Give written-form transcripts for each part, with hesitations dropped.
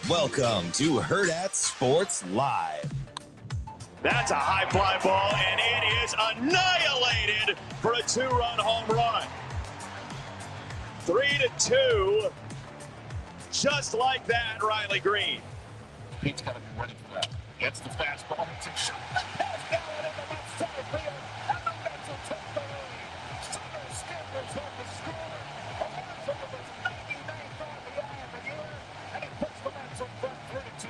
Welcome to Hurrdat Sports Live. That's a high fly ball, and it is annihilated for a two-run home run. 3-2, just like that, Riley Green. He's got to be ready for that. Gets the fastball, hits it, shot, pass down in the left center field, and the Mets will take the lead. Sautter scampers home to score. A Vrzal was 99th on the eye of the year, and it puts the Mets in front 3-2.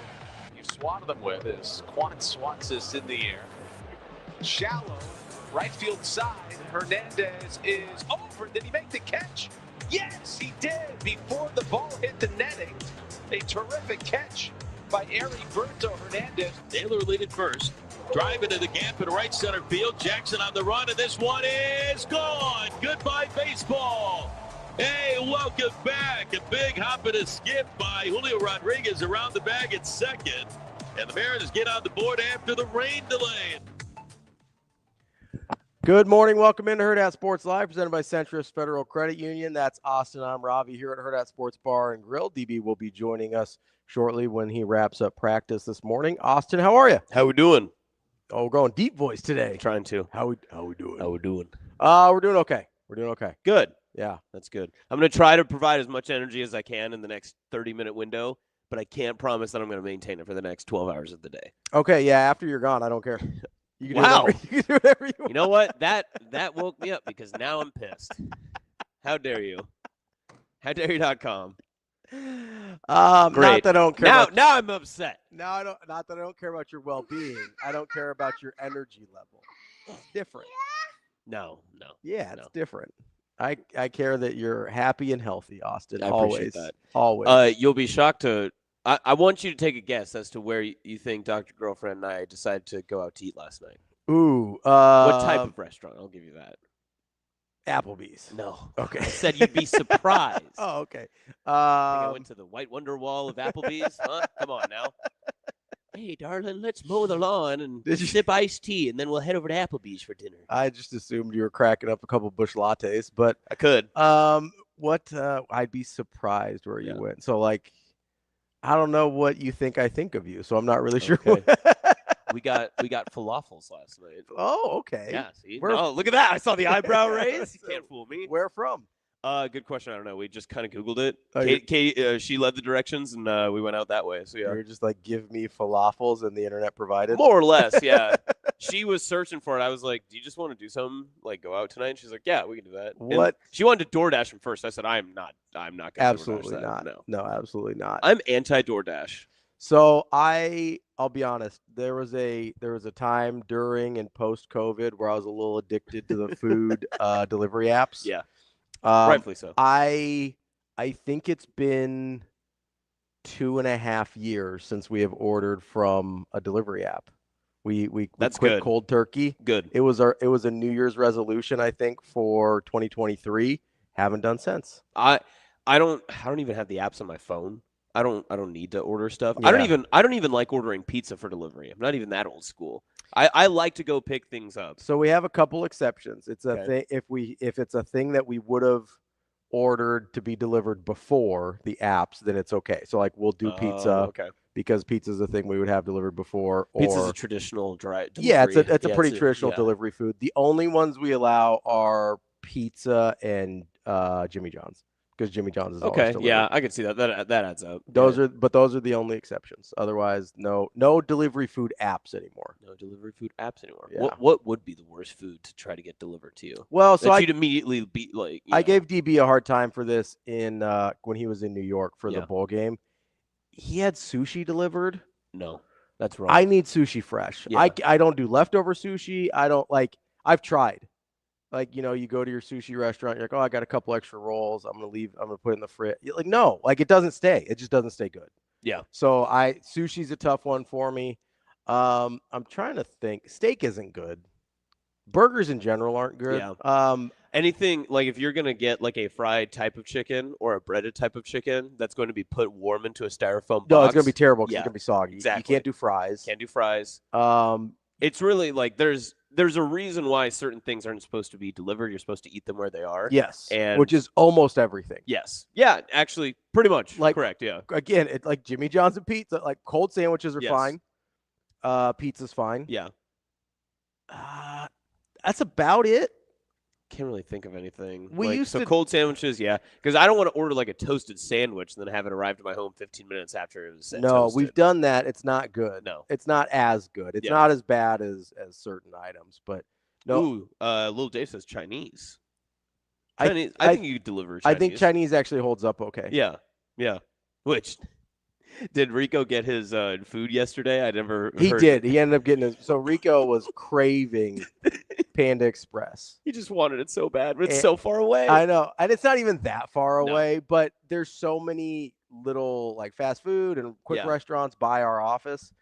You swatted them with is Quan Swansis in the air. Shallow, right field side. Hernandez is over. Did he make the catch? Yes, he did. Before the ball hit the netting. A terrific catch by Hurrdat Hernandez. Taylor leading first. Drive into the gap in right center field. Jackson on the run, and this one is gone. Goodbye, baseball. Hey, welcome back. A big hop and a skip by Julio Rodriguez around the bag at second. And the Mariners get on the board after the rain delay. Good morning. Welcome into Hurrdat Sports Live, presented by Centrist Federal Credit Union. That's Austin. I'm Ravi here at Hurrdat Sports Bar and Grill. DB will be joining us shortly when he wraps up practice this morning. Austin, how are you? How we doing? Oh, we're going deep voice today. Trying to. How we doing? How we doing? We're doing okay. We're doing okay. Good. Yeah. That's good. I'm going to try to provide as much energy as I can in the next 30-minute window, but I can't promise that I'm going to maintain it for the next 12 hours of the day. Okay, yeah, after you're gone, I don't care. You can Wow. You can do whatever you want. You know what? That woke me up because now I'm pissed. How dare you? HowDareYou.com. Not Great. that I don't care Now about I'm upset. not that I don't care about your well-being. I don't care about your energy level. It's different. No. Yeah, it's No. different. I care that you're happy and healthy, Austin. I Always. appreciate that. Always. You'll be shocked to I want you to take a guess as to where you think Dr. Girlfriend and I decided to go out to eat last night. Ooh. What type of restaurant? I'll give you that. Applebee's. No. Okay. I said you'd be surprised. Oh, okay. Think I went to the White Wonder Wall of Applebee's? Huh? Come on now. Hey, darling, let's mow the lawn and Did you- sip iced tea, and then we'll head over to Applebee's for dinner. I just assumed you were cracking up a couple Busch lattes, but I could. I'd be surprised where Yeah. you went. So like, I don't know what you think I think of you, so I'm not really sure. Okay. We got falafels last night. Oh, okay. Yeah, see? Where- Oh, look at that. I saw the eyebrow raise. You can't fool me. Where from? Good question. I don't know. We just kind of Googled it. Oh, Kate, she led the directions, and we went out that way. So, yeah. You're just like, give me falafels, and the internet provided. More or less, yeah. She was searching for it. I was like, do you just want to do something, like go out tonight? And she's like, yeah, we can do that. And What? she wanted to DoorDash him first. I said, I'm not going to Absolutely DoorDash that. not. No, absolutely not. I'm anti-DoorDash. So I'll be honest. There was a time during and post COVID where I was a little addicted to the food delivery apps. Yeah, Um, rightfully so. I think it's been 2.5 years since we have ordered from a delivery app. We That's quit good. cold turkey. Good. It was a New Year's resolution, I think, for 2023. Haven't done since. I don't even have the apps on my phone. I don't need to order stuff. I Yeah. don't even like ordering pizza for delivery. I'm not even that old school. I like to go pick things up. So we have a couple exceptions. It's a Okay. thing if it's a thing that we would have ordered to be delivered before the apps, then it's okay. So like we'll do pizza Okay. because pizza's a thing we would have delivered before. Pizza's or, a traditional delivery. yeah, it's a pretty traditional yeah. delivery food. The only ones we allow are pizza and Jimmy John's, because Jimmy John's is always Okay, delivered. yeah, I can see that. That adds up. Those Yeah. are the only exceptions. Otherwise, no delivery food apps anymore. No delivery food apps anymore. Yeah. What would be the worst food to try to get delivered to you? Well, so That I you'd immediately be like. I gave DB a hard time for this in when he was in New York for the Yeah. bowl game. He had sushi delivered. No, that's wrong. I need sushi fresh. Yeah. I don't do leftover sushi. I don't like. I've tried. Like, you go to your sushi restaurant. You're like, oh, I got a couple extra rolls. I'm gonna put it in the fridge. Like, no, like it doesn't stay. It just doesn't stay good. Yeah. So sushi's a tough one for me. I'm trying to think. Steak isn't good. Burgers in general aren't good. Yeah. Anything like if you're gonna get like a fried type of chicken or a breaded type of chicken that's going to be put warm into a styrofoam box. No, it's gonna be terrible because Yeah, it's gonna be soggy. exactly. You can't do fries. Can't do fries. Um, It's really like there's there's a reason why certain things aren't supposed to be delivered. You're supposed to eat them where they are. Yes, And which is almost everything. yes. Yeah, actually, pretty much. Like, correct, yeah. Again, it's like Jimmy John's and pizza. Like, cold sandwiches are Yes. fine. Pizza's fine. Yeah. That's about it. Can't really think of anything. We used to- cold sandwiches, yeah. Because I don't want to order like a toasted sandwich and then have it arrive to my home 15 minutes after it was No, toasted. we've done that. It's not good. No. It's not as good. It's Yeah. not as bad as certain items, but no. Ooh, Lil Dave says Chinese. I- Chinese. I think you could deliver Chinese. I think Chinese actually holds up okay. Yeah, yeah. Which did Rico get his food yesterday? I never. He heard. did. He ended up getting his. So Rico was craving Panda Express. He just wanted it so bad, but it's And- so far away. I know, and it's not even that far No. away, but there's so many little like fast food and quick Yeah. restaurants by our office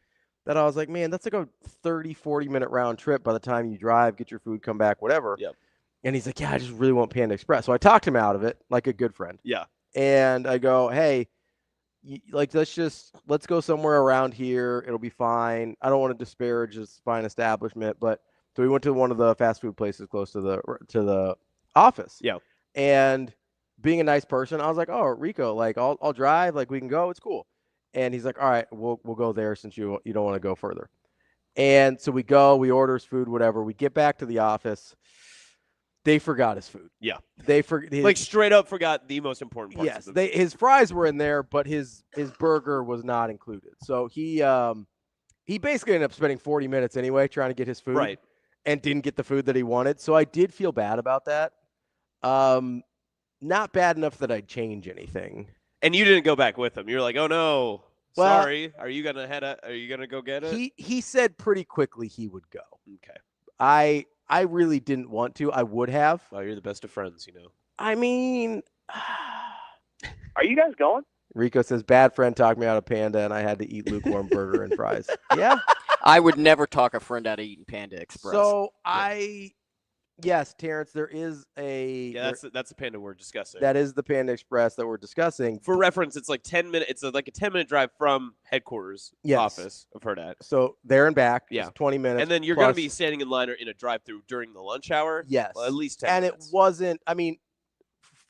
that I was like, man, that's like a 30-40 minute round trip by the time you drive, get your food, come back, whatever. Yep. And he's like, yeah, I just really want Panda Express. So I talked him out of it like a good friend. Yeah. And I go, hey, let's go somewhere around here. It'll be fine. I don't want to disparage this fine establishment, but so we went to one of the fast food places close to the office. Yeah. And being a nice person, I was like, oh, Rico, like I'll drive, like we can go. It's cool. And he's like, all right, we'll go there since you don't want to go further. And so we go, we order his food, whatever. We get back to the office. They forgot his food. Yeah. They forgot. Like straight up forgot the most important parts. Yes, of the his fries were in there, but his burger was not included. So he basically ended up spending 40 minutes anyway trying to get his food, Right. and didn't get the food that he wanted. So I did feel bad about that. Not bad enough that I'd change anything. And you didn't go back with him. You're like, oh no, Well, sorry. Are you gonna go get it? He said pretty quickly he would go. Okay. I really didn't want to. I would have. Well, you're the best of friends, you know. I mean, Are you guys going? Rico says, bad friend talked me out of Panda, and I had to eat lukewarm burger and fries. Yeah. I would never talk a friend out of eating Panda Express. So yes, Terrence, there is Yeah, that's the Panda we're discussing. that is the Panda Express that we're discussing. For reference, it's like 10 minutes. It's like a 10-minute drive from headquarters office of Hurrdat. So there and back, Yeah. is 20 minutes. And then you're going to plus- be standing in line or in a drive-through during the lunch hour. Yes. Well, at least 10 and minutes. it wasn't, I mean,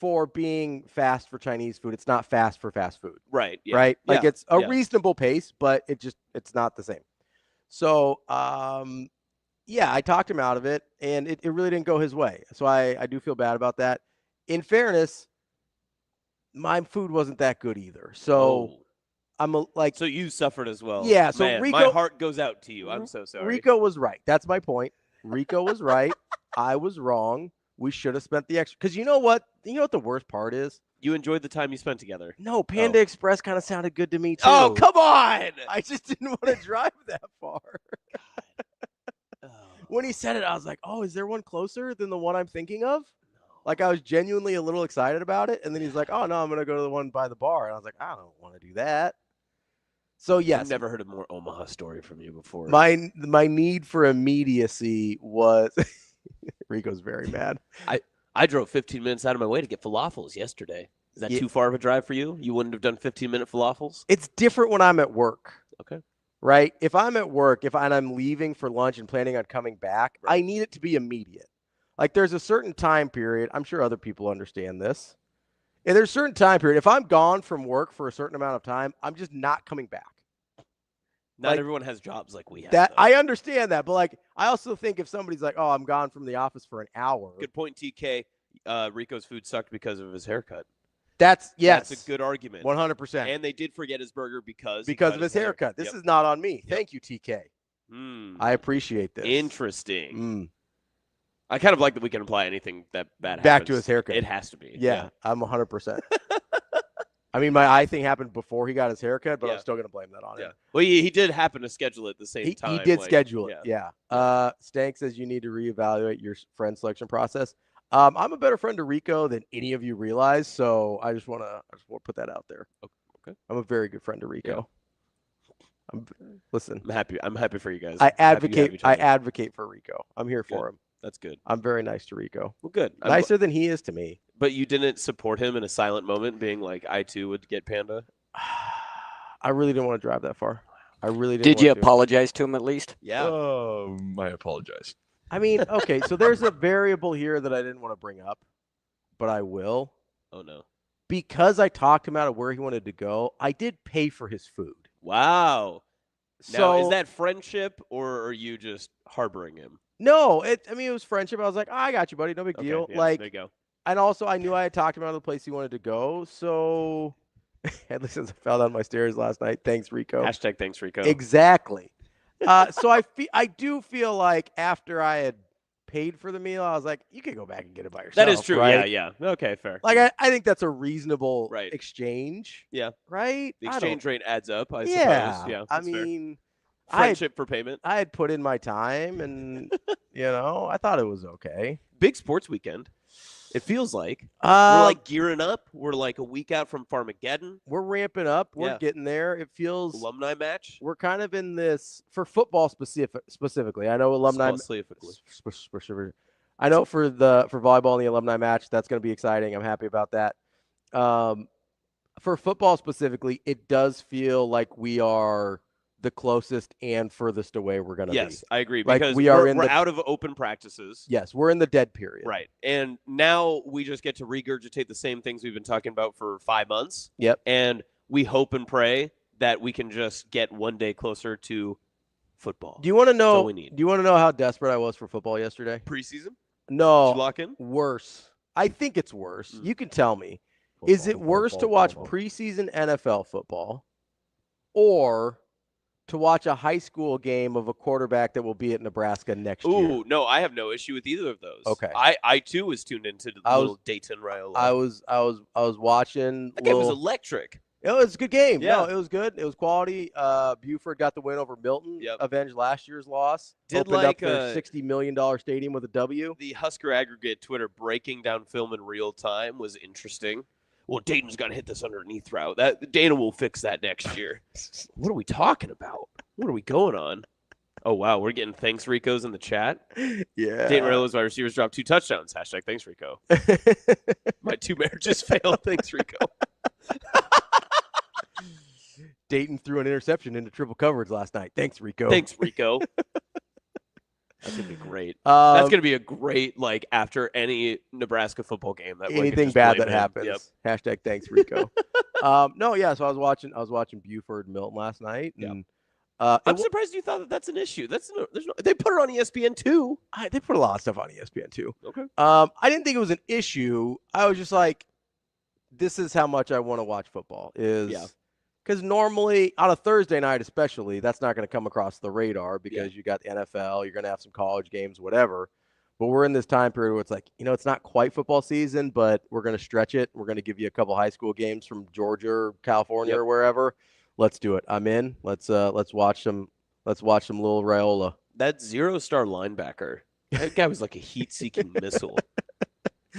for being fast for Chinese food, it's not fast for fast food. Right. Yeah. Right? Like Yeah, it's a yeah. reasonable pace, but it's not the same. So, yeah, I talked him out of it, and it really didn't go his way. So I do feel bad about that. In fairness, my food wasn't that good either. So I'm like, So you suffered as well. Yeah, so Man, my Rico- heart goes out to you. I'm so sorry. Rico was right. That's my point. Rico was right. I was wrong. We should have spent the extra. Because you know what? You know what the worst part is? You enjoyed the time you spent together. No, Panda Express kind of sounded good to me too. Oh, come on! I just didn't want to drive that far. When he said it, I was like, oh, is there one closer than the one I'm thinking of? Like, I was genuinely a little excited about it. And then he's like, oh, no, I'm going to go to the one by the bar. And I was like, I don't want to do that. So, yes. I've never heard a more Omaha story from you before. My need for immediacy was – Rico's very mad. I drove 15 minutes out of my way to get falafels yesterday. Is that Yeah. too far of a drive for you? You wouldn't have done 15-minute falafels? It's different when I'm at work. Okay. Right? If I'm at work, and I'm leaving for lunch and planning on coming back, I need it to be immediate. Like there's a certain time period. I'm sure other people understand this. And there's a certain time period. If I'm gone from work for a certain amount of time, I'm just not coming back. Not Like, everyone has jobs like we have. That though. I understand that, but like I also think if somebody's like, "Oh, I'm gone from the office for an hour," Good point, TK. Rico's food sucked because of his haircut. that's That's a good argument. 100%. And they did forget his burger because Because of his haircut. This is not on me. Yep. Thank you, TK. Mm. I appreciate this. Interesting. Mm. I kind of like that we can apply anything that bad Back happens. to his haircut. It has to be. Yeah, I'm 100%. I mean, my eye thing happened before he got his haircut, but I'm Yeah. still going to blame that on Yeah. him. Well, he did happen to schedule it at the same He time. did like, schedule it. Yeah. Stank says you need to reevaluate your friend selection process. I'm a better friend to Rico than any of you realize, so I just want to put that out there. Okay. I'm a very good friend to Rico. Listen, I'm happy for you guys. I Happy you have advocate. each I other. advocate for Rico. I'm here for Good. him. That's good. I'm very nice to Rico. Well, good. Nicer than he is to me. But you didn't support him in a silent moment, being like, I too would get Panda. I really didn't want to drive that far. I really didn't. Did you want to. apologize to him at least? Yeah. I apologize. I mean, okay, so there's a variable here that I didn't want to bring up, but I will. Oh, no. Because I talked him out of where he wanted to go, I did pay for his food. Wow. So, now, is that friendship, or are you just harboring him? No, it was friendship. I was like, I got you, buddy. No big deal. Yeah, like, there you go. And also, I knew I had talked him out of the place he wanted to go. So, at least since I fell down my stairs last night. Thanks, Rico. Hashtag thanks, Rico. Exactly. So I do feel like after I had paid for the meal, I was like, you can go back and get it by yourself. That is true. Right? Yeah. Okay, fair. Like, I think that's a reasonable exchange. Yeah. Right? The exchange rate adds up, I suppose. Yeah. I mean, friendship for payment. I had put in my time, and, I thought it was okay. Big sports weekend. It feels like. We're like gearing up. We're like a week out from Farmageddon. We're ramping up. We're getting there. It feels alumni match. We're kind of in this for football specifically. I know alumni specifically. I know for volleyball and the alumni match, that's going to be exciting. I'm happy about that. For football specifically, it does feel like we are the closest and furthest away we're going to be. Yes, I agree. Like because we're out of open practices. Yes, we're in the dead period. Right. And now we just get to regurgitate the same things we've been talking about for 5 months. Yep. And we hope and pray that we can just get one day closer to football. Do you want to know? That's all we need. Do you want to know how desperate I was for football yesterday? Preseason? No. Did you lock in? Worse. I think it's worse. You can tell me. Is it worse to watch preseason NFL football or to watch a high school game of a quarterback that will be at Nebraska next year? Ooh, no, I have no issue with either of those. Okay. I too was tuned into the little Dayton Raiola. I was watching. That game was electric. It was a good game. Yeah. No, it was good. It was quality. Buford got the win over Milton. Yep. Avenged last year's loss. Did opened like up their $60 million stadium with a W. The Husker aggregate Twitter breaking down film in real time was interesting. Well, Dayton's got to hit this underneath route. That Dana will fix that next year. What are we talking about? What are we going on? Oh, wow. We're getting thanks Ricos in the chat. Yeah. Dayton Raiola's wide receivers dropped 2 touchdowns. Hashtag thanks Rico. My 2 marriages failed. Thanks Rico. Dayton threw an interception into triple coverage last night. Thanks, Rico. Thanks, Rico. That's going to be great. That's going to be a great, like, after any Nebraska football game. That anything bad that in. happens. Yep. Hashtag thanks, Rico. So I was watching Buford and Milton last night. And, I'm surprised you thought that's an issue. They put it on ESPN too. They put a lot of stuff on ESPN too. Okay. I didn't think it was an issue. I was just like, this is how much I want to watch football. Because normally on a Thursday night especially, that's not going to come across the radar because you got the NFL, you're going to have some college games, whatever. But we're in this time period where it's like, it's not quite football season, but we're going to stretch it. We're going to give you a couple high school games from Georgia or California or wherever. Let's do it. I'm in. Let's watch some little Raiola. That 0-star linebacker. That guy was like a heat-seeking missile.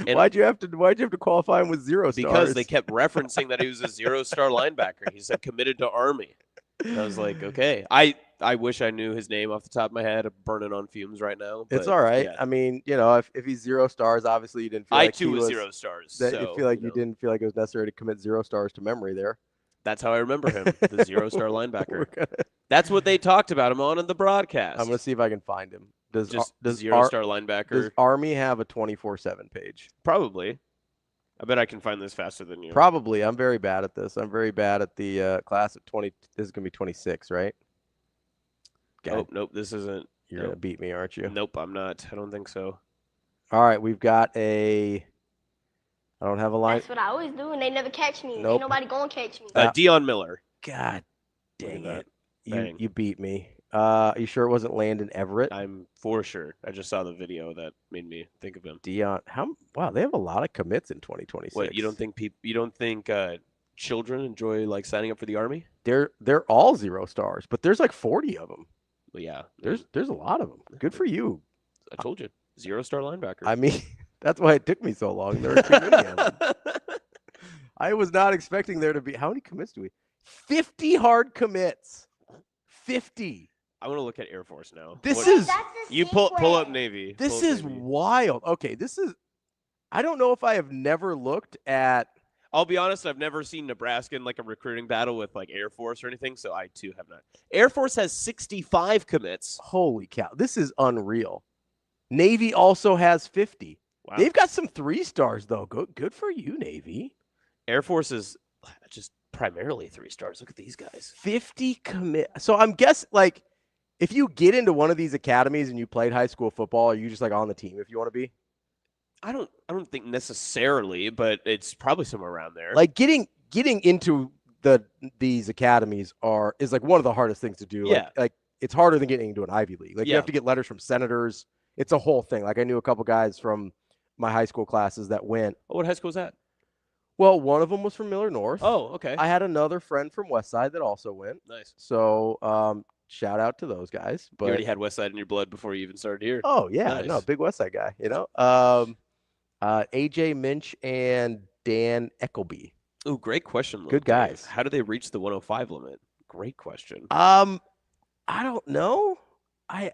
And why'd you have to qualify him with 0 stars? Because they kept referencing that he was a 0-star linebacker. He said committed to Army. And I was like, okay. I wish I knew his name off the top of my head. I'm burning on fumes right now. It's all right. Yeah. I mean, if he's 0 stars, obviously you didn't feel like he was 0 stars. You didn't feel like it was necessary to commit 0 stars to memory there. That's how I remember him, the 0-star linebacker. That's what they talked about him on in the broadcast. I'm going to see if I can find him. Does 0-star linebacker? Does Army have a 24/7 page? Probably. I bet I can find this faster than you. Probably. I'm very bad at this. I'm very bad at the class of 20. This is going to be 26, right? Oh, nope. This isn't. You're going to beat me, aren't you? Nope, I'm not. I don't think so. All right. We've got a. I don't have a line. That's what I always do, and they never catch me. Nope. Ain't nobody going to catch me. Deion Miller. God dang it. You beat me. You sure it wasn't Landon Everett? I'm for sure. I just saw the video that made me think of him. Deion. Wow, they have a lot of commits in 2026. What, you don't think children enjoy like signing up for the Army? They're all 0 stars, but there's like 40 of them. Well, yeah. There's a lot of them. Good for you. I told you. 0-star linebacker. I mean, that's why it took me so long. There were too many of them. I was not expecting there to be. How many commits do we? 50 hard commits. 50. I want to look at Air Force now. You pull up Navy. This is wild. Okay, I don't know if I have never looked at. I'll be honest, I've never seen Nebraska in like a recruiting battle with like Air Force or anything, so I too have not. Air Force has 65 commits. Holy cow. This is unreal. Navy also has 50. Wow. They've got some 3-stars, though. Good for you, Navy. Air Force is just primarily 3 stars. Look at these guys. 50 commit. So I'm guessing, like, if you get into one of these academies and you played high school football, are you just like on the team if you want to be? I don't think necessarily, but it's probably somewhere around there. Like getting into these academies is like one of the hardest things to do. Yeah. Like it's harder than getting into an Ivy League. Like you Yeah. have to get letters from senators. It's a whole thing. Like I knew a couple guys from my high school classes that went. Oh, what high school was that? Well, one of them was from Miller North. Oh, okay. I had another friend from Westside that also went. Nice. So shout out to those guys. But You already had Westside in your blood before you even started here. oh yeah, Nice. no, big Westside guy. You know, AJ Minch and Dan Eckelby. Ooh, great question. Good Dave. guys. How do they reach the 105 limit? Great question. I don't know. I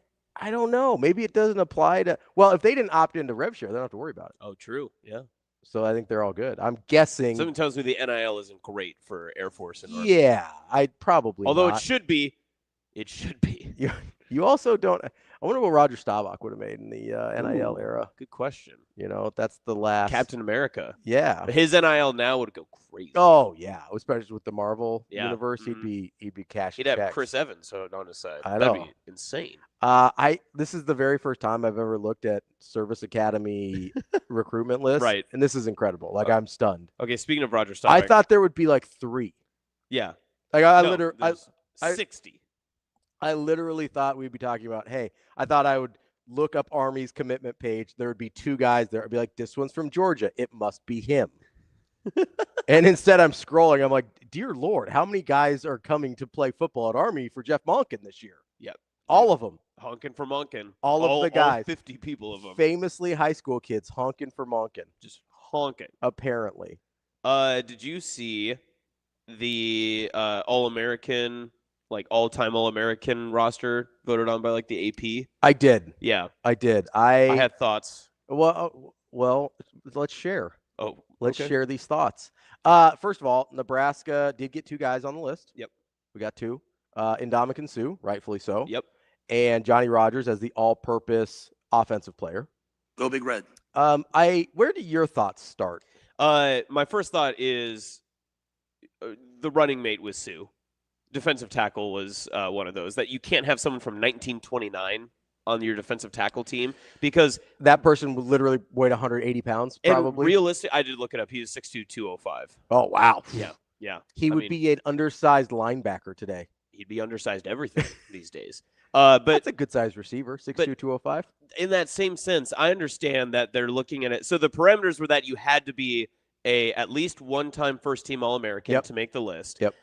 don't know. Maybe it doesn't apply to. Well, if they didn't opt into rev share, they don't have to worry about it. Oh, true. Yeah. So I think they're all good. I'm guessing. Something tells me the NIL isn't great for Air Force and Army. Yeah, I'd probably. Although not. it should be. It should be. You also don't. I wonder what Roger Staubach would have made in the NIL era. Good question. You know, that's the last Captain America. Yeah. His NIL now would go crazy. Oh yeah, especially with the Marvel Yeah. universe, Mhm. he'd be cashing. He'd have checks. Chris Evans on his side. I That'd know. be insane. This is the very first time I've ever looked at Service Academy recruitment list. Right. And this is incredible. Like I'm stunned. Okay, speaking of Roger Staubach. I thought there would be like 3. Yeah. Like there's I 60. I literally thought we'd be talking about, hey, I thought I would look up Army's commitment page. There would be 2 guys there. I'd be like, this one's from Georgia. It must be him. And instead I'm scrolling. I'm like, dear Lord, how many guys are coming to play football at Army for Jeff Monken this year? Yep. All of them. Honking for Monken. All of the guys. 50 people of them. Famously high school kids honking for Monken. Just honking. Apparently. Did you see the All-American, like all-time All-American roster voted on by like the AP? I did. Yeah. I did. I had thoughts. Well, let's share. Oh, let's okay. share these thoughts. First of all, Nebraska did get 2 guys on the list. Yep. We got 2. Ndamukong Suh, rightfully so. Yep. And Johnny Rogers as the all-purpose offensive player. Go Big Red. Where do your thoughts start? My first thought is the running mate was Sue. Defensive tackle was one of those that you can't have someone from 1929 on your defensive tackle team because that person would literally weigh 180 pounds, probably. Realistic, I did look it up. He was 6'2", 205. Oh, wow. Yeah. He would be an undersized linebacker today. He'd be undersized everything these days. But that's a good-sized receiver, 6'2", 205. In that same sense, I understand that they're looking at it. So the parameters were that you had to be at least one-time first-team All-American to make the list. Yep.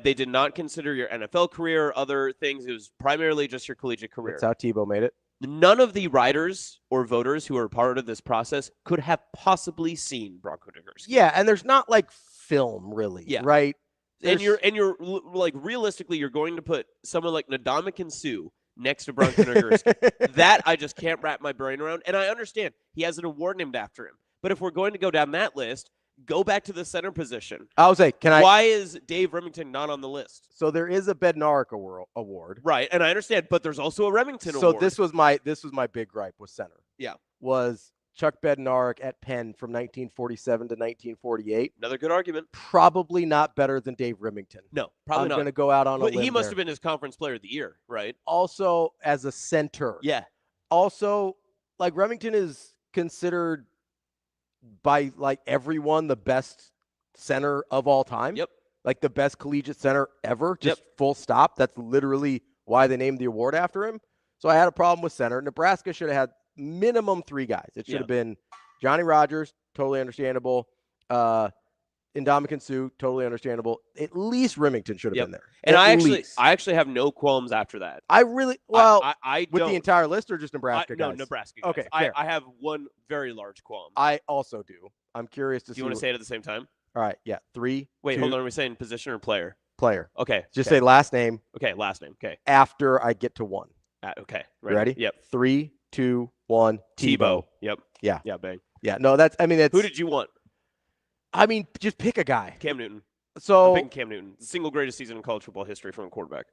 They did not consider your NFL career or other things. It was primarily just your collegiate career. That's how Tebow made it. None of the writers or voters who are part of this process could have possibly seen Bronco Nagurski. Yeah, and there's not like film really, right? And you're like realistically, you're going to put someone like Ndamukong Suh next to Bronco Nagurski. That I just can't wrap my brain around. And I understand he has an award named after him. But if we're going to go down that list, go back to the center position. I would say, why is Dave Remington not on the list? So there is a Bednarik award, right? And I understand, but there's also a Remington award. So this was my big gripe with center. Yeah, was Chuck Bednarik at Penn from 1947 to 1948. Another good argument. Probably not better than Dave Remington. No, probably not. I'm going to go out on a limb. He must have been his conference player of the year, right? Also, as a center. Yeah. Also, like Remington is considered by like everyone the best center of all time. Yep. Like the best collegiate center ever. Just full stop. That's literally why they named the award after him. So I had a problem with center. Nebraska should have had minimum 3 guys. It should have been Johnny Rogers, totally understandable. Ndamukong Suh, totally understandable. At least Remington should have been there. And I actually have no qualms after that. I really I with don't. the entire list or just Nebraska guys? No, Nebraska guys. Okay, I have one very large qualm. I also do. I'm curious to see. Do you want to say it at the same time? All right, yeah. 3. Wait, 2, hold on. Are we saying position or player? Player. Okay. Just say last name. Okay, last name. Okay. After I get to 1. Okay. Ready? Yep. 3, 2, 1. Tebow. Yep. Yeah. Yeah, bang. Yeah, no, that's. Who did you want? I mean, just pick a guy. Cam Newton. So I'm picking Cam Newton. The single greatest season in college football history from a quarterback.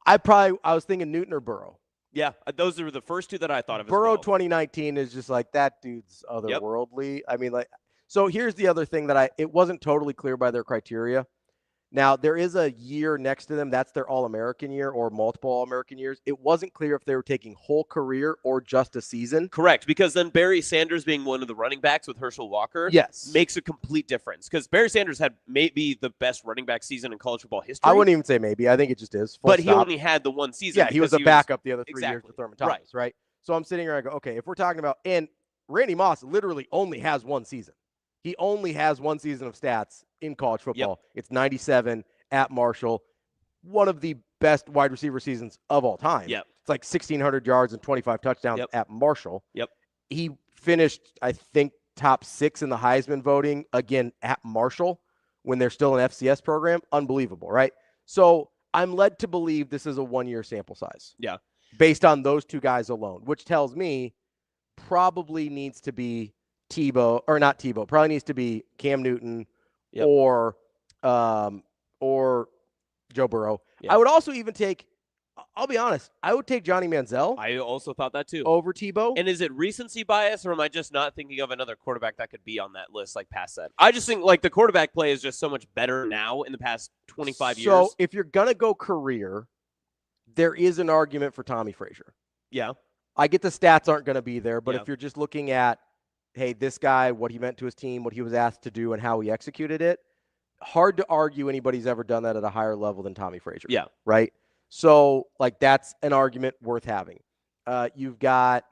I was thinking Newton or Burrow. Yeah, those are the first two that I thought of. Burrow as well. 2019 is just like that dude's otherworldly. I mean, like, so here's the other thing that it wasn't totally clear by their criteria. Now, there is a year next to them. That's their All-American year or multiple All-American years. It wasn't clear if they were taking whole career or just a season. Correct, because then Barry Sanders being one of the running backs with Herschel Walker makes a complete difference. Because Barry Sanders had maybe the best running back season in college football history. I wouldn't even say maybe. I think it just is. But he only had the one season. Yeah, he was a backup the other 3 years with Thurman Thomas, right? So I'm sitting here and I go, okay, if we're talking about – and Randy Moss literally only has one season. He only has one season of stats in college football. It's 97 at Marshall, one of the best wide receiver seasons of all time. Yep. It's like 1,600 yards and 25 touchdowns at Marshall. Yep. He finished, I think, top 6 in the Heisman voting, again, at Marshall when they're still an FCS program. Unbelievable, right? So I'm led to believe this is a one-year sample size. Yeah. Based on those two guys alone, which tells me probably needs to be probably needs to be Cam Newton or Joe Burrow. I would also even take, I'll be honest, I would take Johnny Manziel. I also thought that too. Over Tebow. And is it recency bias, or am I just not thinking of another quarterback that could be on that list like past that? I just think like the quarterback play is just so much better now in the past 25 years. So if you're going to go career, there is an argument for Tommy Frazier. Yeah. I get the stats aren't going to be there, but if you're just looking at, hey, this guy, what he meant to his team, what he was asked to do, and how he executed it, hard to argue anybody's ever done that at a higher level than Tommy Frazier. Yeah. Right? So, like, that's an argument worth having. You've got,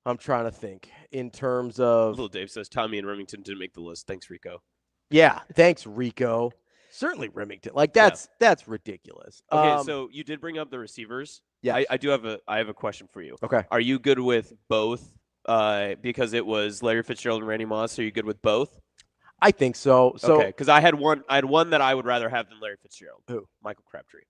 I'm trying to think, in terms of. Little Dave says Tommy and Remington didn't make the list. Thanks, Rico. Yeah. Thanks, Rico. Certainly Remington. Like, that's ridiculous. Okay, so you did bring up the receivers. Yeah. I have a question for you. Okay. Are you good with both? Because it was Larry Fitzgerald and Randy Moss. Are you good with both? I think so. Okay, because I had one that I would rather have than Larry Fitzgerald. Who? Michael Crabtree.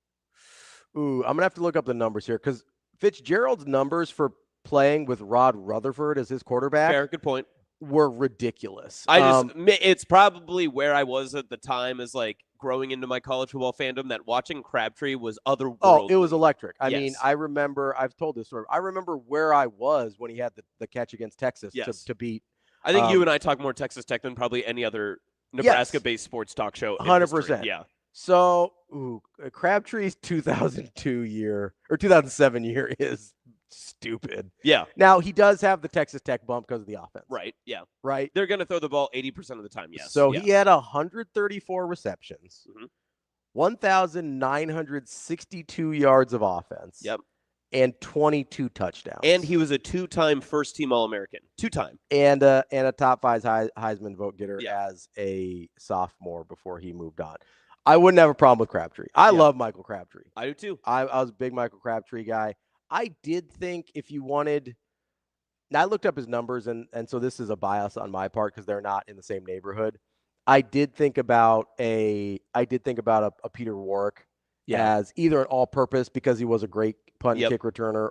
Ooh, I'm gonna have to look up the numbers here because Fitzgerald's numbers for playing with Rod Rutherford as his quarterback. Fair, good point. Were ridiculous. It's probably where I was at the time as like growing into my college football fandom that watching Crabtree was otherworldly. Oh, it was electric. I mean, I remember, I've told this story. I remember where I was when he had the catch against Texas to beat. I think you and I talk more Texas Tech than probably any other Nebraska-based sports talk show. 100%. Yeah. So, Crabtree's 2002 year or 2007 year is stupid. Yeah. Now, he does have the Texas Tech bump because of the offense. Right. Yeah. Right. They're going to throw the ball 80% of the time. Yes. So he had 134 receptions, 1,962 yards of offense. Yep. And 22 touchdowns. And he was a 2-time first-team All-American. 2-time. And a top 5 Heisman vote getter as a sophomore before he moved on. I wouldn't have a problem with Crabtree. I love Michael Crabtree. I do too. I was a big Michael Crabtree guy. I did think if you wanted – now I looked up his numbers, and so this is a bias on my part because they're not in the same neighborhood. I did think about a Peter Warwick as either an all-purpose because he was a great punt and kick returner,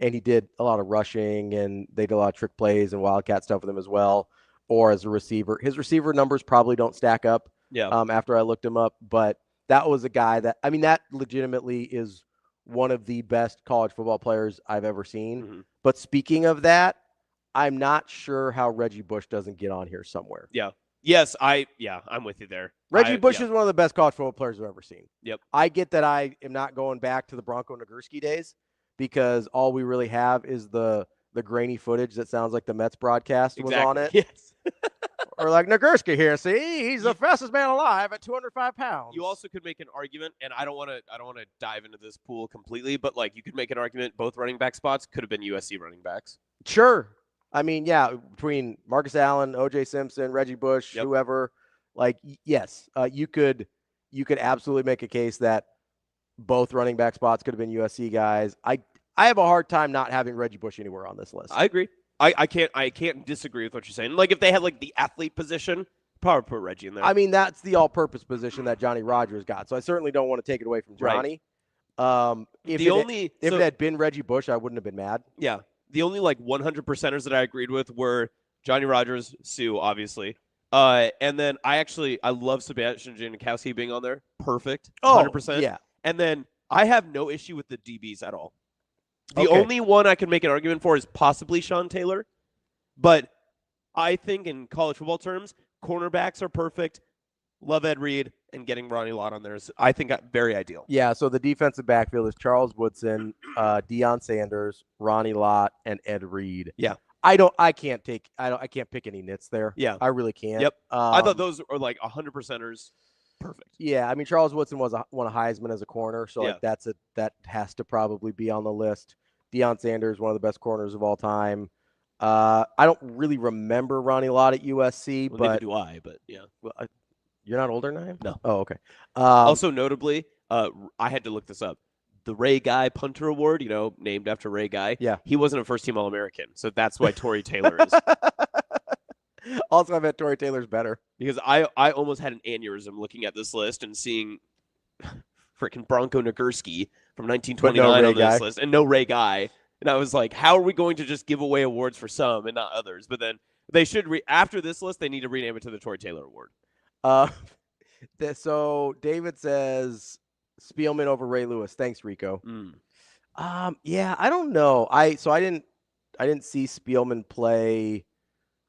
and he did a lot of rushing and they did a lot of trick plays and wildcat stuff with him as well, or as a receiver. His receiver numbers probably don't stack up after I looked him up, but that was a guy that legitimately is one of the best college football players I've ever seen. Mm-hmm. But speaking of that, I'm not sure how Reggie Bush doesn't get on here somewhere. Yeah. Yes, I'm with you there. Reggie Bush is one of the best college football players I've ever seen. Yep. I get that I am not going back to the Bronco Nagurski days because all we really have is the grainy footage that sounds like the Mets broadcast was on it. Yes. Or like Nagurski here. See, he's the fastest man alive at 205 pounds. You also could make an argument, and I don't want to dive into this pool completely, but like you could make an argument both running back spots could have been USC running backs. Sure. I mean, yeah, between Marcus Allen, O.J. Simpson, Reggie Bush, whoever, like, yes, you could absolutely make a case that both running back spots could have been USC guys. I have a hard time not having Reggie Bush anywhere on this list. I agree. I can't disagree with what you're saying. Like if they had like the athlete position, probably put Reggie in there. I mean, that's the all-purpose position that Johnny Rogers got. So I certainly don't want to take it away from Johnny. Right. If it had been Reggie Bush, I wouldn't have been mad. Yeah. The only like 100%ers that I agreed with were Johnny Rogers, Sue, obviously. And then I love Sebastian Janikowski being on there. Perfect. 100%. Yeah. And then I have no issue with the DBs at all. The only one I can make an argument for is possibly Sean Taylor. But I think in college football terms, cornerbacks are perfect. Love Ed Reed, and getting Ronnie Lott on there is, I think, very ideal. Yeah, so the defensive backfield is Charles Woodson, Deion Sanders, Ronnie Lott, and Ed Reed. Yeah. I can't pick any nits there. Yeah. I really can't. Yep. I thought those are like 100%ers. Perfect. Yeah, I mean, Charles Woodson won a Heisman as a corner, so like that has to probably be on the list. Deion Sanders, one of the best corners of all time. I don't really remember Ronnie Lott at USC, Well, but neither do I. But yeah, well, you're not older than I am? No. Oh, okay. Also, notably, I had to look this up. The Ray Guy Punter Award, named after Ray Guy. Yeah. He wasn't a first-team All-American, so that's why Tory Taylor is. Also, I bet Tory Taylor's better. Because I almost had an aneurysm looking at this list and seeing freaking Bronco Nagurski from 1929 on this list and no Ray Guy. And I was like, how are we going to just give away awards for some and not others? But then they should, after this list, they need to rename it to the Tory Taylor Award. So David says Spielman over Ray Lewis. Thanks, Rico. Yeah, I don't know. I didn't see Spielman play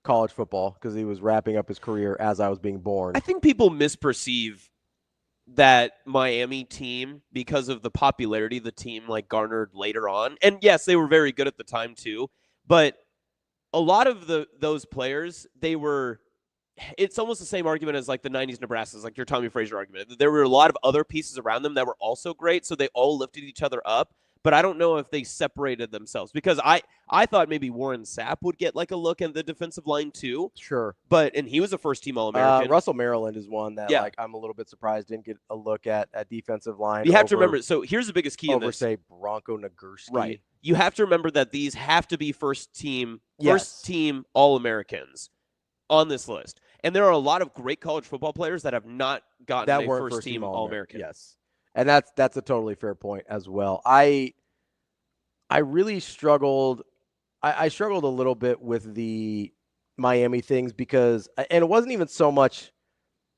college football because he was wrapping up his career as I was being born. I think people misperceive that Miami team because of the popularity the team garnered later on. And yes, they were very good at the time too, but a lot of those players, it's almost the same argument as the 90s Nebraskas, like your Tommy Frazier argument. There were a lot of other pieces around them that were also great, so they all lifted each other up. But I don't know if they separated themselves because I thought maybe Warren Sapp would get a look at the defensive line too. Sure. And he was a first-team All-American. Russell Maryland is one that I'm a little bit surprised didn't get a look at defensive line. You have to remember, so here's the biggest key in this. Say, Bronco Nagurski. Right. You have to remember that these have to be first-team All-Americans on this list. And there are a lot of great college football players that have not gotten a first-team All-American. Yes. And that's a totally fair point as well. I really struggled. I struggled a little bit with the Miami things because, and it wasn't even so much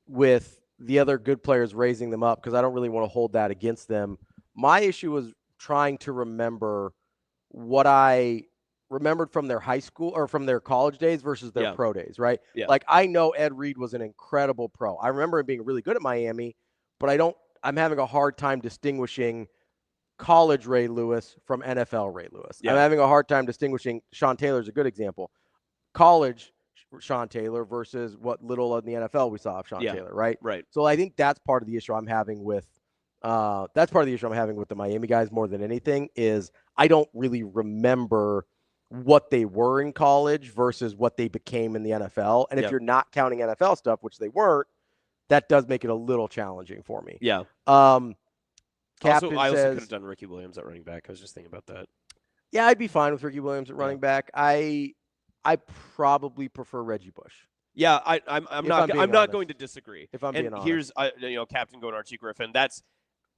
with the other good players raising them up because I don't really want to hold that against them. My issue was trying to remember what I remembered from their high school or from their college days versus their pro days, right? Yeah. I know Ed Reed was an incredible pro. I remember him being really good at Miami, but I'm having a hard time distinguishing college Ray Lewis from NFL Ray Lewis. Yeah. I'm having a hard time distinguishing. Sean Taylor's a good example. College Sean Taylor versus what little in the NFL we saw of Sean Taylor, right? Right. So I think that's part of the issue I'm having with the Miami guys more than anything is I don't really remember what they were in college versus what they became in the NFL. And if you're not counting NFL stuff, which they weren't, that does make it a little challenging for me. Yeah. Captain I also says, could have done Ricky Williams at running back. I was just thinking about that. Yeah, I'd be fine with Ricky Williams at running back. I probably prefer Reggie Bush. Yeah, I'm not going to disagree. If I'm being honest. Here's Captain going Archie Griffin. That's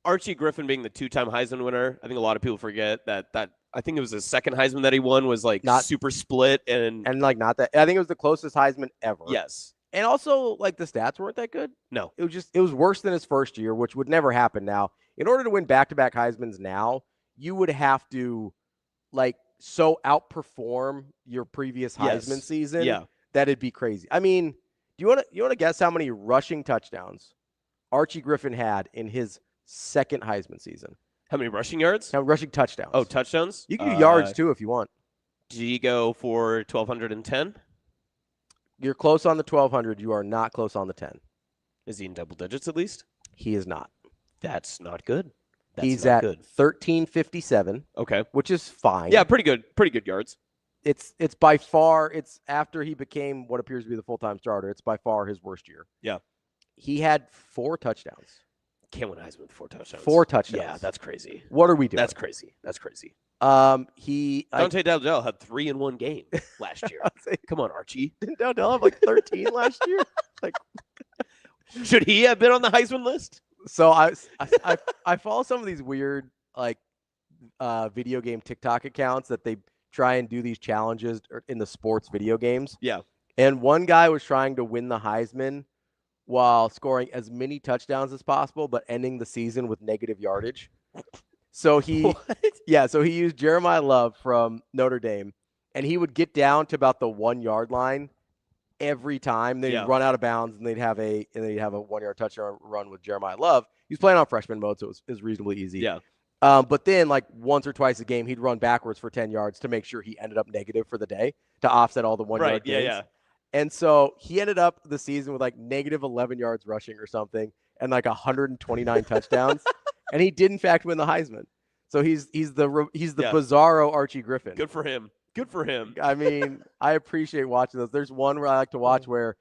Archie Griffin being the two-time Heisman winner. I think a lot of people forget that I think it was his second Heisman that he won was not super split and not that. I think it was the closest Heisman ever. Yes. And also the stats weren't that good. No. It was worse than his first year, which would never happen now. In order to win back-to-back Heismans now, you would have to so outperform your previous Heisman season that it'd be crazy. I mean, do you want to guess how many rushing touchdowns Archie Griffin had in his second Heisman season? How many rushing yards? How rushing touchdowns? Oh, touchdowns? You can do yards too if you want. Do you go for 1,210? You're close on the 1,200. You are not close on the 10. Is he in double digits at least? He is not. That's not good. He's at 1,357. Okay. Which is fine. Yeah, pretty good. Pretty good yards. It's by far, it's after he became what appears to be the full-time starter. It's by far his worst year. Yeah. He had 4 touchdowns. Can't win Heisman with 4 touchdowns. 4 touchdowns. Yeah, that's crazy. What are we doing? That's crazy. Dante Dowdell had 3 in one game last year. Come on, Archie. Didn't Dowdell have 13 last year? Should he have been on the Heisman list? So I follow some of these weird video game TikTok accounts that they try and do these challenges in the sports video games. Yeah. And one guy was trying to win the Heisman while scoring as many touchdowns as possible, but ending the season with negative yardage. So he used Jeremiah Love from Notre Dame, and he would get down to about the 1 yard line every time. Then he'd run out of bounds, and they'd have a 1 yard touchdown run with Jeremiah Love. He was playing on freshman mode, so it was reasonably easy. Yeah. But then, like, once or twice a game, he'd run backwards for 10 yards to make sure he ended up negative for the day to offset all the 1 yard gains. Yeah. And so he ended up the season with like negative 11 yards rushing or something and like 129 touchdowns. And he did in fact win the Heisman. So he's the bizarro Archie Griffin. Good for him. I mean, I appreciate watching those. There's one where I like to watch where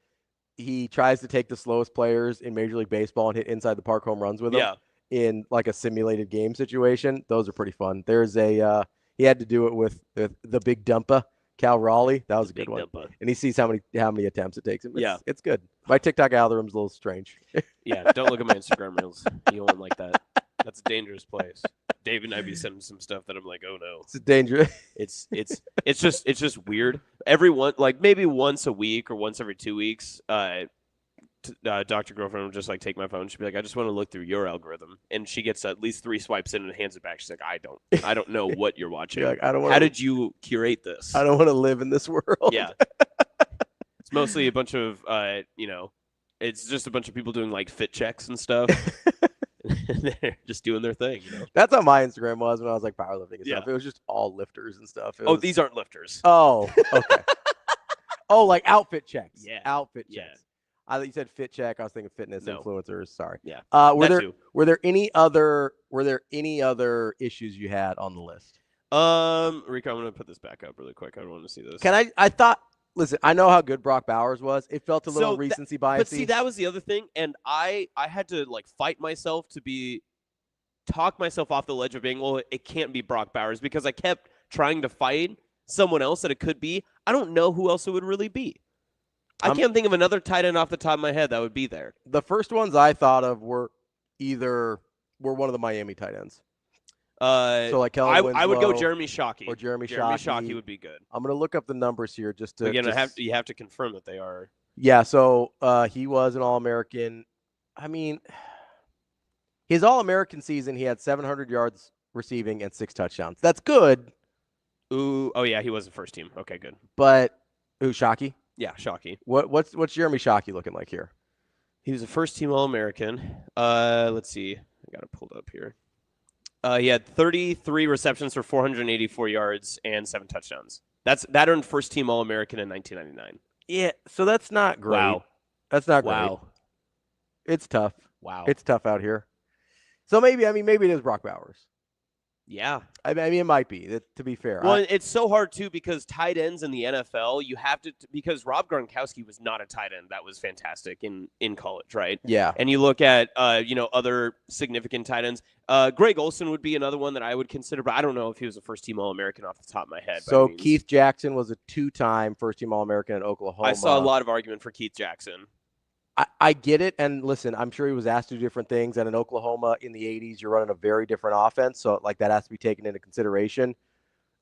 he tries to take the slowest players in Major League Baseball and hit inside the park home runs with them in like a simulated game situation. Those are pretty fun. There's he had to do it with the big dumpa, Cal Raleigh. That was a good one. Dumpa. And he sees how many attempts it takes him. It's good. My TikTok algorithm's a little strange. Yeah, don't look at my Instagram reels. You won't like that. That's a dangerous place. Dave and I be sending some stuff that I'm like, oh no, it's dangerous. It's just weird. Maybe once a week or once every 2 weeks, Dr. Girlfriend will just like take my phone. She'll be like, I just want to look through your algorithm, and she gets at least 3 swipes in and hands it back. She's like, I don't know what you're watching. You're like, how did you curate this? I don't want to live in this world. Yeah, it's mostly a bunch of it's just a bunch of people doing like fit checks and stuff. They're just doing their thing, That's how my Instagram was when I was like powerlifting and stuff. It was just all lifters and stuff. These aren't lifters. Oh, okay. Like outfit checks. Yeah, outfit checks. I thought you said fit check. I was thinking fitness influencers. Sorry. Yeah. Were there any other issues you had on the list? Rico, I'm gonna put this back up really quick. I don't want to see this. Listen, I know how good Brock Bowers was. It felt a little recency bias. But see, that was the other thing, and I had to like fight myself to talk myself off the ledge of being, well, it can't be Brock Bowers, because I kept trying to fight someone else that it could be. I don't know who else it would really be. I can't think of another tight end off the top of my head that would be there. The first ones I thought of were one of the Miami tight ends. So like Kellen Winslow, I would go Jeremy Shockey. Or Jeremy Shockey would be good. I'm going to look up the numbers here just to... Again, you have to confirm that they are... Yeah, so he was an All-American. I mean, his All-American season, he had 700 yards receiving and 6 touchdowns. That's good. Ooh, oh yeah, he was the first team. Okay, good. But, Shockey? Yeah, Shockey. What's Jeremy Shockey looking like here? He was a first-team All-American. Let's see. I got it pulled up here. He had 33 receptions for 484 yards and 7 touchdowns. That earned first-team All-American in 1999. Yeah, so that's not great. Wow. That's not great. Wow. It's tough. Wow. It's tough out here. So maybe it is Brock Bowers. Yeah. I mean, it might be, to be fair. Well, it's so hard, too, because tight ends in the NFL, you have to – because Rob Gronkowski was not a tight end that was fantastic in college, right? Yeah. And you look at, other significant tight ends. Greg Olsen would be another one that I would consider, but I don't know if he was a first-team All-American off the top of my head. So Keith Jackson was a 2-time first-team All-American at Oklahoma. I saw a lot of argument for Keith Jackson. I get it, and listen, I'm sure he was asked to do different things, and in Oklahoma in the 80s, you're running a very different offense, so like that has to be taken into consideration.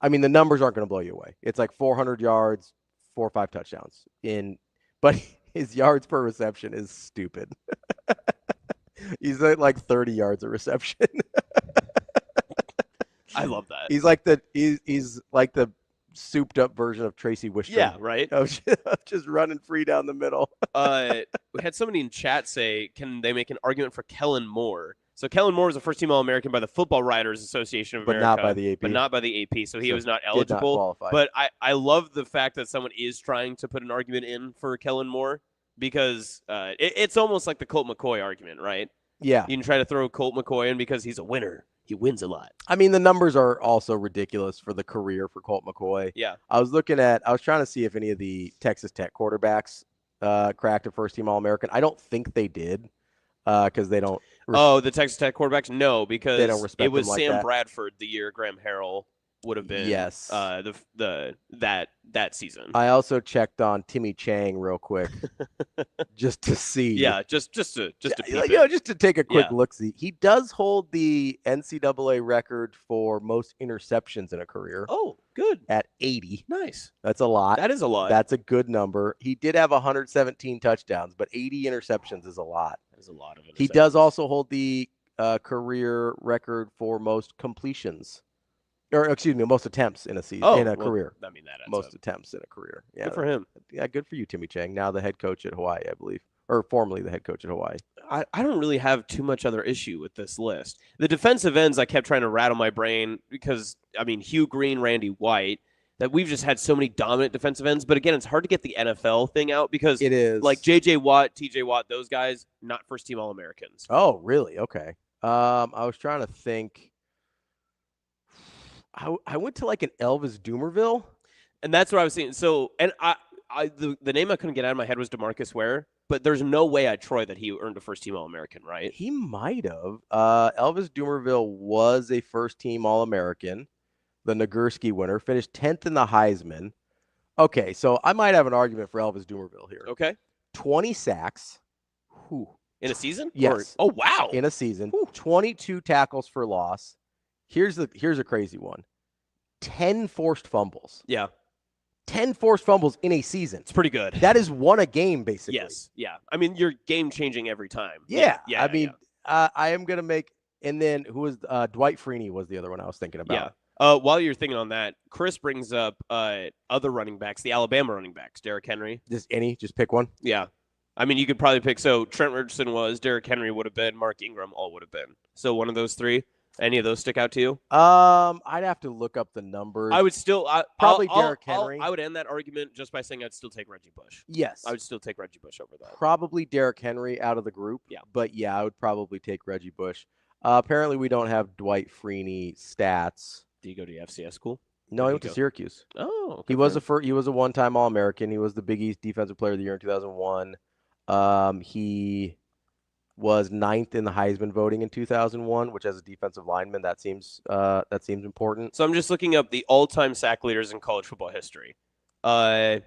I mean, the numbers aren't going to blow you away. It's like 400 yards, 4 or 5 touchdowns, but his yards per reception is stupid. He's at like 30 yards a reception. I love that. He's like the souped up version of Tracy Wistrom. Yeah, right. Just running free down the middle. We had somebody in chat say, can they make an argument for Kellen Moore? So Kellen Moore was a first-team All-American by the Football Writers Association of America. But not by the AP. So he was not eligible. But I love the fact that someone is trying to put an argument in for Kellen Moore, because it's almost like the Colt McCoy argument, right? Yeah. You can try to throw Colt McCoy in because he's a winner. He wins a lot. I mean, the numbers are also ridiculous for the career for Colt McCoy. Yeah. I was trying to see if any of the Texas Tech quarterbacks cracked a first-team All-American. I don't think they did because they don't. The Texas Tech quarterbacks? No, because they don't respect it was them like Sam that. Bradford the year Graham Harrell would have been. Yes. That season. I also checked on Timmy Chang real quick just to see. Yeah, just to just to take a quick look-see. He does hold the NCAA record for most interceptions in a career. Oh, good. At 80. Nice. That's a lot. That is a lot. That's a good number. He did have 117 touchdowns, but 80 interceptions is a lot. That is a lot of interceptions. He does also hold the career record for most completions. Or, excuse me, most attempts in a season, in a career. I mean, that most attempts in a career. Yeah, good for him. Yeah, good for you, Timmy Chang. Now the head coach at Hawaii, I believe. Or formerly the head coach at Hawaii. I don't really have too much other issue with this list. The defensive ends, I kept trying to rattle my brain because, I mean, Hugh Green, Randy White, that we've just had so many dominant defensive ends. But again, it's hard to get the NFL thing out because it is like J.J. Watt, T.J. Watt, those guys, not first-team All-Americans. Oh, really? Okay. I was trying to think. I went to like an Elvis Dumervil. And that's what I was saying. So, and the name I couldn't get out of my head was DeMarcus Ware. But there's no way at Troy that he earned a first-team All-American, right? He might have. Elvis Dumervil was a first-team All-American, the Nagurski winner, finished 10th in the Heisman. Okay, so I might have an argument for Elvis Dumervil here. Okay. 20 sacks. Whew. In a season? Yes. Oh, wow. In a season. Whew. 22 tackles for loss. Here's a crazy one. 10 forced fumbles. Yeah. 10 forced fumbles in a season. It's pretty good. That is one a game, basically. Yes. Yeah. I mean, you're game-changing every time. Yeah. I mean, I am going to make – and then who was Dwight Freeney was the other one I was thinking about. Yeah. While you're thinking on that, Chris brings up other running backs, the Alabama running backs, Derrick Henry. Just pick one? Yeah. I mean, you could probably pick – so Trent Richardson was, Derrick Henry would have been, Mark Ingram all would have been. So one of those three. Any of those stick out to you? I'd have to look up the numbers. I would still probably Derrick Henry. I would end that argument just by saying I'd still take Reggie Bush. Yes, I would still take Reggie Bush over that. Probably Derrick Henry out of the group. Yeah, but yeah, I would probably take Reggie Bush. Apparently, we don't have Dwight Freeney stats. Did he go to FCS school? No, he went to Syracuse. Oh, he was he was a one-time All-American. He was the Big East Defensive Player of the Year in 2001. He was 9th in the Heisman voting in 2001, which as a defensive lineman, that seems important. So I'm just looking up the all-time sack leaders in college football history. Jalen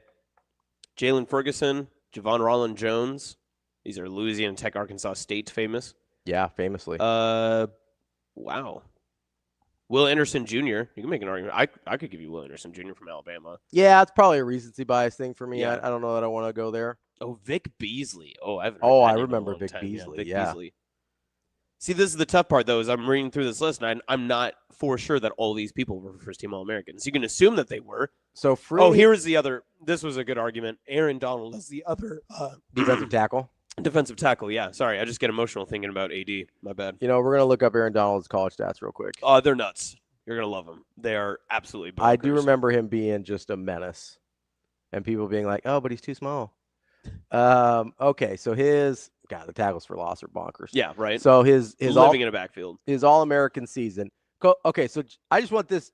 Ferguson, Javon Rollin-Jones. These are Louisiana Tech, Arkansas State famous. Yeah, famously. Wow. Will Anderson Jr. You can make an argument. I could give you Will Anderson Jr. from Alabama. Yeah, it's probably a recency bias thing for me. Yeah. I don't know that I want to go there. Oh, Vic Beasley. Oh, I remember Vic Beasley. Vic yeah. Beaslly. See, this is the tough part, though, is I'm reading through this list, and I'm not for sure that all these people were first-team All-Americans. You can assume that they were. So, here is the other. This was a good argument. Aaron Donald is the other defensive tackle. Defensive tackle, yeah. Sorry, I just get emotional thinking about AD. My bad. You know, we're gonna look up Aaron Donald's college stats real quick. Oh, they're nuts. You're gonna love them. They are absolutely bonkers. I do remember him being just a menace, and people being like, "Oh, but he's too small." Okay, so the tackles for loss are bonkers. Yeah, right. So his living in a backfield. His All-American season. Okay, so I just want this.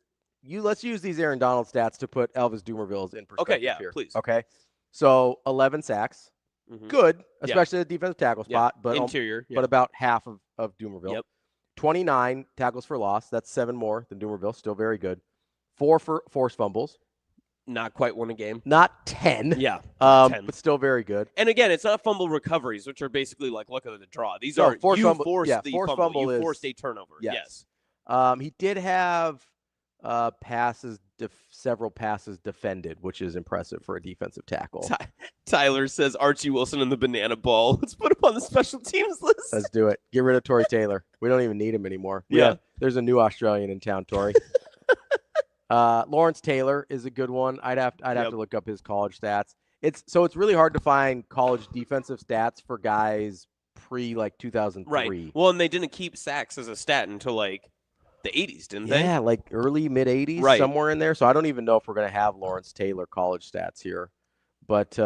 Let's use these Aaron Donald stats to put Elvis Dumervil's in perspective. Okay, yeah, here. please. Okay, so 11 sacks, good, especially the defensive tackle spot, but interior, but about half of Dumervil. Yep. 29 tackles for loss. That's 7 more than Dumervil. Still very good. 4 for forced fumbles. Not quite won a game. Not 10. Yeah. 10. But still very good. And again, it's not fumble recoveries, which are basically like luck of the draw. These are forced fumble. Forced fumble. You forced a turnover. Yes. He did have several passes defended, which is impressive for a defensive tackle. Tyler says Archie Wilson and the banana ball. Let's put him on the special teams list. Let's do it. Get rid of Torrey Taylor. We don't even need him anymore. Yeah. There's a new Australian in town, Torrey. Lawrence Taylor is a good one. I'd have to look up his college stats. It's really hard to find college defensive stats for guys pre 2003. Right. Well, and they didn't keep sacks as a stat until the 80s, didn't they? Yeah, early mid 80s, somewhere in there. So I don't even know if we're going to have Lawrence Taylor college stats here. But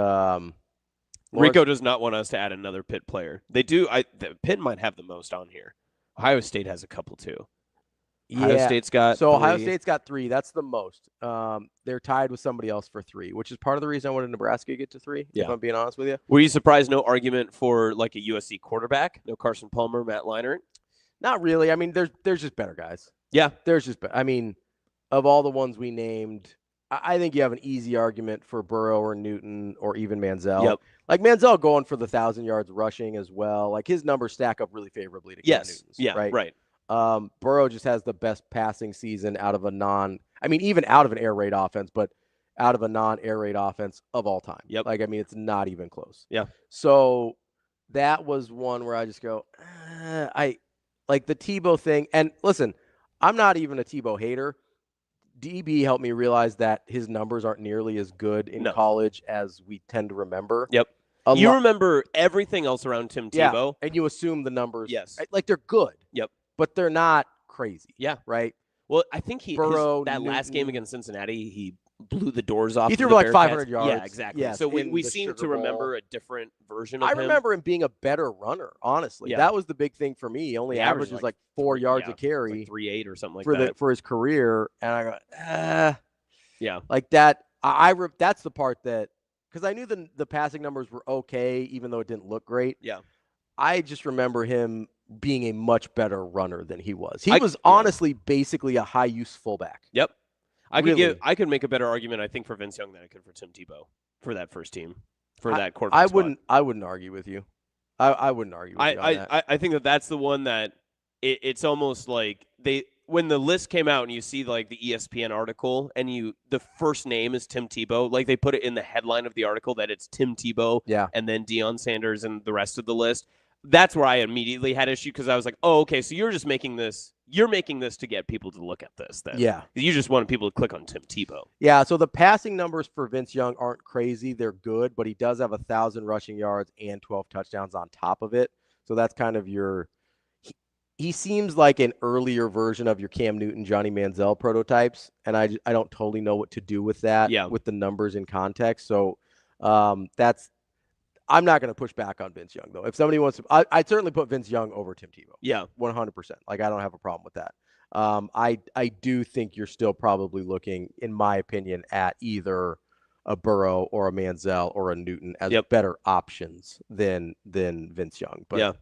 Rico does not want us to add another Pitt player. They do. Pitt might have the most on here. Ohio State has a couple too. Ohio State's got 3. Ohio State's got 3. That's the most. They're tied with somebody else for 3, which is part of the reason I wanted Nebraska to get to 3, if I'm being honest with you. Were you surprised no argument for a USC quarterback? No Carson Palmer, Matt Leinart? Not really. I mean, there's just better guys. Yeah. Of all the ones we named, I think you have an easy argument for Burrow or Newton or even Manziel. Yep. Manziel going for the 1,000 yards rushing as well. His numbers stack up really favorably to Cam Newton's. Yeah, right. Burrow just has the best passing season out of even out of an air raid offense, but out of a non-air raid offense of all time. Yep. It's not even close. Yeah. So that was one where I just go, like the Tebow thing. And listen, I'm not even a Tebow hater. DB helped me realize that his numbers aren't nearly as good in college as we tend to remember. Yep. You remember everything else around Tim Tebow. And you assume the numbers. Yes. Like they're good. Yep. But they're not crazy. Yeah. Right? Well, I think Burrow, that last game against Cincinnati, he blew the doors off. He threw for like 500 yards. Yeah, exactly. Yes, so we seem to remember a different version of him. I remember him being a better runner, honestly. Yeah. That was the big thing for me. He only averages like 4 yards a carry. Like 3.8 or something like for that. For his career. And I go, yeah. Like that. That's the part that, because I knew the passing numbers were okay, even though it didn't look great. Yeah. I just remember him being a much better runner than he was. He was honestly basically a high use fullback. Yep. I could make a better argument, I think, for Vince Young than I could for Tim Tebow for that first team, for that quarterback spot. I wouldn't argue with you. I wouldn't argue with you on that. I think that's the one that it's almost like when the list came out and you see like the ESPN article and the first name is Tim Tebow, like they put it in the headline of the article that it's Tim Tebow and then Deion Sanders and the rest of the list. That's where I immediately had issue because I was like, oh, okay, so you're just making this to get people to look at this then. Yeah. You just wanted people to click on Tim Tebow. Yeah, so the passing numbers for Vince Young aren't crazy. They're good, but he does have 1,000 rushing yards and 12 touchdowns on top of it. So that's kind of he seems like an earlier version of your Cam Newton, Johnny Manziel prototypes, and I don't totally know what to do with that with the numbers in context. So I'm not going to push back on Vince Young, though. If somebody wants to, I'd certainly put Vince Young over Tim Tebow. Yeah. 100%. Like, I don't have a problem with that. I do think you're still probably looking, in my opinion, at either a Burrow or a Manziel or a Newton as better options than Vince Young. But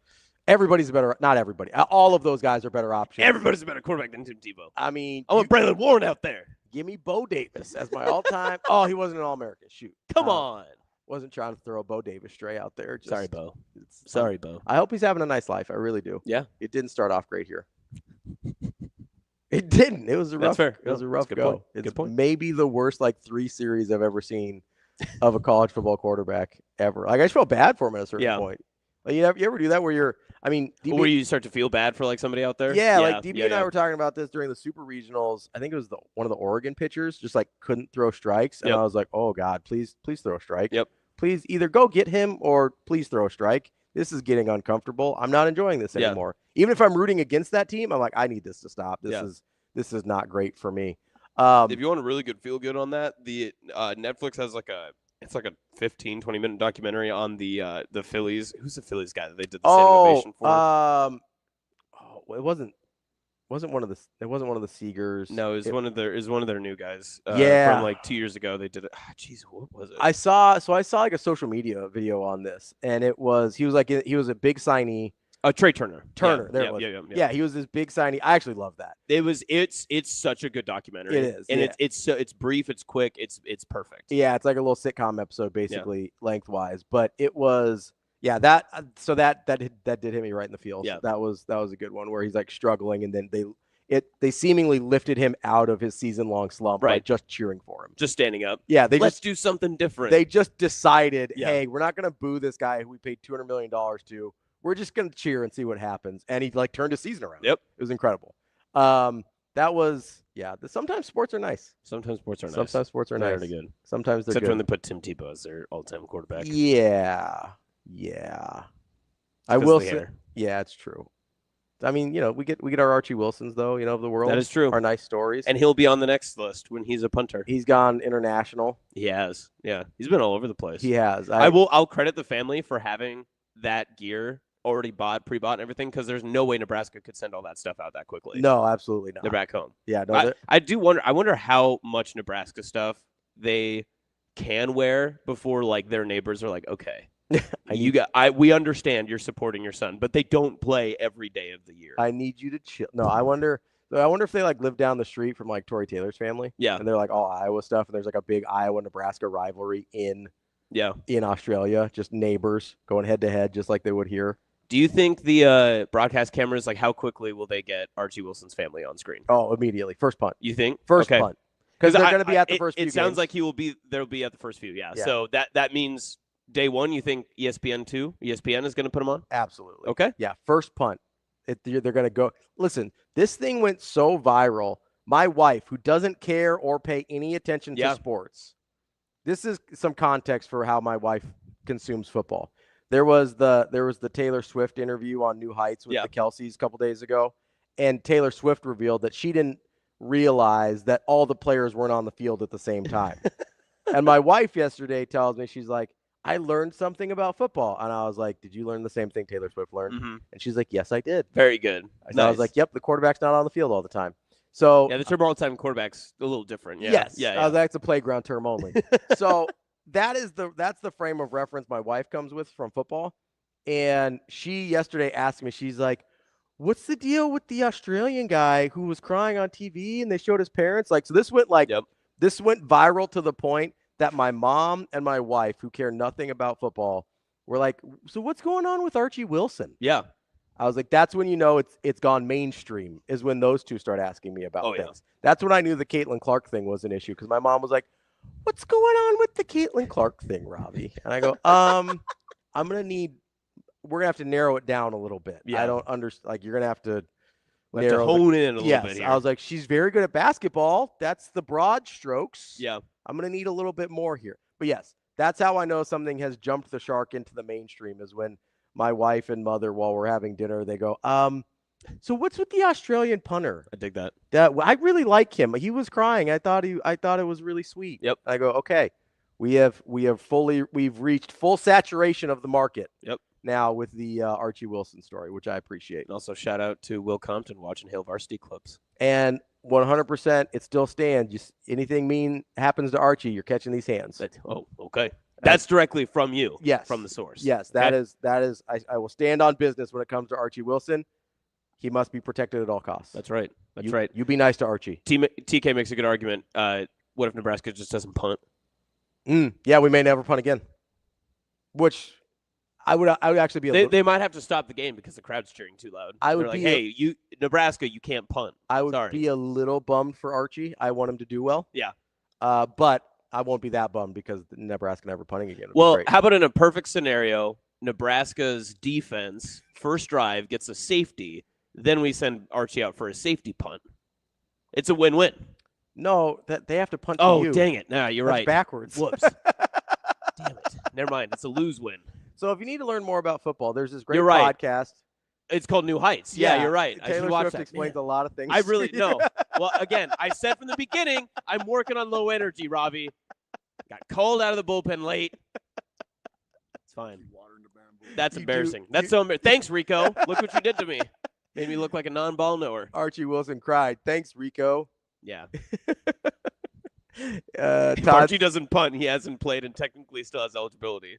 everybody's better. Not everybody. All of those guys are better options. Everybody's a better quarterback than Tim Tebow. I mean, I want Braylon Warren out there. Give me Bo Davis as my all-time. Oh, he wasn't an All-American. Shoot. Come on. Wasn't trying to throw a Bo Davis stray out there. Sorry, Bo. Sorry, Bo. I hope he's having a nice life. I really do. Yeah. It didn't start off great here. It didn't. It was a rough. Fair. It was a rough go. It's good point. Maybe the worst 3 series I've ever seen of a college football quarterback ever. Like, I just felt bad for him at a certain point. Like, you ever do that where you're? I mean, where you start to feel bad for somebody out there. Yeah, like DB and I were talking about this during the Super Regionals. I think it was one of the Oregon pitchers just couldn't throw strikes, and I was like, oh God, please throw a strike. Yep. Please either go get him or please throw a strike. This is getting uncomfortable. I'm not enjoying this anymore. Even if I'm rooting against that team, I'm like, I need this to stop. This is not great for me. If you want a really good feel good on that, the Netflix has it's like a 15-20 minute documentary on the Phillies. Who's the Phillies guy that they did the standing ovation for? It wasn't one of the Seegers. No, it was one of their new guys. From 2 years ago. They did it. Jeez, what was it? I saw like a social media video on this, and he was a big signee. Trey Turner. Yeah, he was this big signee. I actually love that. It's such a good documentary. It is, and it's brief, it's quick, it's perfect. Yeah, it's like a little sitcom episode basically lengthwise, but it was that did hit me right in the feels. Yeah, that was a good one where he's struggling, and then they seemingly lifted him out of his season-long slump by just cheering for him, just standing up. Yeah, let's do something different. They just decided, hey, we're not going to boo this guy who we paid $200 million to. We're just going to cheer and see what happens. And he turned his season around. Yep. It was incredible. That was, sometimes sports are nice. Sometimes sports are nice. They're good. Sometimes they're Except good. when they put Tim Tebow as their all-time quarterback. Yeah. I will say, it's true. I mean, we get our Archie Wilsons, though, of the world. That is true. Our nice stories. And he'll be on the next list when he's a punter. He's gone international. He has. Yeah. He's been all over the place. He has. I'll credit the family for having that gear already pre-bought and everything, because there's no way Nebraska could send all that stuff out that quickly. No, absolutely not. They're back home. Yeah, no, I do wonder. I wonder how much Nebraska stuff they can wear before their neighbors are like, okay, we understand you're supporting your son, but they don't play every day of the year. I need you to chill. No, I wonder if they live down the street from Tory Taylor's family. Yeah, and they're all Iowa stuff, and there's a big Iowa-Nebraska rivalry in Australia, just neighbors going head to head, just like they would here. Do you think the broadcast cameras, how quickly will they get Archie Wilson's family on screen? Oh, immediately. First punt. You think? First punt. Because they're going to be at the first few It sounds games. like they'll be at the first few, yeah. So that means day one, you think ESPN is going to put them on? Absolutely. Okay. Yeah, first punt. They're going to go. Listen, this thing went so viral. My wife, who doesn't care or pay any attention to sports, this is some context for how my wife consumes football. There was the Taylor Swift interview on New Heights with the Kelseys a couple days ago, and Taylor Swift revealed that she didn't realize that all the players weren't on the field at the same time. And my wife yesterday tells me, she's like, I learned something about football. And I was like, did you learn the same thing Taylor Swift learned? Mm-hmm. And she's like, yes, I did. Very good. And I was like, yep, the quarterback's not on the field all the time. So the term all-time quarterback's a little different. Yeah. Yes. Yeah. That's a playground term only. So that's the frame of reference my wife comes with from football. And she yesterday asked me, she's like, what's the deal with the Australian guy who was crying on TV and they showed his parents? Like, so this went this went viral to the point that my mom and my wife, who care nothing about football, were like, so what's going on with Archie Wilson? Yeah. I was like, that's when you know it's gone mainstream, is when those two start asking me about things. That's when I knew the Caitlin Clark thing was an issue, because my mom was like, what's going on with the Caitlin Clark thing, Ravi? And I go, we're going to have to narrow it down a little bit. Yeah. I don't understand. Like, you're going to have to hone in a little bit here. I was like, she's very good at basketball. That's the broad strokes. Yeah. I'm going to need a little bit more here. But yes, that's how I know something has jumped the shark into the mainstream, is when my wife and mother, while we're having dinner, they go, so what's with the Australian punter? I dig that. I really like him. He was crying. I thought it was really sweet. Yep. I go, okay, we've reached full saturation of the market. Yep. Now with the Archie Wilson story, which I appreciate. And also shout out to Will Compton watching Hale Varsity Clips. And 100%, it still stands. Anything mean happens to Archie, you're catching these hands. Okay. That's directly from you. Yes. From the source. Yes, that is. I will stand on business when it comes to Archie Wilson. He must be protected at all costs. That's right. That's right. You be nice to Archie. TK makes a good argument. What if Nebraska just doesn't punt? Yeah, we may never punt again. Which I would actually be. They might have to stop the game because the crowd's cheering too loud. They're like, hey, Nebraska, you can't punt. I would be a little bummed for Archie. I want him to do well. Yeah. But I won't be that bummed because Nebraska never punting again. Well, how about in a perfect scenario, Nebraska's defense first drive gets a safety, then we send Archie out for a safety punt. It's a win-win. No, that they have to punt. Oh, to you. Dang it! No, you're That's right. Backwards. Whoops. Damn it. Never mind. It's a lose-win. So if you need to learn more about football, there's this great podcast. Right. It's called New Heights. Yeah, you're right. Taylor I should watch Swift that. explains a lot of things. I really know. Well, again, I said from the beginning, I'm working on low energy, Ravi. Got called out of the bullpen late. It's fine. That's embarrassing. That's so embarrassing. Thanks, Rico. Look what you did to me. Made me look like a non-ball knower. Archie Wilson cried. Thanks, Rico. Yeah. If Archie doesn't punt, he hasn't played and technically still has eligibility.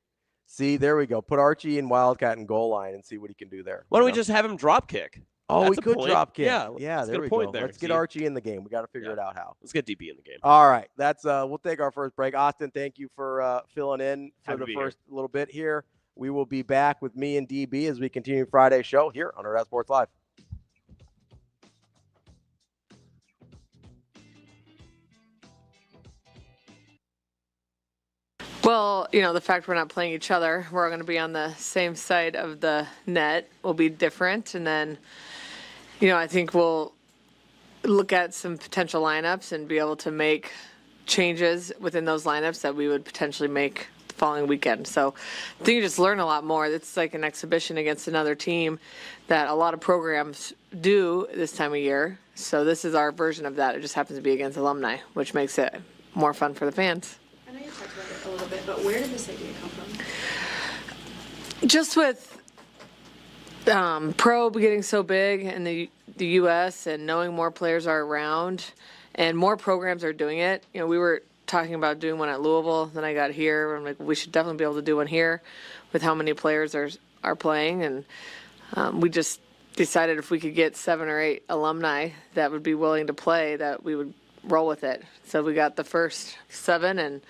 See, there we go. Put Archie in Wildcat and goal line and see what he can do there. Why don't we just have him drop kick? Oh, we could drop kick. Yeah, there we go. Let's get Archie in the game. We got to figure it out how. Let's get DB in the game. All right. That's we'll take our first break. Austin, thank you for filling in for the first little bit here. We will be back with me and DB as we continue Friday's show here on Hurrdat Sports Live. Well, the fact we're not playing each other, we're going to be on the same side of the net will be different. And then, I think we'll look at some potential lineups and be able to make changes within those lineups that we would potentially make the following weekend. So I think you just learn a lot more. It's like an exhibition against another team that a lot of programs do this time of year. So this is our version of that. It just happens to be against alumni, which makes it more fun for the fans. I know you talked about it a little bit, but where did this idea come from? Just with pro getting so big in the U.S. and knowing more players are around and more programs are doing it. We were talking about doing one at Louisville. Then I got here. I'm like, we should definitely be able to do one here with how many players are playing. And we just decided if we could get 7 or 8 alumni that would be willing to play, that we would roll with it. So we got the first 7, and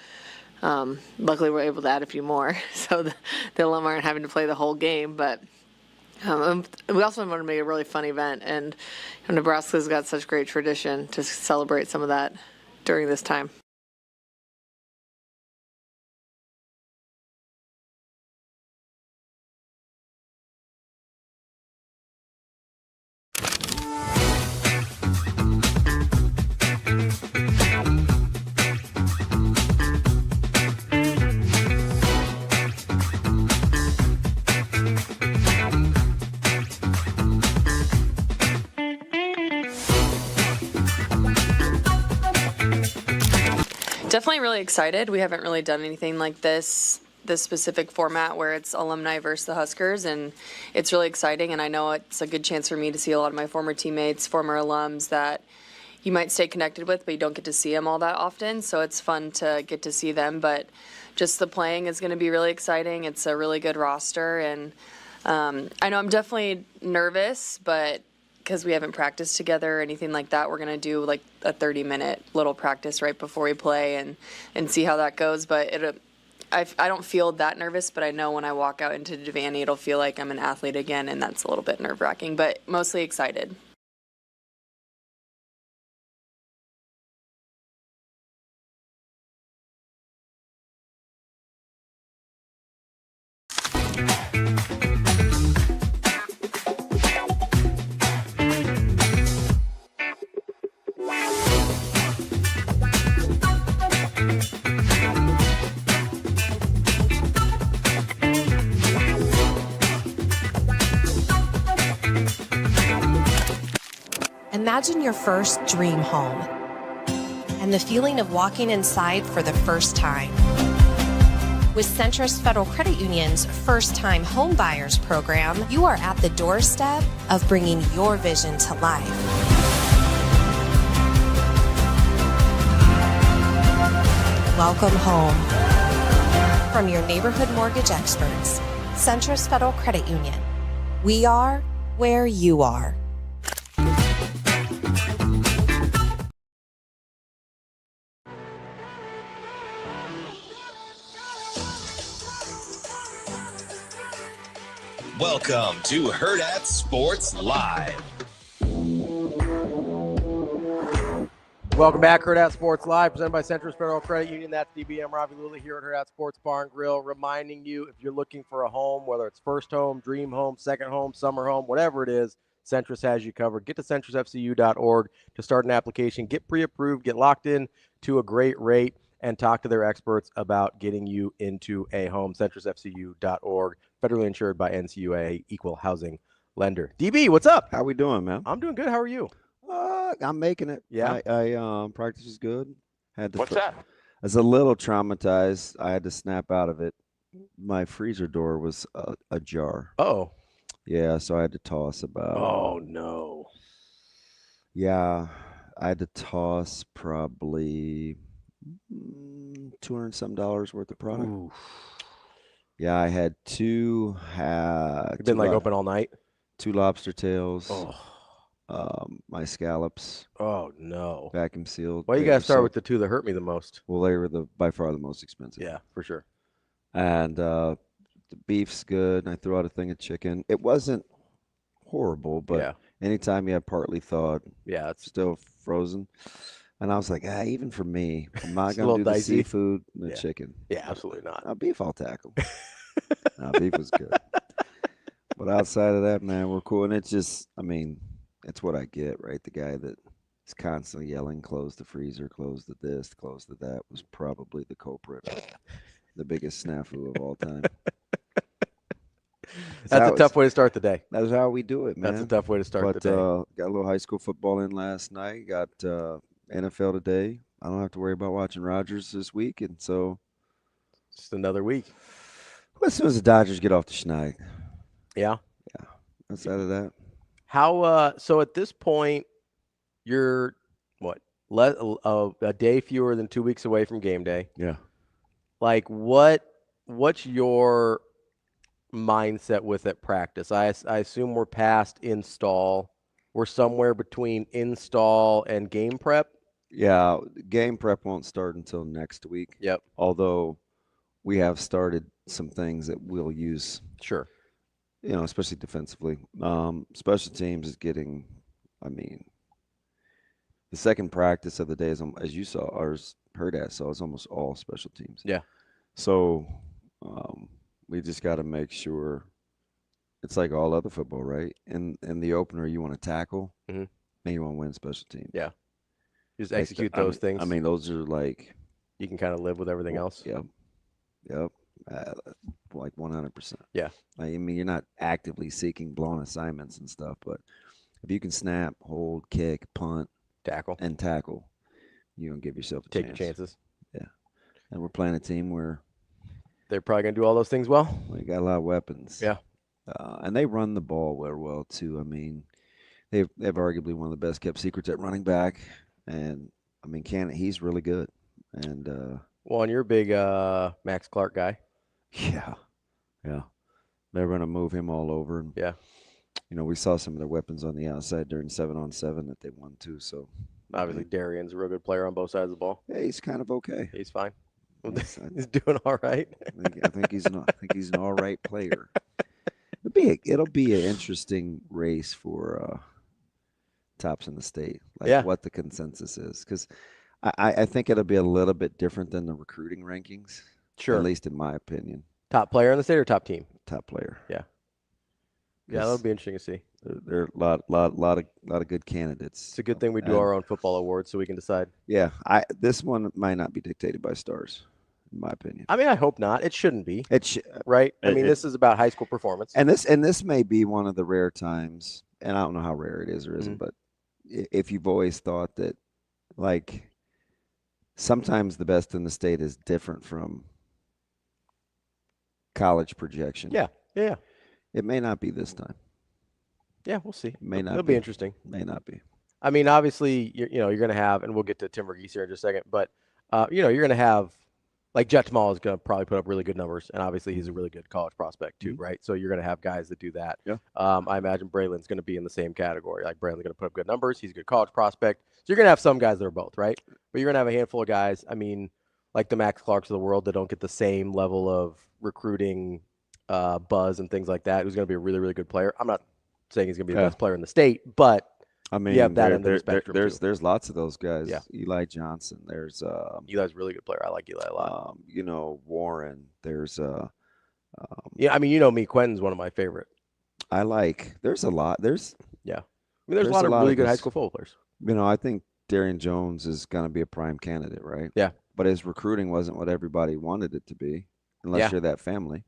luckily we're able to add a few more. So the alumni aren't having to play the whole game. But we also want to make a really fun event. And Nebraska's got such great tradition to celebrate some of that during this time. Definitely really excited. We haven't really done anything like this specific format where it's alumni versus the Huskers, and it's really exciting. And I know it's a good chance for me to see a lot of my former teammates, former alums that you might stay connected with, but you don't get to see them all that often. So it's fun to get to see them. But just the playing is going to be really exciting. It's a really good roster, and I know I'm definitely nervous, but because we haven't practiced together or anything like that, we're going to do like a 30-minute little practice right before we play and see how that goes. But I don't feel that nervous, but I know when I walk out into Devaney, it'll feel like I'm an athlete again, and that's a little bit nerve-wracking, but mostly excited. Imagine your first dream home and the feeling of walking inside for the first time. With Centrist Federal Credit Union's First Time Home Buyers program, you are at the doorstep of bringing your vision to life. Welcome home. From your neighborhood mortgage experts, Centrist Federal Credit Union. We are where you are. Welcome to Hurrdat Sports Live. Welcome back, Hurrdat Sports Live, presented by Centrist Federal Credit Union. That's DBM Ravi, Lulla here at Hurrdat Sports Bar and Grill, reminding you if you're looking for a home, whether it's first home, dream home, second home, summer home, whatever it is, Centrist has you covered. Get to centristfcu.org to start an application, get pre-approved, get locked in to a great rate, and talk to their experts about getting you into a home. centristfcu.org, federally insured by NCUA, equal housing lender. DB, what's up? How we doing, man? I'm doing good. How are you? I'm making it. Yeah. I practice is good. What's that? I was a little traumatized. I had to snap out of it. My freezer door was ajar. Oh. Yeah, so I had to toss about. Oh no. Yeah, I had to toss probably $200 worth of product. Ooh. Yeah, I had two. You've been like open all night. 2 lobster tails. Oh. My scallops. Oh no. Vacuum sealed. Well, you gotta start with the 2 that hurt me the most. Well, they were by far the most expensive. Yeah, for sure. And the beef's good. And I threw out a thing of chicken. It wasn't horrible, but anytime you have partly thawed, it's still frozen. And I was like, even for me, I'm not gonna do the seafood and the chicken. Yeah, absolutely not. Now, beef I'll tackle. No, beef was good. But outside of that, man, we're cool. And it's just, I mean, it's what I get, right? The guy that is constantly yelling, close the freezer, close the this, close the that, was probably the culprit of the biggest snafu of all time. That's a tough way to start the day. That's how we do it, man. That's a tough way to start the day. Got a little high school football in last night. Got NFL today. I don't have to worry about watching Rodgers this week, and so just another week. Well, as soon as the Dodgers get off the schneid. Yeah. Yeah. Outside of that. How so at this point you're what? A day fewer than 2 weeks away from game day. Yeah. Like what's your mindset with at practice? I assume we're past install. We're somewhere between install and game prep. Yeah, game prep won't start until next week. Yep. Although we have started some things that we'll use. Sure. You know, especially defensively. Special teams is getting, I mean, the second practice of the day is, as you saw, ours Hurrdat saw, it's almost all special teams. Yeah. So we just got to make sure it's like all other football, right? In the opener, you want to tackle, and you want to win special teams. Yeah. Just execute those things. I mean, those are like you can kind of live with everything else. Yep. Like 100%. Yeah. I mean, you're not actively seeking blown assignments and stuff, but if you can snap, hold, kick, punt, tackle, you don't give yourself a chance. Take your chances. Yeah. And we're playing a team where they're probably going to do all those things well. We got a lot of weapons. Yeah. And they run the ball well too. I mean, they've arguably one of the best kept secrets at running back. And I mean, he's really good. And and you're a big Max Clark guy. Yeah. They're going to move him all over. And, we saw some of their weapons on the outside during 7-on-7 that they won too. So obviously, Darian's a real good player on both sides of the ball. Yeah, he's kind of okay. He's fine. He's doing all right. I think he's an all right player. It'll be an interesting race for tops in the state. What the consensus is, because I think it'll be a little bit different than the recruiting rankings. Sure. At least in my opinion. Top player in the state or top team? Top player. Yeah. Yeah, that'll be interesting to see. There are a lot of good candidates. It's a good thing we do our own football awards so we can decide. Yeah, this one might not be dictated by stars, in my opinion. I mean, I hope not. It shouldn't be. Right? I mean, this is about high school performance. And this may be one of the rare times, and I don't know how rare it is or isn't, but if you've always thought that, like, sometimes the best in the state is different from college projection. Yeah. It may not be this time. Yeah, we'll see. It'll be interesting. May not be. I mean, obviously, you're going to have, and we'll get to Tim Verghese here in just a second, but, you're going to have, like, Jet Tamal is going to probably put up really good numbers, and obviously he's a really good college prospect too, right? So you're going to have guys that do that. Yeah. I imagine Braylon's going to be in the same category. Like, Braylon's going to put up good numbers. He's a good college prospect. So you're going to have some guys that are both, right? But you're going to have a handful of guys, I mean, like the Max Clarks of the world that don't get the same level of recruiting buzz and things like that, who's going to be a really, really good player. I'm not saying he's going to be the best player in the state, but I mean, you have that in the spectrum. There's lots of those guys. Yeah. Eli Johnson. There's Eli's a really good player. I like Eli a lot. Warren. There's yeah, I mean, me, Quentin's one of my favorite. There's a lot. There's a lot of really good high school football players. I think Darian Jones is going to be a prime candidate, right? Yeah. But his recruiting wasn't what everybody wanted it to be, unless you're that family.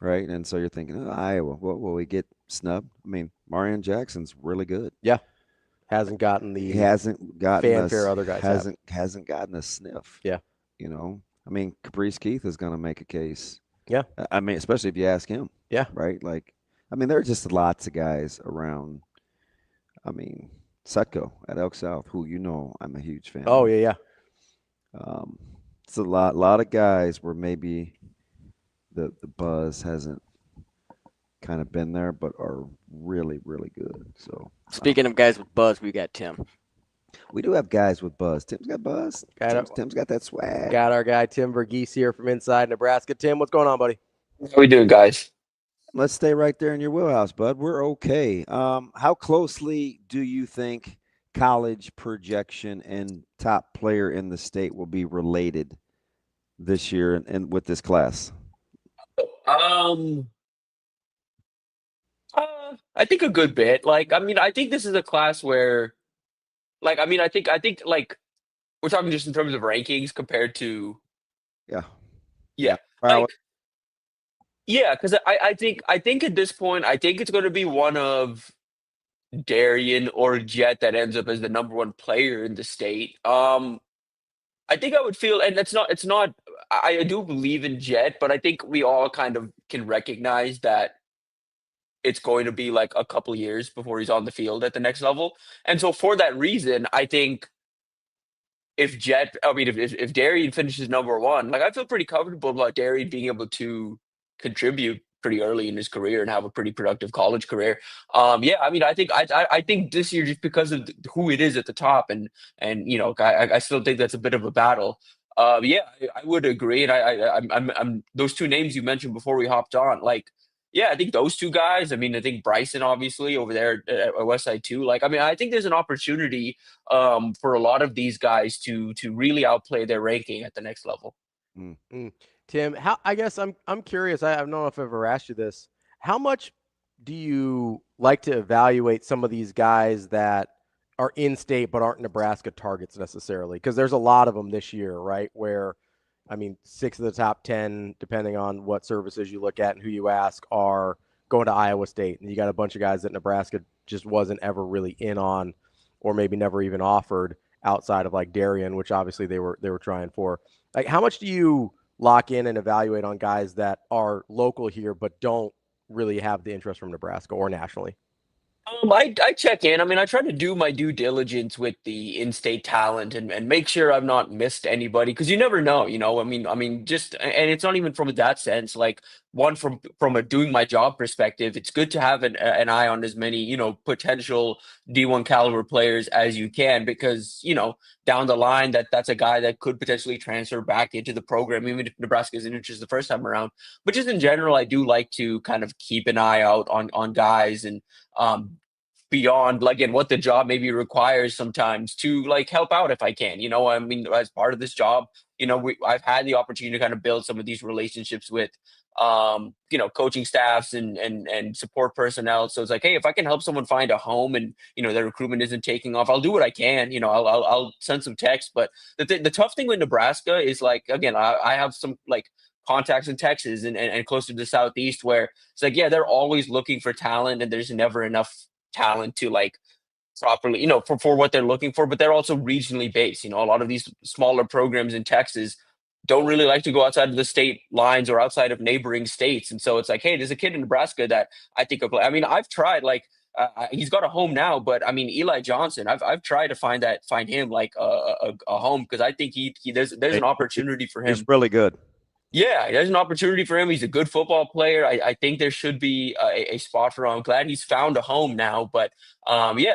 Right, and so you're thinking, Iowa, what will we get snubbed? I mean, Marion Jackson's really good. Yeah, hasn't gotten fanfare other guys hasn't gotten a sniff. Yeah, I mean, Caprice Keith is going to make a case. Yeah, I mean, especially if you ask him. Yeah, right. Like, I mean, there are just lots of guys around. I mean, Sutko at Elk South, who I'm a huge fan. Oh of. yeah. It's a lot of guys where maybe the buzz hasn't kind of been there, but are really, really good. So speaking of guys with buzz, we got Tim. We do have guys with buzz. Tim's got buzz. Tim's got that swag. Got our guy Tim Verghese here from inside Nebraska. Tim, what's going on, buddy? How we doing, guys? Let's stay right there in your wheelhouse, bud. We're okay. How closely do you think college projection and top player in the state will be related this year and with this class? I think a good bit. Like, I mean, I think this is a class where, like, I mean, I think like we're talking just in terms of rankings compared to. Yeah. Like, yeah, because I think at this point, I think it's going to be one of Darian or Jet that ends up as the number one player in the state. I think I would feel, and it's not. I do believe in Jet, but I think we all kind of can recognize that it's going to be like a couple years before he's on the field at the next level. And so for that reason, I think if Darian finishes number one, like, I feel pretty comfortable about Darian being able to contribute pretty early in his career and have a pretty productive college career. Yeah, I mean, I think this year, just because of who it is at the top, and I still think that's a bit of a battle. Yeah, I would agree, and I'm those two names you mentioned before we hopped on, like, yeah, I think those two guys. I mean, I think Bryson obviously over there at Westside too. Like, I mean, I think there's an opportunity for a lot of these guys to really outplay their ranking at the next level. Tim, I guess I'm curious. I don't know if I've ever asked you this. How much do you like to evaluate some of these guys that are in state but aren't Nebraska targets necessarily? Because there's a lot of them this year, right? Where, I mean, 6 of the top 10, depending on what services you look at and who you ask, are going to Iowa State. And you got a bunch of guys that Nebraska just wasn't ever really in on, or maybe never even offered. outside of like Darien, which obviously they were trying for. Like, how much do you lock in and evaluate on guys that are local here but don't really have the interest from Nebraska or nationally? I check in. I mean, I try to do my due diligence with the in-state talent and make sure I've not missed anybody because you never know, you know. I mean, just and it's not even from that sense. Like one from a doing my job perspective, it's good to have an eye on as many potential D1 caliber players as you can because down the line that's a guy that could potentially transfer back into the program even if Nebraska isn't interested the first time around. But just in general, I do like to kind of keep an eye out on guys and beyond like in what the job maybe requires sometimes to like help out if I can. I mean, as part of this job, I've had the opportunity to kind of build some of these relationships with coaching staffs and support personnel. So it's like, hey, if I can help someone find a home and their recruitment isn't taking off, I'll do what I can. I'll send some text. But the tough thing with Nebraska is like, again, I have some like contacts in Texas and closer to the Southeast where it's like, yeah, they're always looking for talent and there's never enough talent to like properly, for what they're looking for, but they're also regionally based. A lot of these smaller programs in Texas don't really like to go outside of the state lines or outside of neighboring states. And so it's like, hey, there's a kid in Nebraska that I think could play. I mean, I've tried he's got a home now, but I mean, Eli Johnson, I've tried to find him like a home because I think there's an opportunity for him. He's really good. Yeah, there's an opportunity for him. He's a good football player. I think there should be a spot for him. I'm glad he's found a home now. But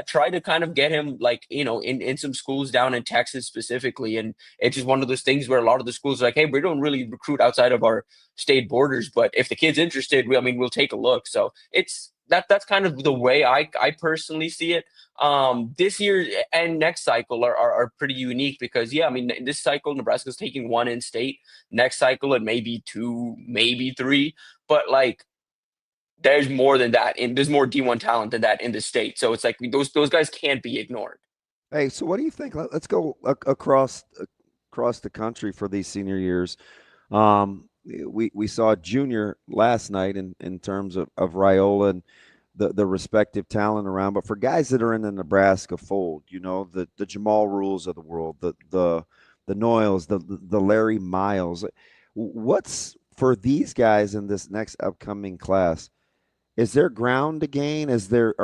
try to kind of get him like, in some schools down in Texas specifically. And it's just one of those things where a lot of the schools are like, hey, we don't really recruit outside of our state borders. But if the kid's interested, we'll take a look. So that's kind of the way I personally see it. This year and next cycle are pretty unique because in this cycle Nebraska's taking one in state. Next cycle it may be two, maybe three, but like there's more than that, and there's more D1 talent than that in the state. So it's like those guys can't be ignored. Hey, so what do you think? Let's go across the country for these senior years. We saw junior last night in terms of Raiola and the respective talent around, but for guys that are in the Nebraska fold, the Jamal Rules of the world, the Noyles, the Larry Miles, what's for these guys in this next upcoming class? Is there ground to gain? Is there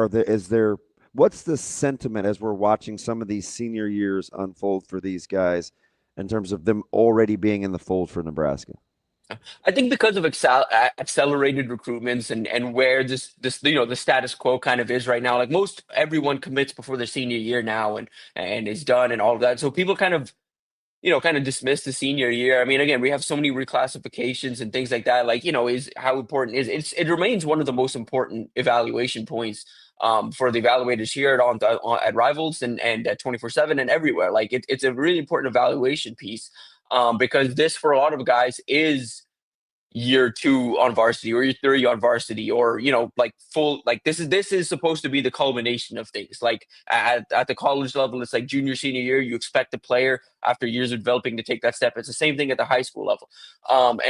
what's the sentiment as we're watching some of these senior years unfold for these guys in terms of them already being in the fold for Nebraska? I think because of accelerated recruitments and where this the status quo kind of is right now, like everyone commits before their senior year now and is done and all of that. So people kind of dismiss the senior year. I mean, again, we have so many reclassifications and things like that. Like, is how important it remains one of the most important evaluation points for the evaluators here at Rivals and at 24/7 and everywhere. Like it's a really important evaluation piece because this for a lot of guys is year 2 on varsity or year 3 on varsity or like full, like this is supposed to be the culmination of things. Like at the college level, it's like junior senior year, you expect a player after years of developing to take that step. It's the same thing at the high school level.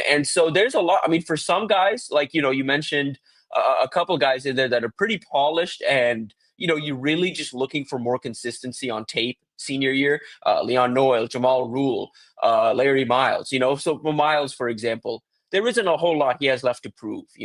And so there's a lot. I mean, for some guys, like you mentioned a couple guys in there that are pretty polished and you're really just looking for more consistency on tape senior year. Leon Noyle, Jamal Rule, Larry Miles. So for Miles, for example, there isn't a whole lot he has left to prove. He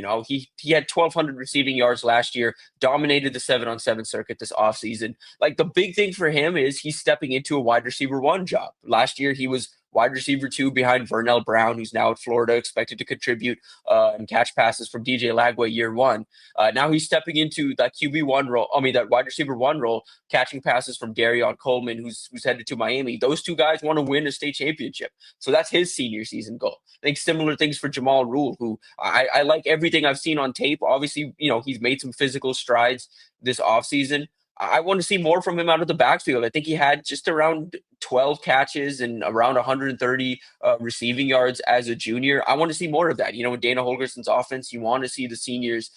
had 1,200 receiving yards last year, dominated the 7-on-7 circuit this offseason. Like the big thing for him is he's stepping into a wide receiver 1 job. Last year he was wide receiver 2 behind Vernell Brown, who's now at Florida, expected to contribute and catch passes from DJ Lagway year 1. Now he's stepping into that QB1 role. I mean, that wide receiver 1 role, catching passes from Darion Coleman, who's headed to Miami. Those two guys want to win a state championship. So that's his senior season goal. I think similar things for Jamal Rule, who I like everything I've seen on tape. Obviously, he's made some physical strides this offseason. I want to see more from him out of the backfield. I think he had just around 12 catches and around 130 receiving yards as a junior. I want to see more of that. In Dana Holgerson's offense, you want to see the seniors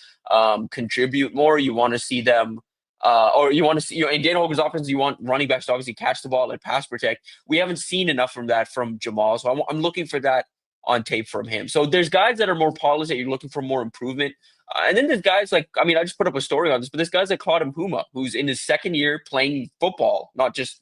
contribute more. You want to see them or you want to see, in Dana Holgerson's offense, you want running backs to obviously catch the ball and pass protect. We haven't seen enough from that from Jamal. So I'm looking for that on tape from him. So there's guys that are more polished that you're looking for more improvement. And then there's guys like, I mean, I just put up a story on this, but there's guys like Claude Mpuma, who's in his second year playing football, not just,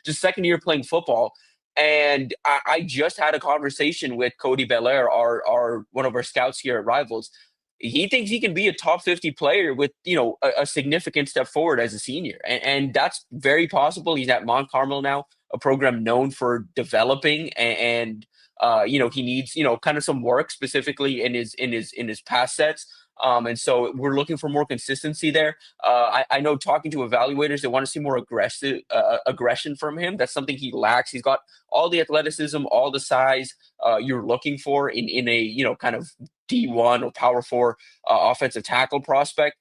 just second year playing football. And I just had a conversation with Cody Belair, our one of our scouts here at Rivals. He thinks he can be a top 50 player with, a significant step forward as a senior. And that's very possible. He's at Mont Carmel now, a program known for developing and he needs, kind of some work specifically in his pass sets. And so we're looking for more consistency there. I know talking to evaluators, they want to see more aggression from him. That's something he lacks. He's got all the athleticism, all the size you're looking for in a, kind of D1 or Power 4 offensive tackle prospect.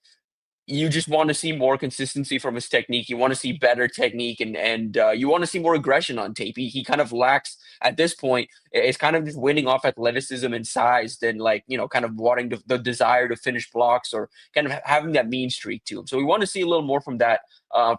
You just want to see more consistency from his technique. You want to see better technique and you want to see more aggression on tape. He kind of lacks at this point. It's kind of just winning off athleticism and size than kind of wanting the desire to finish blocks or kind of having that mean streak to him. So we want to see a little more from that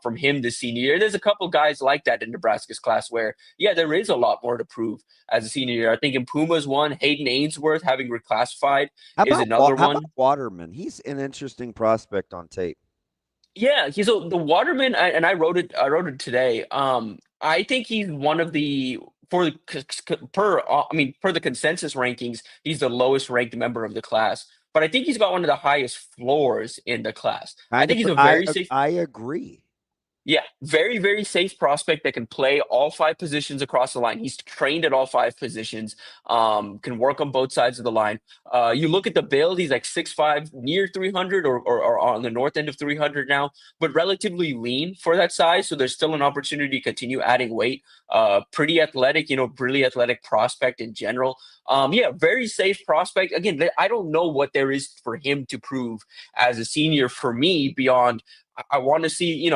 from him this senior year. There's a couple guys like that in Nebraska's class where, there is a lot more to prove as a senior year. I think in Puma's one, Hayden Ainsworth having reclassified is another one. How about Waterman? He's an interesting prospect on tape. Yeah, he's the Waterman, and I wrote it today. I think he's one of the per the consensus rankings, he's the lowest ranked member of the class. But I think he's got one of the highest floors in the class. I think he's a very safe. I agree. Yeah, very, very safe prospect that can play all 5 positions across the line. He's trained at all 5 positions, can work on both sides of the line. You look at the build, he's like 6'5", near 300 or on the north end of 300 now, but relatively lean for that size. So there's still an opportunity to continue adding weight. Pretty athletic, really athletic prospect in general. Very safe prospect. Again, I don't know what there is for him to prove as a senior for me beyond I want to see,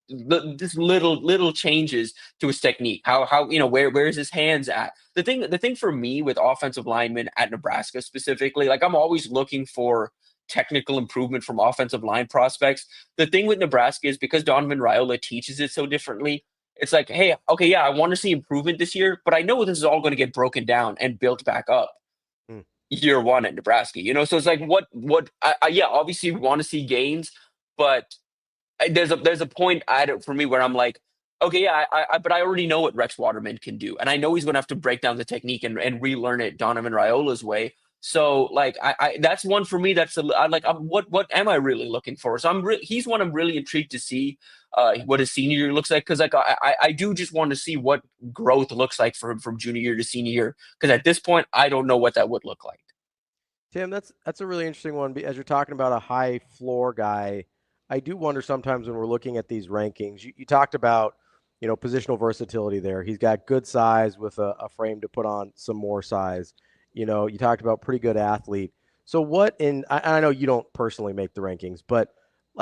this little changes to his technique. How where is his hands at? The thing for me with offensive linemen at Nebraska specifically, like I'm always looking for technical improvement from offensive line prospects. The thing with Nebraska is because Donovan Raiola teaches it so differently. It's like, hey, okay, yeah, I want to see improvement this year, but I know this is all going to get broken down and built back up year one at Nebraska. So it's like, obviously we want to see gains. But there's a point at it for me where I'm like, okay, yeah, but I already know what Rex Waterman can do, and I know he's going to have to break down the technique and relearn it Donovan Raiola's way. So like, I that's one for me. What am I really looking for? So he's one I'm really intrigued to see what his senior year looks like, because like I do just want to see what growth looks like for him from junior year to senior year, because at this point I don't know what that would look like. Tim, that's a really interesting one. As you're talking about a high floor guy, I do wonder sometimes when we're looking at these rankings, you talked about, positional versatility there. He's got good size with a frame to put on some more size. You talked about pretty good athlete. So I know you don't personally make the rankings, but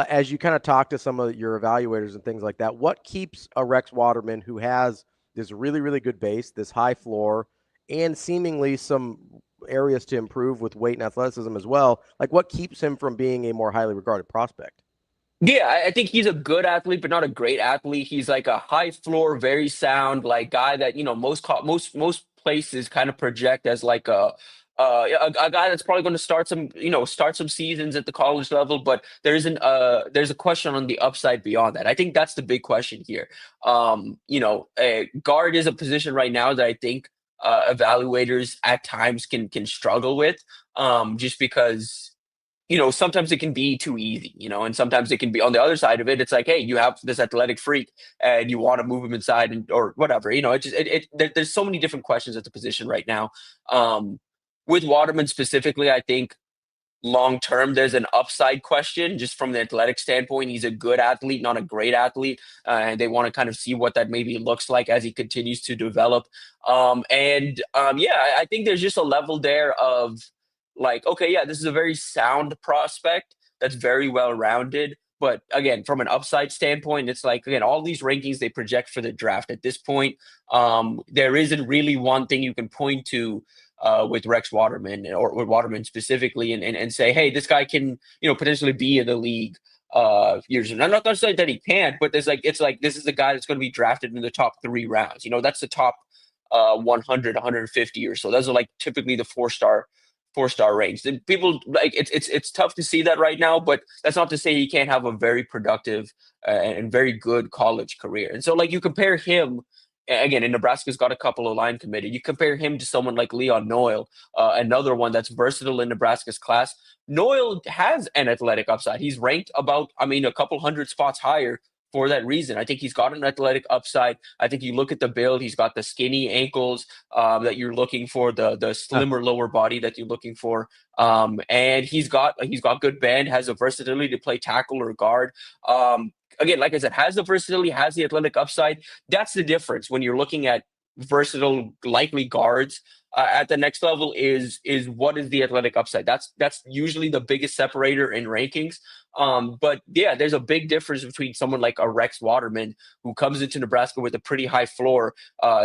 as you kind of talk to some of your evaluators and things like that, what keeps a Rex Waterman who has this really, really good base, this high floor, and seemingly some areas to improve with weight and athleticism as well, like what keeps him from being a more highly regarded prospect? Yeah, I think he's a good athlete, but not a great athlete. He's like a high floor, very sound, like guy that most places kind of project as like a guy that's probably going to start some seasons at the college level, but there's a question on the upside beyond that. I think that's the big question here. Guard is a position right now that I think evaluators at times can struggle with, just because. Sometimes it can be too easy, and sometimes it can be on the other side of it. It's like, hey, you have this athletic freak and you want to move him inside or whatever, there's so many different questions at the position right now. With Waterman specifically, I think long-term, there's an upside question just from the athletic standpoint. He's a good athlete, not a great athlete. And they want to kind of see what that maybe looks like as he continues to develop. I think there's just a level there of, like, okay, yeah, this is a very sound prospect that's very well-rounded. But again, from an upside standpoint, it's like, again, all these rankings they project for the draft at this point, there isn't really one thing you can point to with Rex Waterman or with Waterman specifically and say, hey, this guy can, potentially be in the league years. And I'm not going to say that he can't, but it's like this is a guy that's going to be drafted in the top 3 rounds. That's the top 100, 150 or so. Those are like typically the 4-star 4-star range. And people like it's tough to see that right now, but that's not to say he can't have a very productive and very good college career. And so like you compare him again, and Nebraska's got a couple of line committed. You compare him to someone like Leon Noyle, another one that's versatile in Nebraska's class. Noyle has an athletic upside. He's ranked about, a couple hundred spots higher for that reason. I think he's got an athletic upside. I think you look at the build, he's got the skinny ankles that you're looking for, the slimmer lower body that you're looking for. And he's got good bend, has a versatility to play tackle or guard. Again, like I said, has the versatility, has the athletic upside. That's the difference when you're looking at versatile, likely guards at the next level is what is the athletic upside. That's usually the biggest separator in rankings. But yeah, there's a big difference between someone like a Rex Waterman who comes into Nebraska with a pretty high floor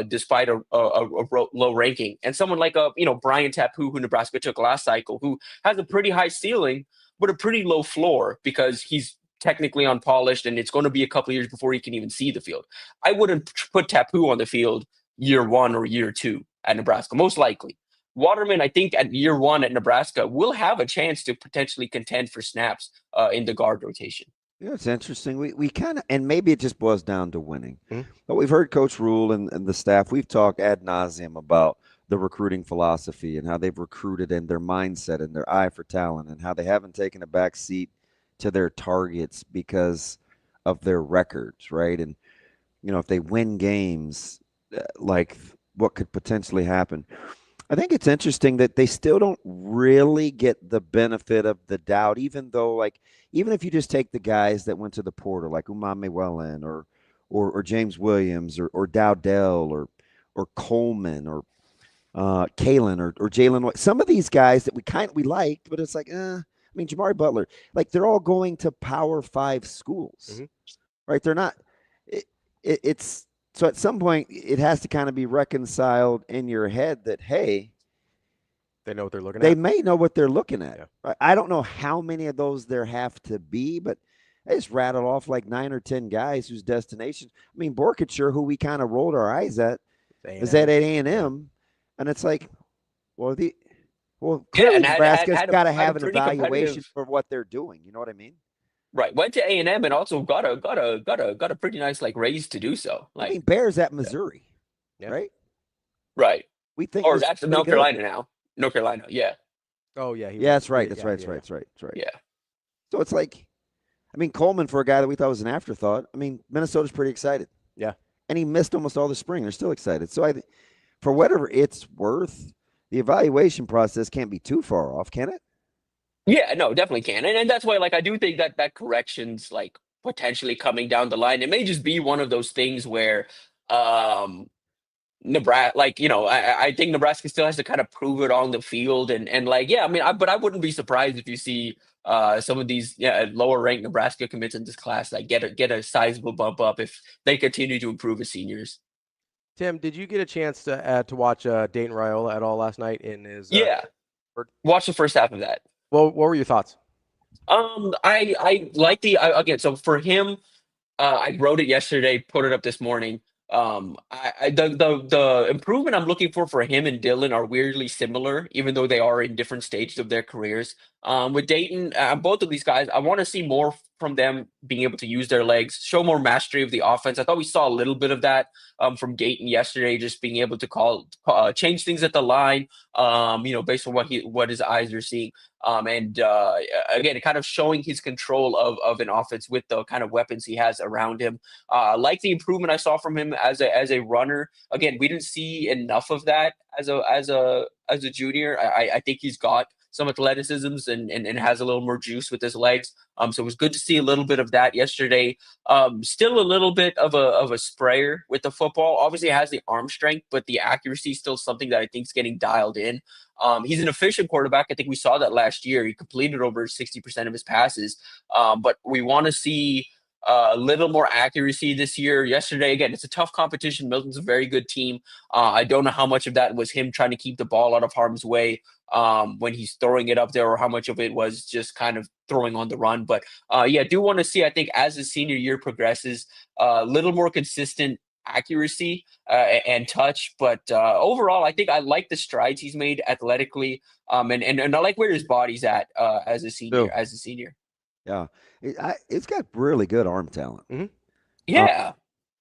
despite a low ranking, and someone like Brian Tapu, who Nebraska took last cycle, who has a pretty high ceiling but a pretty low floor because he's technically unpolished, and it's going to be a couple of years before he can even see the field. I wouldn't put Tapu on the field year 1 or year 2 at Nebraska, most likely. Waterman, I think at year 1 at Nebraska, will have a chance to potentially contend for snaps in the guard rotation. Yeah, it's interesting. We kind of, and maybe it just boils down to winning. But we've heard Coach Rule and the staff, we've talked ad nauseum about the recruiting philosophy and how they've recruited and their mindset and their eye for talent and how they haven't taken a back seat to their targets because of their records, right? And, if they win games, like what could potentially happen. I think it's interesting that they still don't really get the benefit of the doubt, even if you just take the guys that went to the portal, like Umame Wellen or James Williams or Dowdell or Coleman or Kalen or Jalen White. Some of these guys that we liked, but it's like, Jamari Butler, like they're all going to Power 5 schools, right? They're not. It's so at some point it has to kind of be reconciled in your head that hey, they know what they're looking at. They may know what they're looking at. Yeah. Right? I don't know how many of those there have to be, but I just rattled off like 9 or 10 guys whose destinations. Borkature, who we kind of rolled our eyes at, is at A&M, and it's like, clearly Nebraska's got to have an evaluation for what they're doing. You know what I mean? Right. Went to A&M and also got a pretty nice raise to do so. Bears at Missouri, right? Right. We think, or that's North Carolina now. North Carolina, yeah. Oh yeah, that's right. That's right. Yeah. So it's like, Coleman, for a guy that we thought was an afterthought. Minnesota's pretty excited. Yeah. And he missed almost all the spring. They're still excited. So for whatever it's worth, the evaluation process can't be too far off, can it? Yeah, no, definitely can. And that's why, I do think that correction's, potentially coming down the line. It may just be one of those things where Nebraska, I think Nebraska still has to kind of prove it on the field. But I wouldn't be surprised if you see some of these lower ranked Nebraska commits in this class get a sizable bump up if they continue to improve as seniors. Tim, did you get a chance to watch Dayton Raiola at all last night in his? Watch the first half of that. Well, what were your thoughts? I like again. So for him, I wrote it yesterday, put it up this morning. The improvement I'm looking for him and Dylan are weirdly similar, even though they are in different stages of their careers. With Dayton, both of these guys, I want to see more from them being able to use their legs, show more mastery of the offense. I thought we saw a little bit of that from Dayton yesterday, just being able to change things at the line, based on what his eyes are seeing. Again, kind of showing his control of an offense with the kind of weapons he has around him. Like the improvement I saw from him as a runner. Again, we didn't see enough of that as a junior. I think he's got some athleticisms and has a little more juice with his legs. So it was good to see a little bit of that yesterday. Still a little bit of a sprayer with the football. Obviously has the arm strength, but the accuracy is still something that I think is getting dialed in. He's an efficient quarterback. I think we saw that last year. He completed over 60% of his passes. But we want to see a little more accuracy this year. Yesterday, again, it's a tough competition. Milton's a very good team. I don't know how much of that was him trying to keep the ball out of harm's way when he's throwing it up there, or how much of it was just kind of throwing on the run. But do want to see, I think, as the senior year progresses, a little more consistent accuracy and touch. But overall, I think I like the strides he's made athletically, and I like where his body's at as a senior. Yeah, it's got really good arm talent. Mm-hmm. Yeah.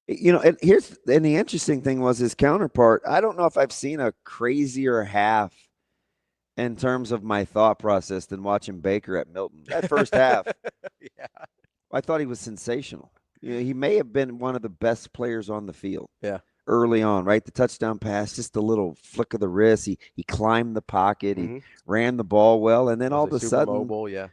And the interesting thing was his counterpart. I don't know if I've seen a crazier half in terms of my thought process than watching Baker at Milton. That first half, I thought he was sensational. He may have been one of the best players on the field. Yeah. Early on, right? The touchdown pass, just a little flick of the wrist. He climbed the pocket. He ran the ball well, and then all of a sudden, mobile, yeah.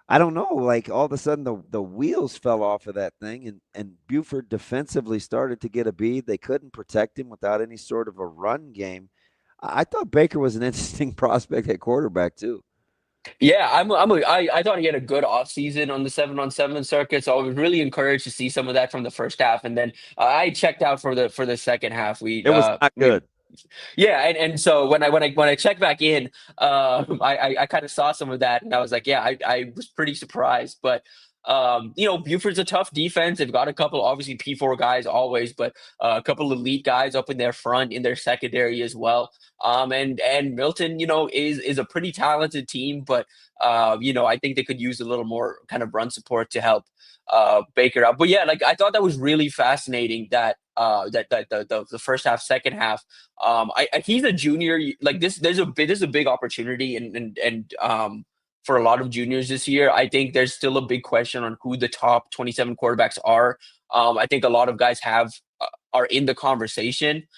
I don't know, like all of a sudden the wheels fell off of that thing, and Buford defensively started to get a bead. They couldn't protect him without any sort of a run game. I thought Baker was an interesting prospect at quarterback too. Yeah, I thought he had a good offseason on the 7-on-7 circuit, so I was really encouraged to see some of that from the first half, and then I checked out for the second half. It was not good. Yeah, and so when I checked back in, I kind of saw some of that, and I was like, yeah, I was pretty surprised. But Buford's a tough defense. They've got a couple, obviously P4 guys always, but a couple of elite guys up in their front, in their secondary as well. And Milton, is a pretty talented team, but I think they could use a little more kind of run support to help Baker out. But yeah, like I thought that was really fascinating that the first half, second half. He's a junior. Like this is a big opportunity, and for a lot of juniors this year, I think there's still a big question on who the top 27 quarterbacks are. I think a lot of guys are in the conversation,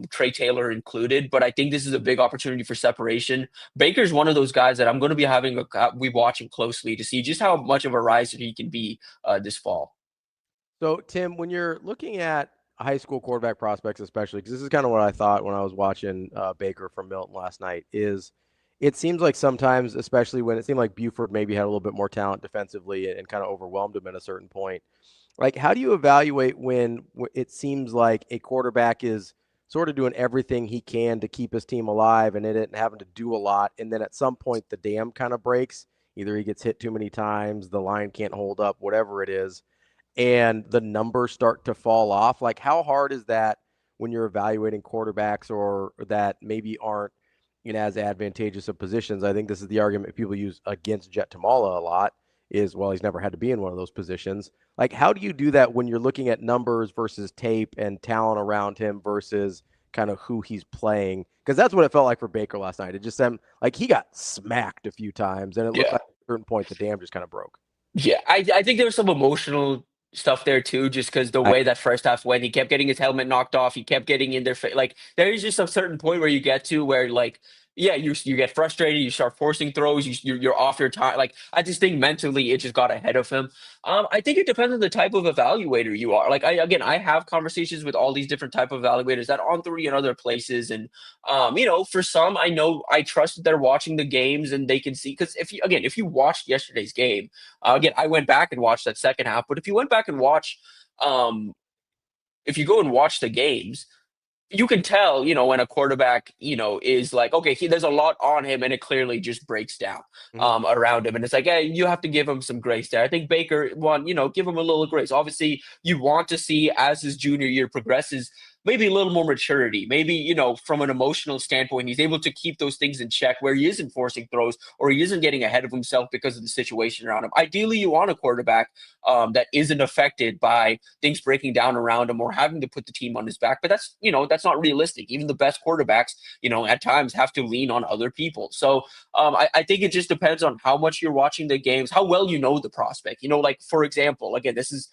Trey Taylor included, but I think this is a big opportunity for separation. Baker's one of those guys that I'm going to be watching closely to see just how much of a riser he can be this fall. So, Tim, when you're looking at high school quarterback prospects, especially, because this is kind of what I thought when I was watching Baker from Milton last night, is it seems like sometimes, especially when it seemed like Buford maybe had a little bit more talent defensively and kind of overwhelmed him at a certain point. Like, how do you evaluate when it seems like a quarterback is sort of doing everything he can to keep his team alive and it having to do a lot, and then at some point the dam kind of breaks? Either he gets hit too many times, the line can't hold up, whatever it is, and the numbers start to fall off. Like, how hard is that when you're evaluating quarterbacks or that maybe aren't in as advantageous of positions? I think this is the argument people use against Jet Tamala a lot is, well, he's never had to be in one of those positions. Like, how do you do that when you're looking at numbers versus tape and talent around him versus kind of who he's playing? Because that's what it felt like for Baker last night. It just seemed like he got smacked a few times, and it looked like at a certain point the dam just kind of broke. Yeah, I think there was some emotional stuff there too, just because the way that first half went, he kept getting his helmet knocked off. He kept getting in their face. Like, there is just a certain point where you get to where, like, yeah, you get frustrated. You start forcing throws. You're off your time. Like, I just think mentally it just got ahead of him. I think it depends on the type of evaluator you are. Like, I have conversations with all these different type of evaluators at On3 and other places, and for some, I trust that they're watching the games and they can see, because if you watched yesterday's game, I went back and watched that second half. But if you went back and watch, if you go and watch the games, you can tell, when a quarterback, is like, okay, there's a lot on him and it clearly just breaks down around him. And it's like, hey, you have to give him some grace there. I think Baker give him a little grace. Obviously, you want to see as his junior year progresses, maybe a little more maturity. Maybe, from an emotional standpoint, he's able to keep those things in check where he isn't forcing throws or he isn't getting ahead of himself because of the situation around him. Ideally, you want a quarterback that isn't affected by things breaking down around him or having to put the team on his back. But that's not realistic. Even the best quarterbacks, at times have to lean on other people. So I think it just depends on how much you're watching the games, how well you know the prospect. Like, for example, again, this is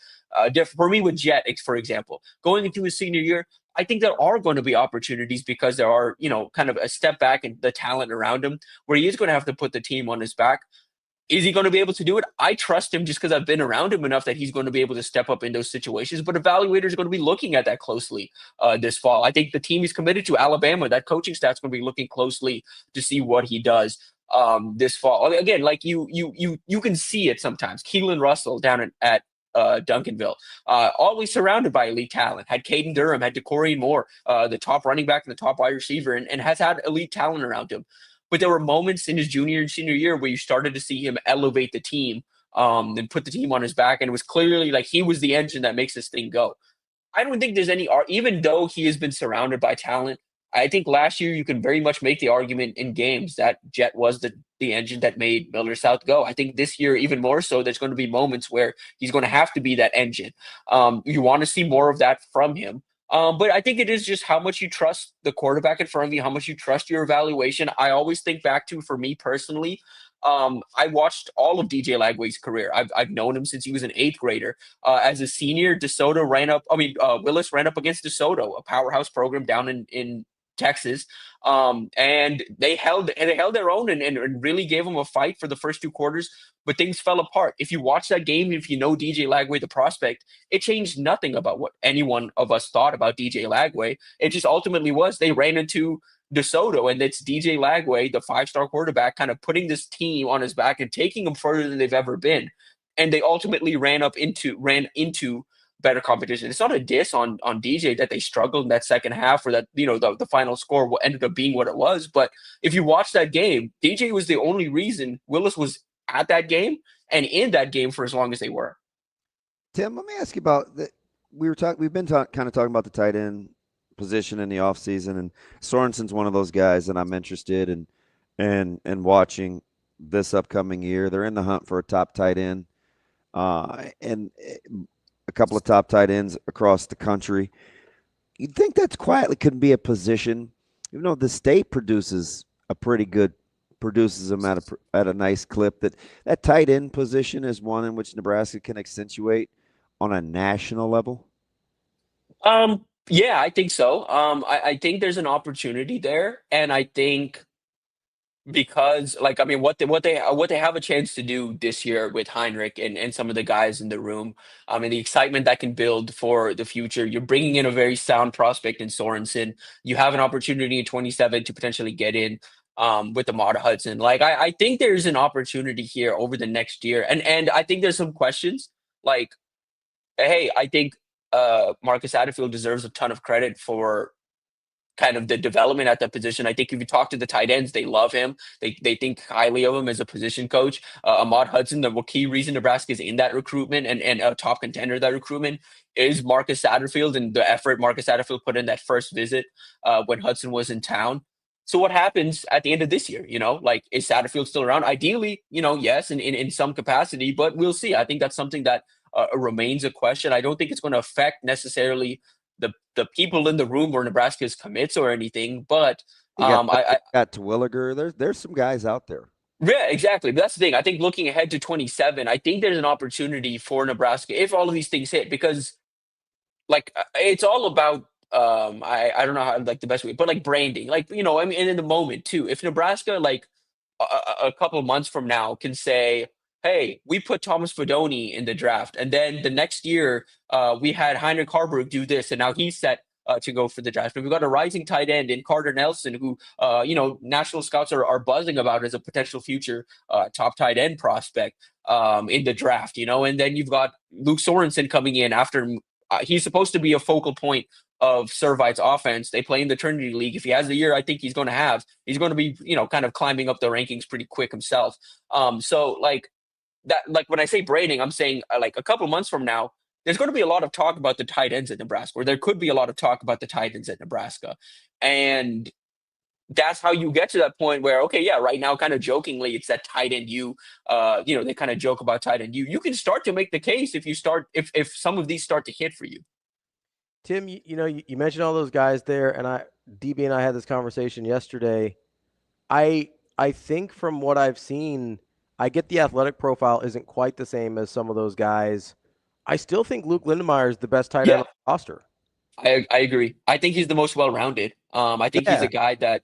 different for me with Jet, for example, going into his senior year. I think there are going to be opportunities because there are, kind of a step back in the talent around him where he is going to have to put the team on his back. Is he going to be able to do it? I trust him just because I've been around him enough that he's going to be able to step up in those situations. But evaluators are going to be looking at that closely this fall. I think the team he's committed to, Alabama, that coaching staff's going to be looking closely to see what he does this fall. Again, like you can see it sometimes. Keelan Russell down at Duncanville, always surrounded by elite talent, had Caden Durham, had DeCorian Moore, the top running back and the top wide receiver, and has had elite talent around him. But there were moments in his junior and senior year where you started to see him elevate the team and put the team on his back, and it was clearly like he was the engine that makes this thing go. I don't think there's any, even though he has been surrounded by talent, I think last year you can very much make the argument in games that Jet was the engine that made Miller South go. I think this year, even more so, there's going to be moments where he's going to have to be that engine. You want to see more of that from him. But I think it is just how much you trust the quarterback in front of you, how much you trust your evaluation. I always think back to, for me personally, I watched all of DJ Lagway's career. I've known him since he was an 8th grader. As a senior, Willis ran up against DeSoto, a powerhouse program down in Texas. And they held their own and really gave them a fight for the first 2 quarters, but things fell apart. If you watch that game, if you know DJ Lagway, the prospect, it changed nothing about what any one of us thought about DJ Lagway. It just ultimately was they ran into DeSoto, and it's DJ Lagway, the 5-star quarterback, kind of putting this team on his back and taking them further than they've ever been. And they ultimately ran into better competition. It's not a diss on DJ that they struggled in that second half, or that, the final score ended up being what it was. But if you watch that game, DJ was the only reason Willis was at that game and in that game for as long as they were. Tim, let me ask you about that. We've been kind of talking about the tight end position in the offseason, and Sorensen's one of those guys that I'm interested in watching this upcoming year. They're in the hunt for a top tight end, and a couple of top tight ends across the country. You'd think that's quietly could be a position, even though the state produces them at a nice clip, that tight end position is one in which Nebraska can accentuate on a national level. Yeah, I think so. I think there's an opportunity there, and I think because, what they have a chance to do this year with Heinrich and some of the guys in the room, and the excitement that can build for the future. You're bringing in a very sound prospect in Sorensen. You have an opportunity in 27 to potentially get in with Ahmad Hudson. I think there's an opportunity here over the next year, and I think there's some questions. Hey, I think Marcus Satterfield deserves a ton of credit for kind of the development at that position. I think if you talk to the tight ends, they love him. They think highly of him as a position coach. Ahmad Hudson, the key reason Nebraska is in that recruitment and a top contender of that recruitment is Marcus Satterfield and the effort Marcus Satterfield put in that first visit when Hudson was in town. So what happens at the end of this year? Is Satterfield still around? Ideally, yes, in some capacity, but we'll see. I think that's something that remains a question. I don't think it's going to affect necessarily the people in the room or Nebraska's commits or anything, but I got Terwilliger. There's some guys out there. Yeah, exactly. But that's the thing. I think looking ahead to 27, I think there's an opportunity for Nebraska if all of these things hit, because it's all about I don't know how the best way, but branding, and in the moment too. If Nebraska a couple of months from now can say, hey, we put Thomas Fedoni in the draft, and then the next year we had Heinrich Harburg do this, and now he's set to go for the draft. And we've got a rising tight end in Carter Nelson, who national scouts are buzzing about as a potential future top tight end prospect in the draft. And then you've got Luke Sorensen coming in after he's supposed to be a focal point of Servite's offense. They play in the Trinity League. If he has the year I think he's going to be, kind of climbing up the rankings pretty quick himself. That when I say braiding, I'm saying a couple months from now, there's going to be a lot of talk about the tight ends at Nebraska, or there could be a lot of talk about the tight ends at Nebraska. And that's how you get to that point where, okay, yeah, right now, kind of jokingly, it's that tight end they kind of joke about tight end you can start to make the case if some of these start to hit for you. Tim, you mentioned all those guys there, and DB and I had this conversation yesterday. I think from what I've seen, I get the athletic profile isn't quite the same as some of those guys. I still think Luke Lindemeyer is the best tight end on the roster. I agree. I think he's the most well-rounded. I think he's a guy that.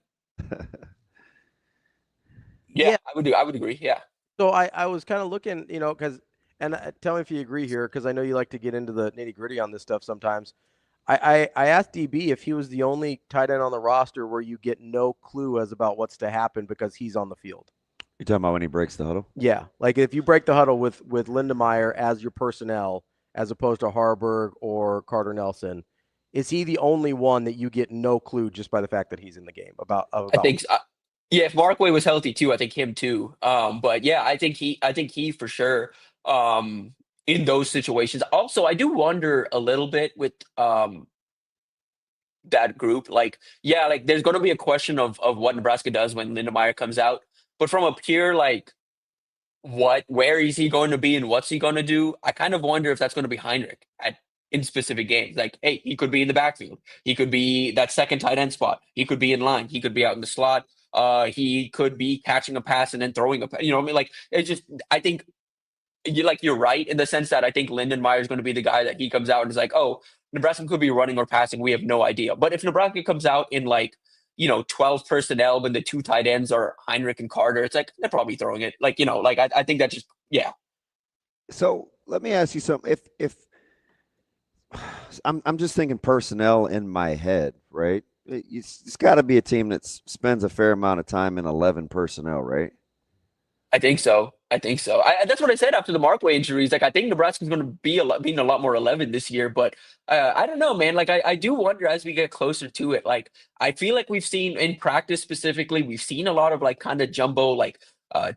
I would agree. Yeah. So I was kind of looking, because, and tell me if you agree here, because I know you like to get into the nitty-gritty on this stuff sometimes. I asked DB if he was the only tight end on the roster where you get no clue as about what's to happen because he's on the field. You're talking about when he breaks the huddle? Yeah. If you break the huddle with Lindemeyer as your personnel, as opposed to Harburg or Carter Nelson, is he the only one that you get no clue just by the fact that he's in the game about I think if Markway was healthy too, I think him too. But yeah, I think he for sure in those situations. Also, I do wonder a little bit with that group. Like, yeah, like there's going to be a question of what Nebraska does when Lindemeyer comes out. But from a pure like, where is he going to be and what's he going to do? I kind of wonder if that's going to be Heinrich in specific games. Like, hey, he could be in the backfield. He could be that second tight end spot. He could be in line. He could be out in the slot. He could be catching a pass and then throwing a pass. You know what I mean? Like, it's just, I think you're right in the sense that I think Lindenmeyer is going to be the guy that he comes out and is like, oh, Nebraska could be running or passing. We have no idea. But if Nebraska comes out in like, 12 personnel, when the two tight ends are Heinrich and Carter, it's like, they're probably throwing it. Like, I think that just, yeah. So let me ask you something. If I'm just thinking personnel in my head, right? It's got to be a team that spends a fair amount of time in 11 personnel, right? I think so. That's what I said after the Markway injuries. Like, I think Nebraska's going to be a lot more 11 this year. But I don't know, man. Like, I do wonder as we get closer to it. Like, I feel like we've seen in practice specifically, we've seen a lot of like kind of jumbo, like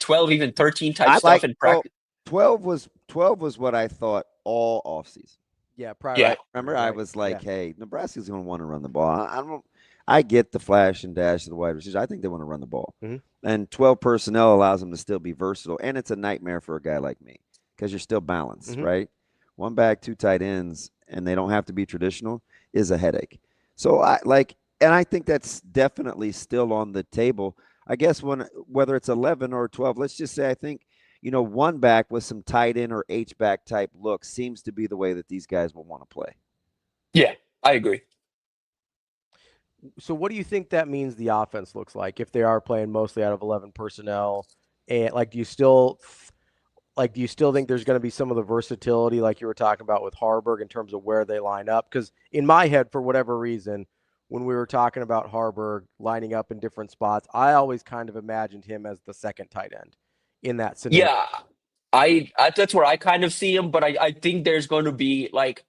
12, even 13 type stuff in practice. 12 was what I thought all offseason. Yeah, prior. Yeah. Remember, I was like, hey, Nebraska's going to want to run the ball. I get the flash and dash of the wide receivers. I think they want to run the ball. Mm-hmm. And 12 personnel allows them to still be versatile. And it's a nightmare for a guy like me because you're still balanced, right? One back, two tight ends, and they don't have to be traditional is a headache. So I think that's definitely still on the table. I guess whether it's 11 or 12, let's just say I think, one back with some tight end or H-back type look seems to be the way that these guys will want to play. Yeah, I agree. So what do you think that means the offense looks like if they are playing mostly out of 11 personnel? And do you still think there's going to be some of the versatility like you were talking about with Harburg in terms of where they line up? Because in my head, for whatever reason, when we were talking about Harburg lining up in different spots, I always kind of imagined him as the second tight end in that scenario. Yeah, I that's where I kind of see him, but I think there's going to be like,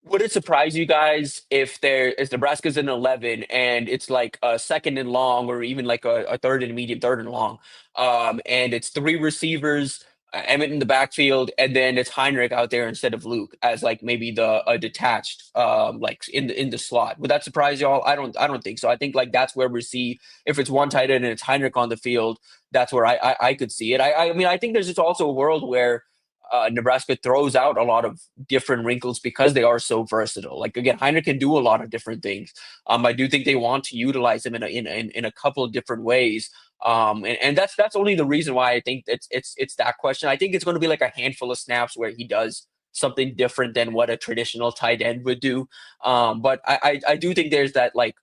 would it surprise you guys if Nebraska's in 11 and it's like a second and long or even like a third and medium, third and long, and it's three receivers, Emmett in the backfield, and then it's Heinrich out there instead of Luke as like maybe a detached like in the slot. Would that surprise y'all? I don't think so. I think like that's where we see if it's one tight end and it's Heinrich on the field, that's where I could see it. I mean I think there's just also a world where Nebraska throws out a lot of different wrinkles because they are so versatile. Like again, Heinrich can do a lot of different things. I do think they want to utilize him in a couple of different ways. And that's only the reason why I think it's that question. I think it's going to be like a handful of snaps where he does something different than what a traditional tight end would do. But I do think there's that like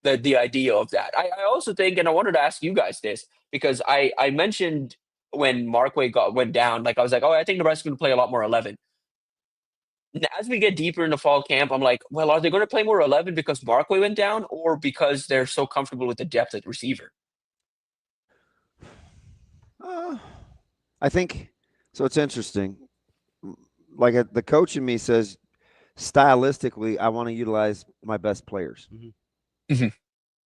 the idea of that. I also think, and I wanted to ask you guys this because I mentioned when Markway went down, like I was like, oh, I think Nebraska's going to play a lot more 11. As we get deeper into fall camp, I'm like, well, are they going to play more 11 because Markway went down or because they're so comfortable with the depth at receiver? I think so. It's interesting. Like the coach in me says, stylistically, I want to utilize my best players. Mm-hmm.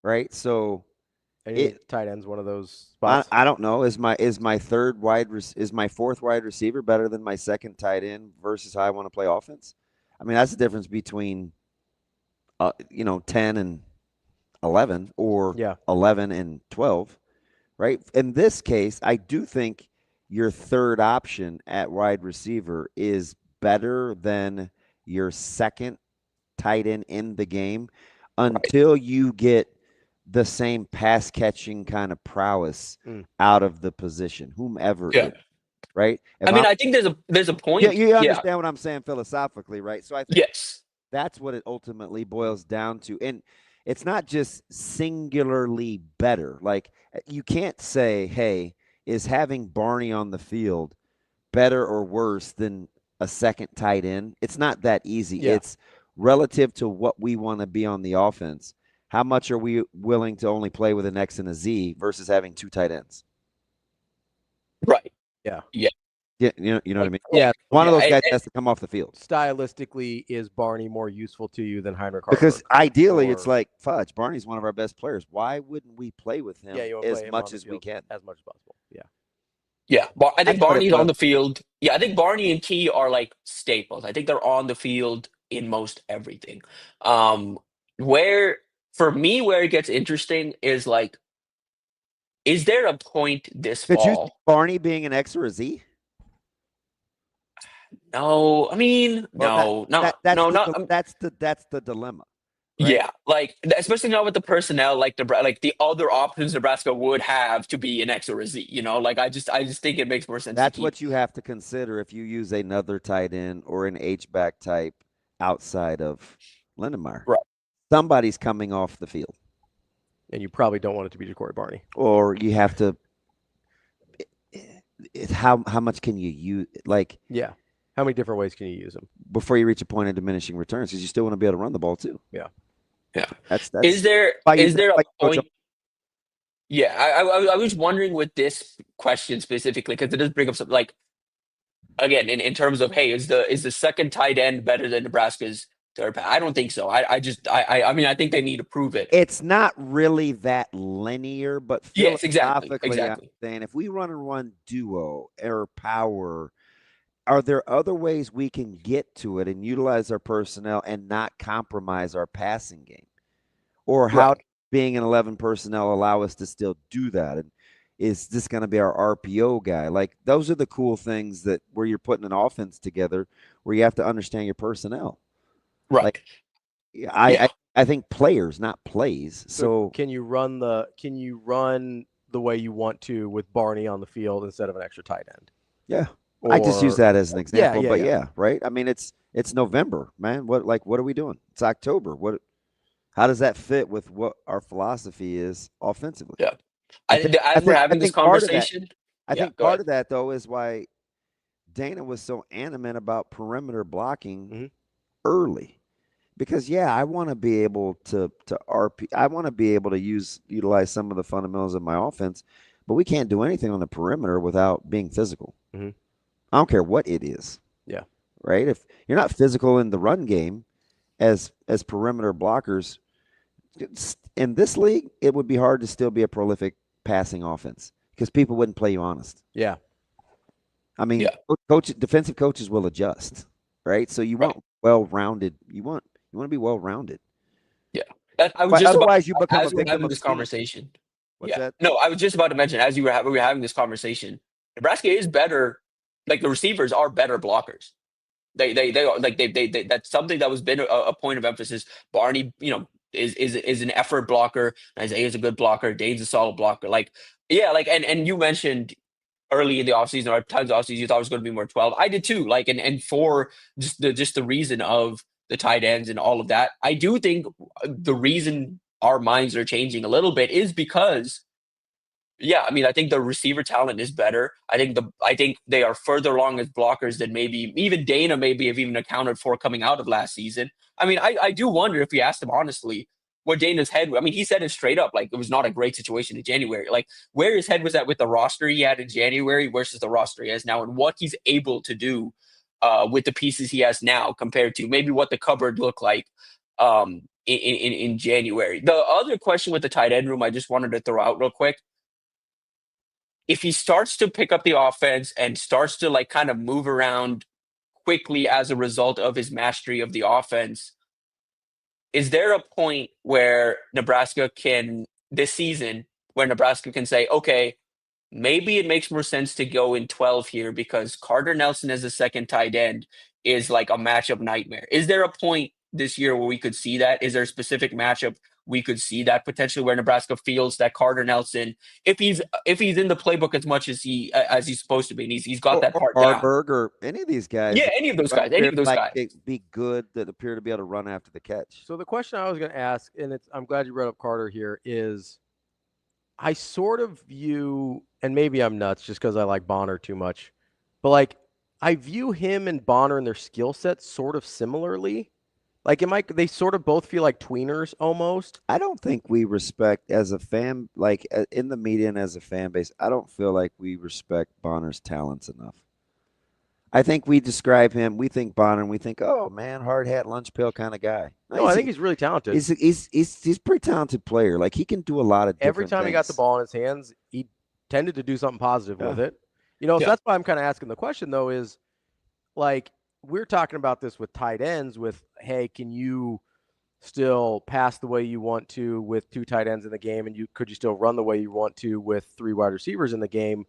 Right. So tight end's one of those spots. I don't know. Is my fourth wide receiver better than my second tight end versus how I want to play offense? I mean, that's the difference between 10 and 11 or 11 and 12, right? In this case, I do think your third option at wide receiver is better than your second tight end in the game until you get the same pass catching kind of prowess out of the position, whomever it is, right? I think there's a point. Yeah, you understand what I'm saying philosophically, right? So I think that's what it ultimately boils down to. And it's not just singularly better. Like you can't say, hey, is having Barney on the field better or worse than a second tight end? It's not that easy. Yeah. It's relative to what we want to be on the offense. How much are we willing to only play with an X and a Z versus having two tight ends? Right. Yeah. Yeah. Yeah. You know what I mean? Yeah. One of those guys has to come off the field. Stylistically, is Barney more useful to you than Heinrich Harburg? Because ideally, it's like, fudge, Barney's one of our best players. Why wouldn't we play with him as much as we can? As much as possible. Yeah. Yeah, I think Barney's on the field. Yeah, I think Barney and Key are like staples. I think they're on the field in most everything. Where for me, where it gets interesting is like, is there a point this Could you see fall? Barney being an X or a Z? No, I mean, Well, no, that's the dilemma. Right? Yeah, like especially now with the personnel, like the other options Nebraska would have to be an X or a Z. You know, like I just think it makes more sense. That's what you have to consider if you use another tight end or an H-back type outside of Lindenmeyer. Right. Somebody's coming off the field. And you probably don't want it to be Ja'Cory Barney. Or you have to how much can you use? Like, yeah. How many different ways can you use them? Before you reach a point of diminishing returns, because you still want to be able to run the ball too. Yeah. Yeah. That's is there a point? Yeah, I was wondering with this question specifically, because it does bring up something like, again, in terms of, hey, is the second tight end better than Nebraska's third pass? I don't think so. I mean, I think they need to prove it. It's not really that linear, but yes, exactly. I'm saying if we run and run duo or power, are there other ways we can get to it and utilize our personnel and not compromise our passing game? Or how being an 11 personnel allow us to still do that? And is this going to be our RPO guy? Like, those are the cool things that where you're putting an offense together where you have to understand your personnel. Right. Like, I think players, not plays. So can you run the way you want to with Barney on the field instead of an extra tight end? Yeah. I just use that as an example, right? I mean, it's November, man. What are we doing? It's October. How does that fit with what our philosophy is offensively? Yeah. As we're having this conversation, I think part of that though is why Dana was so animate about perimeter blocking early. Because I want to be able to RP. I want to be able to utilize some of the fundamentals of my offense, but we can't do anything on the perimeter without being physical. Mm-hmm. I don't care what it is. Yeah. Right? If you're not physical in the run game as perimeter blockers, in this league, it would be hard to still be a prolific passing offense because people wouldn't play you honest. Yeah. I mean, defensive coaches will adjust, right? So you want well-rounded. You want to be well-rounded. Yeah. Otherwise, you become as a we're victim having of this conversation. What's that? No, I was just about to mention, as we were having this conversation, Nebraska is better. Like, the receivers are better blockers. They that's something that was been a point of emphasis. Barney, is an effort blocker. Isaiah is a good blocker. Dave's a solid blocker. And you mentioned early in the offseason or times of the offseason you thought it was going to be more 12. I did too. And for just the reason of the tight ends and all of that, I do think the reason our minds are changing a little bit is because I think the receiver talent is better. I think they are further along as blockers than maybe even Dana maybe have even accounted for coming out of last season. I mean, I do wonder if we asked him honestly what Dana's head. I mean, he said it straight up, like it was not a great situation in January. Like where his head was at with the roster he had in January versus the roster he has now, and what he's able to do with the pieces he has now compared to maybe what the cupboard looked like in January. The other question with the tight end room I just wanted to throw out real quick. If he starts to pick up the offense and starts to like kind of move around quickly as a result of his mastery of the offense, is there a point where Nebraska can say, okay, maybe it makes more sense to go in 12 here because Carter Nelson as a second tight end is like a matchup nightmare? Is there a point this year where we could see that? Is there a specific matchup we could see that potentially where Nebraska feels that Carter Nelson, if he's in the playbook as much as he's supposed to be, and he's got that part down. Or any of these guys. Yeah, any of those guys. Be good that appear to be able to run after the catch. So the question I was going to ask, and I'm glad you brought up Carter here, is I sort of view, and maybe I'm nuts just because I like Bonner too much, but like I view him and Bonner and their skill sets sort of similarly. Like, they sort of both feel like tweeners almost? I don't think we respect, as a fan, like in the media and as a fan base, I don't feel like we respect Bonner's talents enough. I think we describe him, we think Bonner, and we think, oh, man, hard hat, lunch pail kind of guy. No, I think he's really talented. He's a pretty talented player. Like, he can do a lot of different Every time things. he got the ball in his hands, he tended to do something positive with it. So that's why I'm kind of asking the question, though, is like we're talking about this with tight ends with, hey, can you still pass the way you want to with 2 tight ends in the game, and could you still run the way you want to with 3 wide receivers in the game?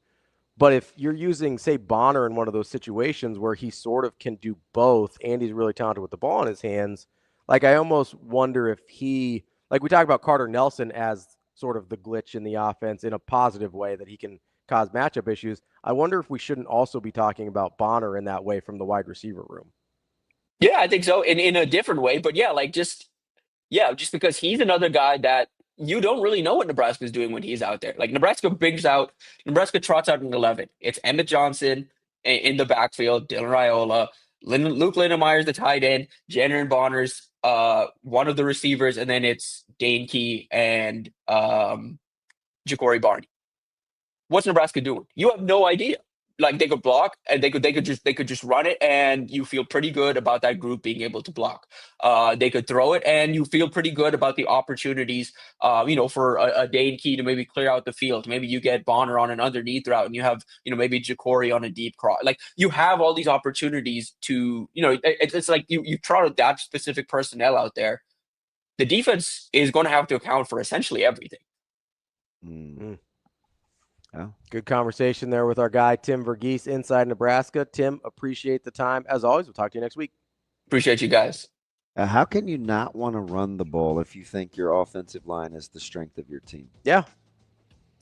But if you're using, say, Bonner in one of those situations where he sort of can do both and he's really talented with the ball in his hands, like I almost wonder if he, like we talk about Carter Nelson as sort of the glitch in the offense in a positive way that he can cause matchup issues. I wonder if we shouldn't also be talking about Bonner in that way from the wide receiver room. Yeah, I think so. In a different way, but just because he's another guy that you don't really know what Nebraska is doing when he's out there. Like Nebraska trots out an 11. It's Emmett Johnson in the backfield, Dylan Raiola, Luke Lindenmeyer's the tight end, Jenner and Bonner's one of the receivers, and then it's Dane Key and Ja'Cory Barney. What's Nebraska doing? You have no idea. Like they could block and they could just run it, and you feel pretty good about that group being able to block. They could throw it, and you feel pretty good about the opportunities. For a Dane Key to maybe clear out the field. Maybe you get Bonner on an underneath route, and you have maybe Ja'Cory on a deep cross. Like you have all these opportunities to it's like you trot that specific personnel out there. The defense is going to have to account for essentially everything. Mm-hmm. Oh, good conversation there with our guy, Tim Verghese, inside Nebraska. Tim, appreciate the time. As always, we'll talk to you next week. Appreciate you guys. How can you not want to run the ball if you think your offensive line is the strength of your team? Yeah.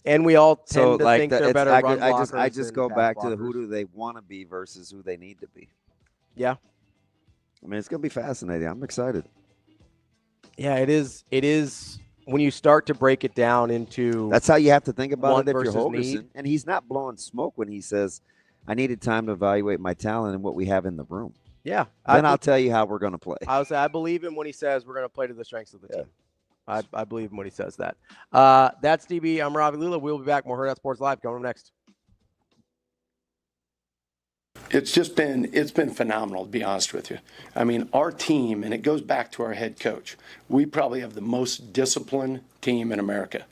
And we all tend to think they're better run blockers. I just go back to who do they want to be versus who they need to be. Yeah. I mean, it's going to be fascinating. I'm excited. Yeah, it is. It is. When you start to break it down into that's how you have to think about it if you're Holgerson. Need. And he's not blowing smoke when he says, I needed time to evaluate my talent and what we have in the room. Yeah. Then I'll tell you how we're going to play. I would say I believe him when he says we're going to play to the strengths of the team. I believe him when he says that. That's DB. I'm Ravi Lulla. We'll be back. More Hurrdat Sports Live coming up next. It's been phenomenal, to be honest with you. I mean, our team, and it goes back to our head coach, we probably have the most disciplined team in America.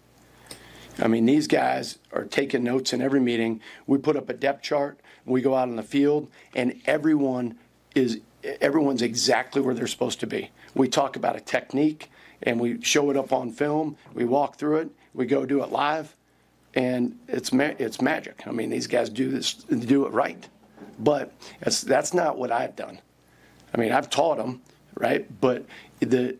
I mean, these guys are taking notes in every meeting. We put up a depth chart, we go out on the field, and everyone's exactly where they're supposed to be. We talk about a technique, and we show it up on film. We walk through it. We go do it live, and it's magic. I mean, these guys do it right. But that's not what I've done. I mean, I've taught them, right? But the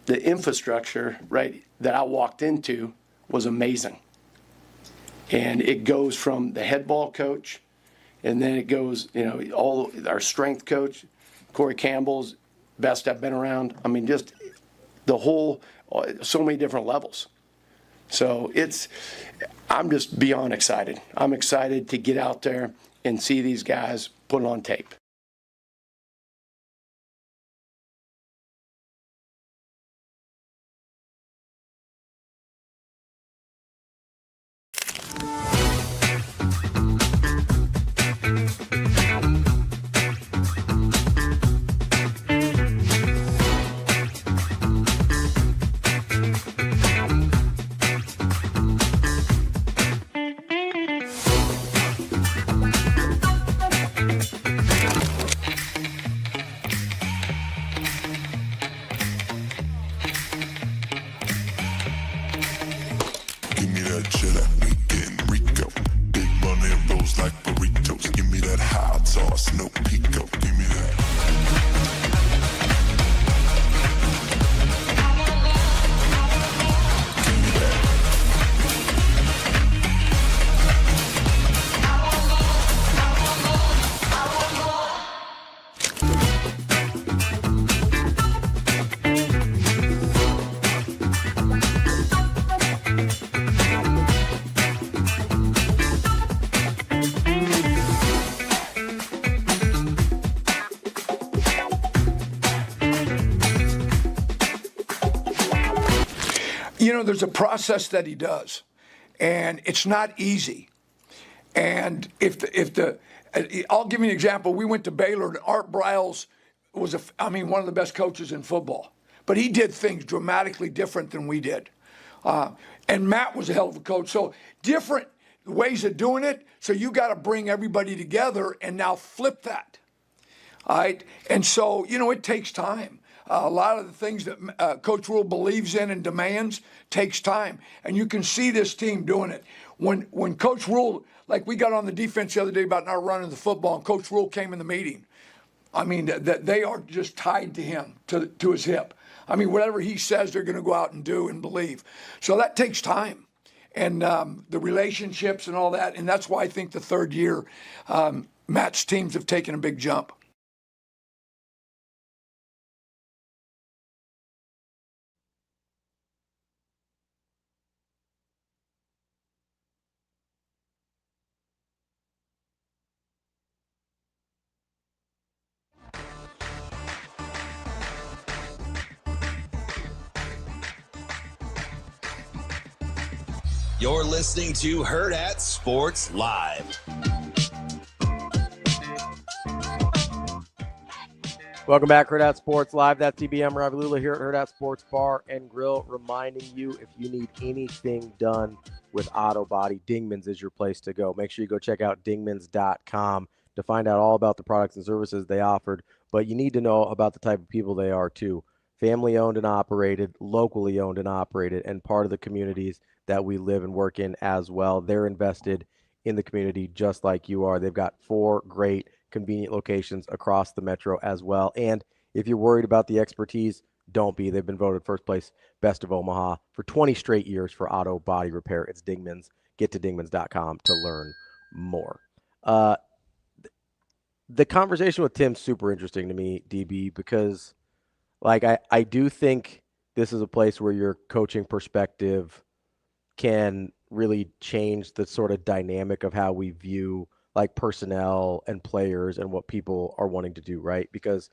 infrastructure, right, that I walked into was amazing. And it goes from the head ball coach, and then it goes, all our strength coach, Corey Campbell's best I've been around. I mean, just the whole, so many different levels. So I'm just beyond excited. I'm excited to get out there and see these guys put it on tape. There's a process that he does, and it's not easy. And I'll give you an example. We went to Baylor, and Art Briles was one of the best coaches in football, but he did things dramatically different than we did. And Matt was a hell of a coach. So different ways of doing it. So you got to bring everybody together and now flip that. All right. And so, it takes time. A lot of the things that Coach Rule believes in and demands takes time. And you can see this team doing it. When Coach Rule, like we got on the defense the other day about not running the football, and Coach Rule came in the meeting. I mean, that they are just tied to him, to his hip. I mean, whatever he says, they're going to go out and do and believe. So that takes time. And the relationships and all that. And that's why I think the third year, Matt's teams have taken a big jump. You're listening to Hurrdat Sports Live. Welcome back, Hurrdat Sports Live. That's TBM Ravi Lulla here at Hurrdat Sports Bar and Grill, reminding you if you need anything done with auto body, Dingman's is your place to go. Make sure you go check out dingmans.com to find out all about the products and services they offered. But you need to know about the type of people they are too. Family owned and operated, locally owned and operated, and part of the communities that we live and work in as well. They're invested in the community just like you are. They've got 4 great convenient locations across the metro as well. And if you're worried about the expertise, don't be. They've been voted first place best of Omaha for 20 straight years for auto body repair. It's Dingman's. Get to dingmans.com to learn more. The conversation with Tim's super interesting to me, DB, because I do think this is a place where your coaching perspective can really change the sort of dynamic of how we view personnel and players and what people are wanting to do, right? Because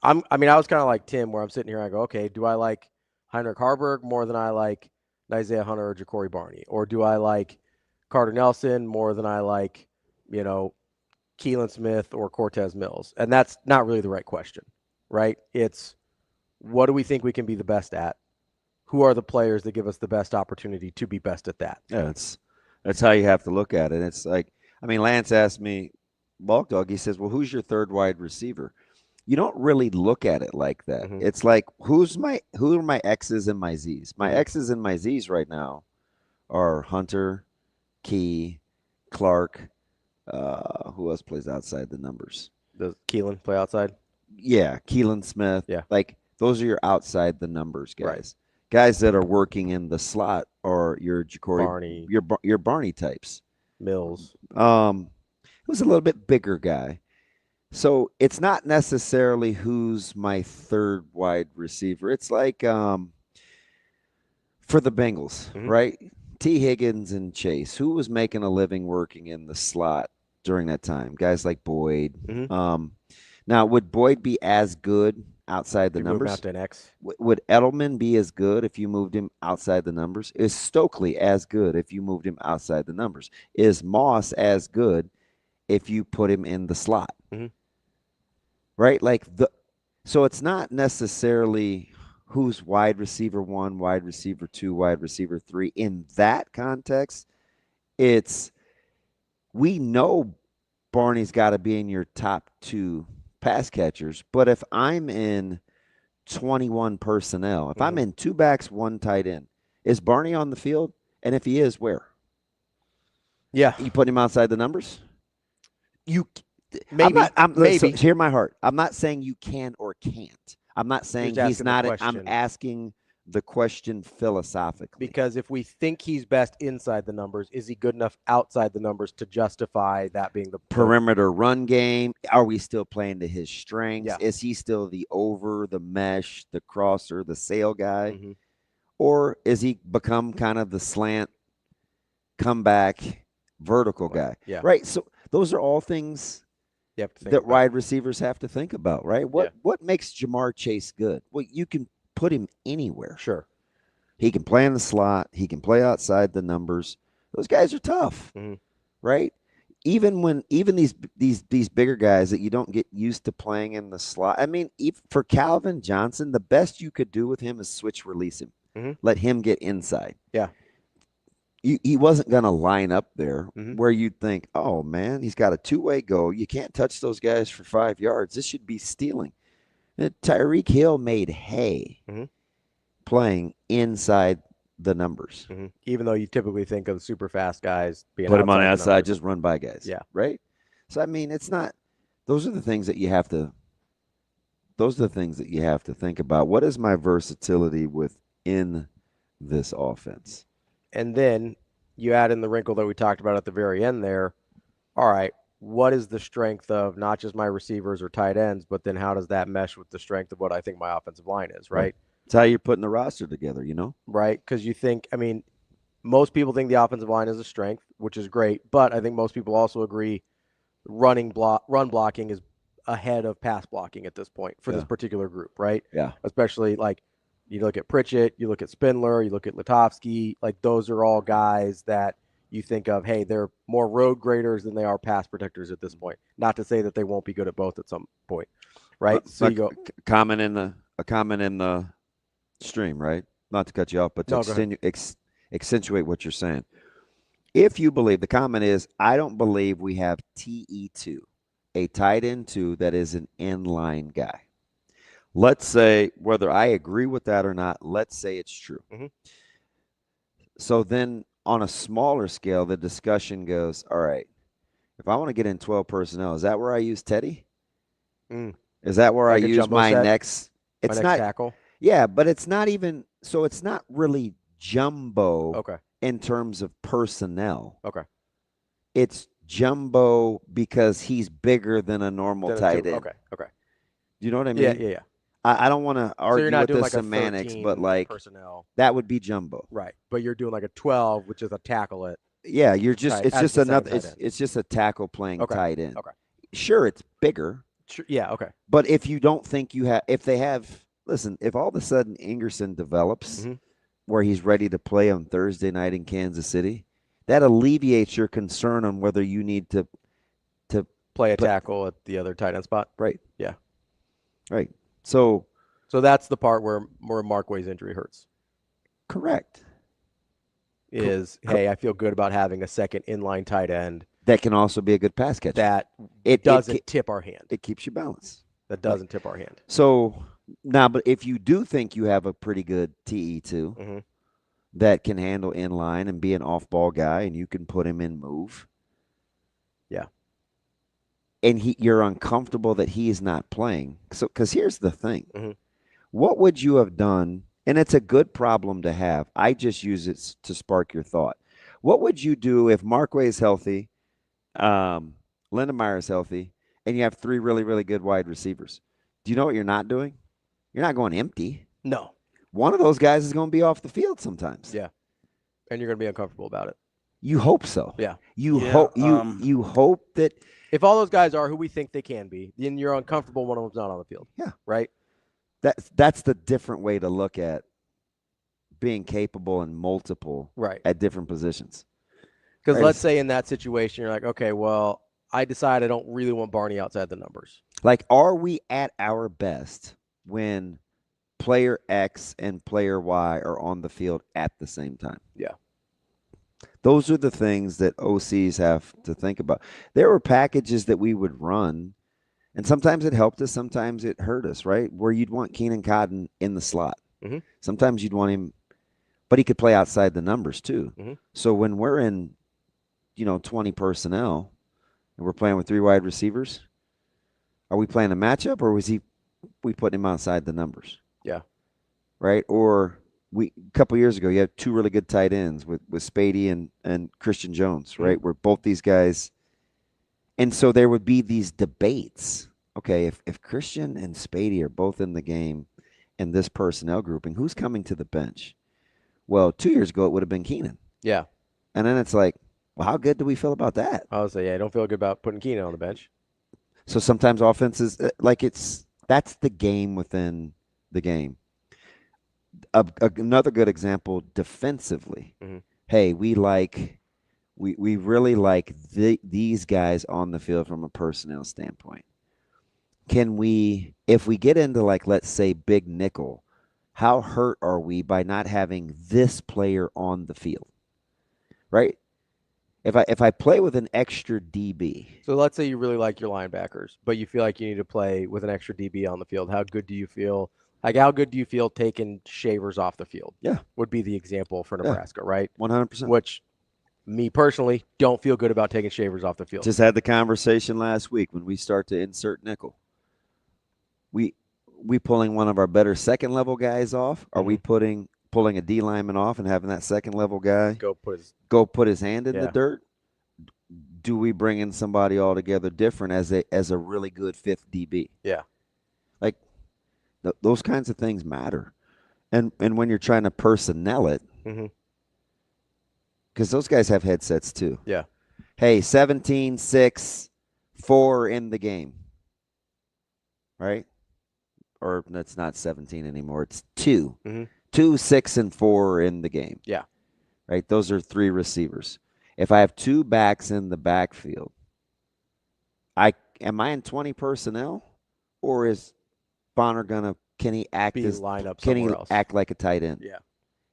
I was kind of like Tim, where I'm sitting here and I go, okay, do I like Heinrich Harburg more than I like Isaiah Hunter or Ja'Cory Barney? Or do I like Carter Nelson more than I like, Keelan Smith or Cortez Mills? And that's not really the right question, right? It's what do we think we can be the best at? Who are the players that give us the best opportunity to be best at that? Yeah, that's how you have to look at it. It's like, Lance asked me, Bulk Dog, he says, well, who's your third wide receiver? You don't really look at it like that. Mm-hmm. It's like, who are my X's and my Z's? My X's and my Z's right now are Hunter, Key, Clark. Who else plays outside the numbers? Does Keelan play outside? Yeah, Keelan Smith. Yeah. Those are your outside the numbers guys. Right. Guys that are working in the slot are your Ja'Cory, Barney, your Barney types. Mills. It was a little bit bigger guy. So it's not necessarily who's my third wide receiver. It's like for the Bengals, right? T. Higgins and Chase, who was making a living working in the slot during that time? Guys like Boyd. Now, would Boyd be as good outside the numbers? Out to an X. Would Edelman be as good if you moved him outside the numbers? Is Stokely as good if you moved him outside the numbers? Is Moss as good if you put him in the slot? Right? So it's not necessarily who's wide receiver 1, wide receiver 2, wide receiver 3. In that context, it's we know Barney's got to be in your top 2 pass catchers, but if I'm in 21 personnel, if I'm in 2 backs, 1 tight end, is Barney on the field? And if he is, where? Yeah. You put him outside the numbers? Maybe. Listen, hear my heart. I'm not saying you can or can't. I'm not saying he's not. I'm asking the question philosophically. Because if we think he's best inside the numbers, is he good enough outside the numbers to justify that being the perimeter run game? Are we still playing to his strengths? Yeah. Is he still the over, the mesh, the crosser, the sail guy? Or is he become kind of the slant, comeback, vertical guy? Yeah. Right. So those are all things that wide receivers have to think about, right? What makes Jamar Chase good? Well, you can put him anywhere. Sure. He can play in the slot. He can play outside the numbers. Those guys are tough, right? Even these bigger guys that you don't get used to playing in the slot. For Calvin Johnson, the best you could do with him is switch release him. Let him get inside. Yeah. he wasn't going to line up there where you'd think, oh, man, he's got a two-way go. You can't touch those guys for 5 yards. This should be stealing. And Tyreek Hill made hay playing inside the numbers. Even though you typically think of the super fast guys being Put him on the outside outside, just run by guys. Yeah. Right? So, I mean, it's not – those are the things that you have to – those are the things that you have to think about. What is my versatility within this offense? And then you add in the wrinkle that we talked about at the very end there. All right, what is the strength of not just my receivers or tight ends, but then how does that mesh with the strength of what I think my offensive line is, right? It's how you're putting the roster together, you know? Right, because you think, I mean, most people think the offensive line is a strength, which is great, but I think most people also agree run blocking is ahead of pass blocking at this point for this particular group, right? Yeah. Especially like you look at Pritchett, you look at Spindler, you look at Litovsky, like those are all guys that you think of, hey, they're more road graders than they are pass protectors at this point. Not to say that they won't be good at both at some point, right? So you go comment in the stream, right? Not to cut you off, but to accentuate what you're saying. If you believe, the comment is, I don't believe we have TE2, a tight end 2 that is an inline guy. Let's say, whether I agree with that or not, let's say it's true. So then on a smaller scale, the discussion goes, all right, if I want to get in 12 personnel, is that where I use Teddy? Is that where Like I a use jumbo my set? next? It's My not next tackle? Yeah, but it's not even. So it's not really jumbo. In terms of personnel. It's jumbo because he's bigger than a normal tight end. Okay. Do you know what I mean? Yeah. I don't want to argue not with doing the like a semantics, 13 but like personnel. that would be jumbo. Right. But you're doing like a 12, which is a tackle it. Yeah, you're just Right, it's as just the second another tight end. it's just a tackle playing tight end. Okay. Sure, it's bigger. Yeah, okay. But if you don't think you have, if all of a sudden Ingerson develops where he's ready to play on Thursday night in Kansas City, that alleviates your concern on whether you need to play a tackle at the other tight end spot. Right. Yeah. Right. So that's the part where Markway's injury hurts. Correct. Hey, I feel good about having a second inline tight end that can also be a good pass catcher. That it doesn't tip our hand. It keeps you balanced. That doesn't tip our hand. So now, but if you do think you have a pretty good TE2 that can handle inline and be an off-ball guy, and you can put him in move. Yeah. And you're uncomfortable that he is not playing. So, because here's the thing. What would you have done? And it's a good problem to have. I just use it to spark your thought. What would you do if Markway is healthy, Lindemeyer is healthy, and you have 3 really, really good wide receivers? Do you know what you're not doing? You're not going empty. No. One of those guys is going to be off the field sometimes. Yeah. And you're going to be uncomfortable about it. You hope so. Yeah. You hope that if all those guys are who we think they can be, then you're uncomfortable one of them's not on the field. Yeah. Right? That's the different way to look at being capable in multiple at different positions. Because let's say in that situation, you're like, okay, well, I decide I don't really want Barney outside the numbers. Like, are we at our best when player X and player Y are on the field at the same time? Yeah. Those are the things that OCs have to think about. There were packages that we would run, and sometimes it helped us, sometimes it hurt us, right? Where you'd want Keenan Cotton in the slot. Sometimes you'd want him, but he could play outside the numbers too. So when we're in, 20 personnel and we're playing with 3 wide receivers, are we playing a matchup or we putting him outside the numbers? Yeah. Right? Or a couple years ago, you had 2 really good tight ends with Spady and Christian Jones, right? Where both these guys, and so there would be these debates. Okay, if Christian and Spady are both in the game in this personnel grouping, who's coming to the bench? Well, 2 years ago, it would have been Keenan. Yeah. And then it's like, well, how good do we feel about that? I would say, I don't feel good about putting Keenan on the bench. So sometimes offenses, that's the game within the game. Another good example, defensively. Hey, we really like these guys on the field from a personnel standpoint. Can we, if we get into let's say big nickel, how hurt are we by not having this player on the field? right? If I play with an extra DB. So let's say you really like your linebackers, but you feel like you need to play with an extra DB on the field. How good do you feel? Like, how good do you feel taking Shavers off the field? Yeah. Would be the example for Nebraska, right? 100%. Which, me personally, don't feel good about taking Shavers off the field. Just had the conversation last week when we start to insert nickel. We pulling one of our better second-level guys off? Are we pulling a D lineman off and having that second-level guy go put his hand in the dirt? Do we bring in somebody altogether different as a really good fifth DB? Yeah. Like, those kinds of things matter. And when you're trying to personnel it, because those guys have headsets too. Yeah. Hey, 17, 6, 4 in the game. Right? Or that's not 17 anymore. It's 2. 2, 6, and 4 in the game. Yeah. Right? Those are 3 receivers. If I have 2 backs in the backfield, am I in 20 personnel? Or is Bonner can he act like a tight end? Yeah.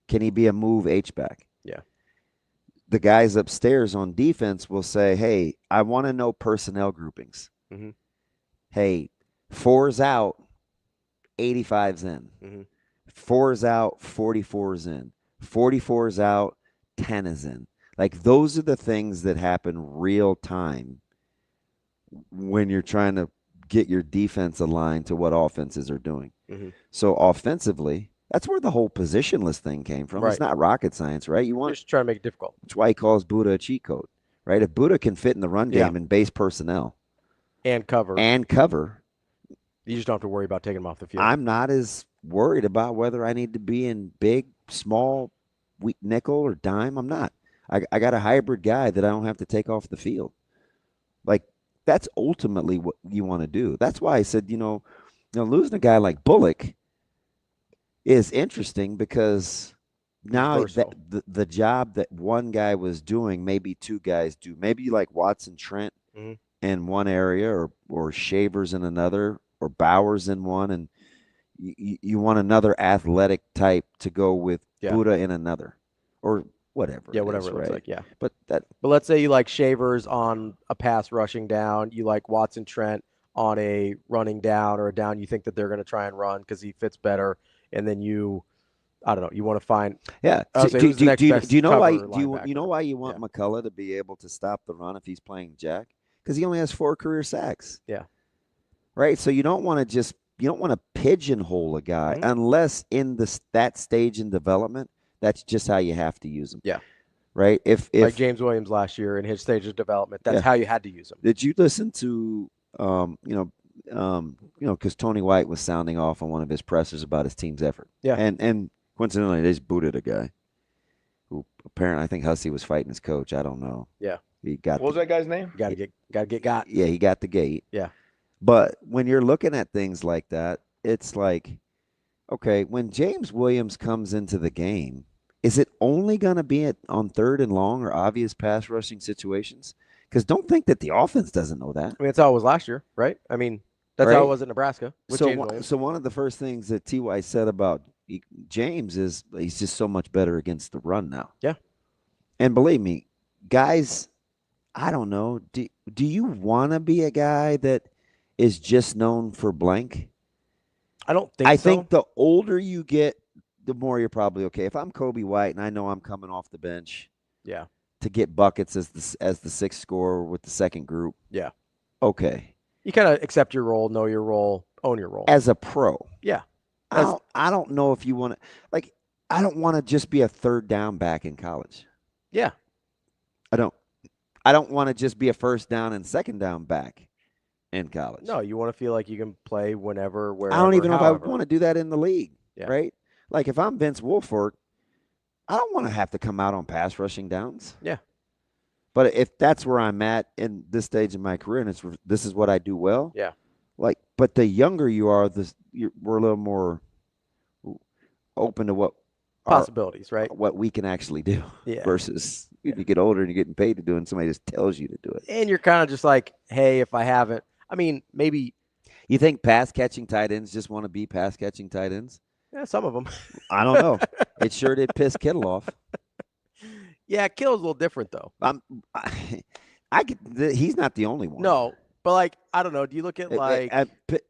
Can he be a move H-back? Yeah. The guys upstairs on defense will say, hey, I want to know personnel groupings. Hey, 4's out, 85's in. 4's out, 44's in. 44's out, 10 is in. Like, those are the things that happen real time when you're trying to get your defense aligned to what offenses are doing. So offensively, that's where the whole positionless thing came from. Right. It's not rocket science, right? You want just trying to make it difficult. That's why he calls Buddha a cheat code, right? If Buddha can fit in the run game and base personnel and cover, you just don't have to worry about taking him off the field. I'm not as worried about whether I need to be in big, small, weak nickel or dime. I'm not. I got a hybrid guy that I don't have to take off the field. Like, that's ultimately what you want to do. That's why I said, losing a guy like Bullock is interesting, because now the job that one guy was doing, maybe 2 guys do. Maybe like Watson Trent in one area, or Shavers in another, or Bowers in one, and you want another athletic type to go with Buddha in another, or whatever. Yeah, whatever it looks right? like, yeah. But let's say you like Shavers on a pass rushing down, you like Watson Trent on a running down or a down you think that they're going to try and run because he fits better, and then you want to find do you know why you want McCullough to be able to stop the run if he's playing Jack? Because he only has 4 career sacks. Yeah. Right? So you don't want to pigeonhole a guy unless in that stage in development, that's just how you have to use him. Yeah. Right? If like James Williams last year in his stage of development, that's how you had to use him. Did you listen to because Tony White was sounding off on one of his pressers about his team's effort. Yeah. And coincidentally, they just booted a guy who apparently, I think Hussey was fighting his coach. I don't know. Yeah. He got what was that guy's name? Got to get got. Yeah, he got the gate. Yeah. But when you're looking at things like that, it's like, okay, when James Williams comes into the game, is it only going to be on 3rd and long or obvious pass rushing situations? Because don't think that the offense doesn't know that. I mean, that's how it was last year, right? I mean, that's how it was in Nebraska with James Williams. So one of the first things that T.Y. said about James is he's just so much better against the run now. Yeah. And believe me, guys, I don't know. Do you want to be a guy that is just known for blank? I don't think I think the older you get, the more you're probably okay. If I'm Kobe White and I know I'm coming off the bench, to get buckets as the 6th scorer with the second group, okay. You kind of accept your role, know your role, own your role as a pro. Yeah, I don't know if you want to I don't want to just be a 3rd down back in college. Yeah, I don't want to just be a 1st down and 2nd down back in college. No, you want to feel like you can play whenever, wherever. I don't even know however. if I want to do that in the league, right? Like if I'm Vince Wilfork, I don't want to have to come out on pass rushing downs. Yeah. But if that's where I'm at in this stage of my career, and this is what I do well. Yeah. But the younger you are, we're a little more open to what possibilities, right? What we can actually do. Yeah. Versus if you get older and you're getting paid to do it, and somebody just tells you to do it. And you're kind of just like, hey, if I haven't, I mean, maybe. You think pass catching tight ends just want to be pass catching tight ends? Yeah, some of them. I don't know. It sure did piss Kittle off. Yeah, Kittle's a little different though. He's not the only one. No, but like I don't know. Do you look at like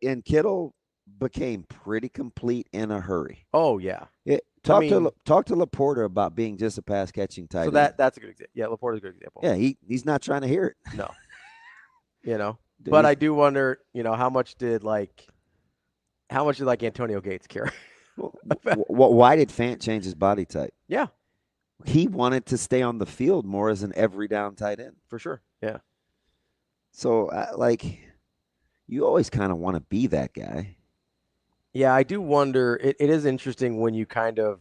and Kittle became pretty complete in a hurry. Oh yeah. Talk to Laporta about being just a pass catching tight end. So that's a good example. Yeah, Laporta's a good example. Yeah, he's not trying to hear it. No. But I do wonder, how much did Antonio Gates care? Why did Fant change his body type? Yeah. He wanted to stay on the field more as an every down tight end. For sure. Yeah. So, you always kind of want to be that guy. Yeah, I do wonder. It is interesting when you kind of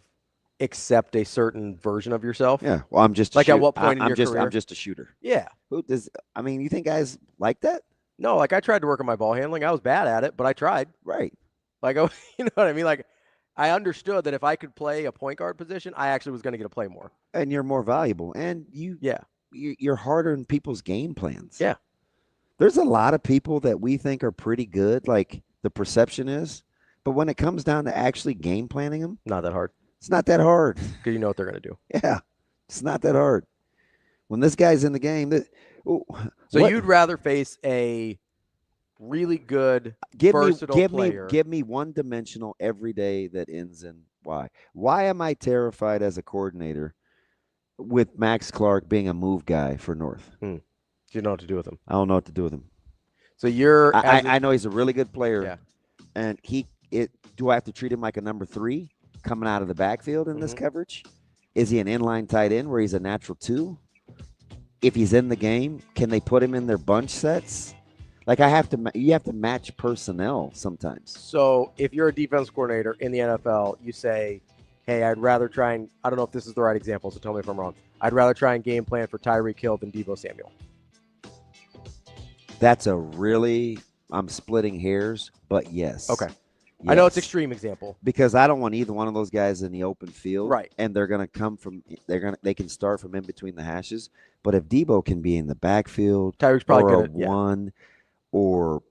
accept a certain version of yourself. Yeah. Well, I'm just at what point in your career? I'm just a shooter. Yeah. You think guys like that? No, I tried to work on my ball handling. I was bad at it, but I tried. Right. You know what I mean? I understood that if I could play a point guard position, I actually was going to get to play more. And you're more valuable. And you're harder in people's game plans. Yeah. There's a lot of people that we think are pretty good, like the perception is. But when it comes down to actually game planning them, not that hard. It's not that hard. Because you know what they're going to do. Yeah. It's not that hard. When this guy's in the game. You'd rather face a really good, versatile player. Give me one-dimensional every day that ends in why. Why am I terrified as a coordinator with Max Clark being a move guy for North? Do you know what to do with him? I don't know what to do with him. So I know he's a really good player. Yeah. And do I have to treat him like a number 3 coming out of the backfield in this coverage? Is he an inline tight end where he's a natural 2? If he's in the game, can they put him in their bunch sets? You have to match personnel sometimes. So if you're a defense coordinator in the NFL, you say, hey, I'd rather try and, I don't know if this is the right example, so tell me if I'm wrong. I'd rather try and game plan for Tyreek Hill than Deebo Samuel. That's I'm splitting hairs, but yes. Okay. Yes. I know it's extreme example. Because I don't want either one of those guys in the open field. Right. And they're going to they can start from in between the hashes. But if Deebo can be in the backfield, Tyreek's probably or a 1, or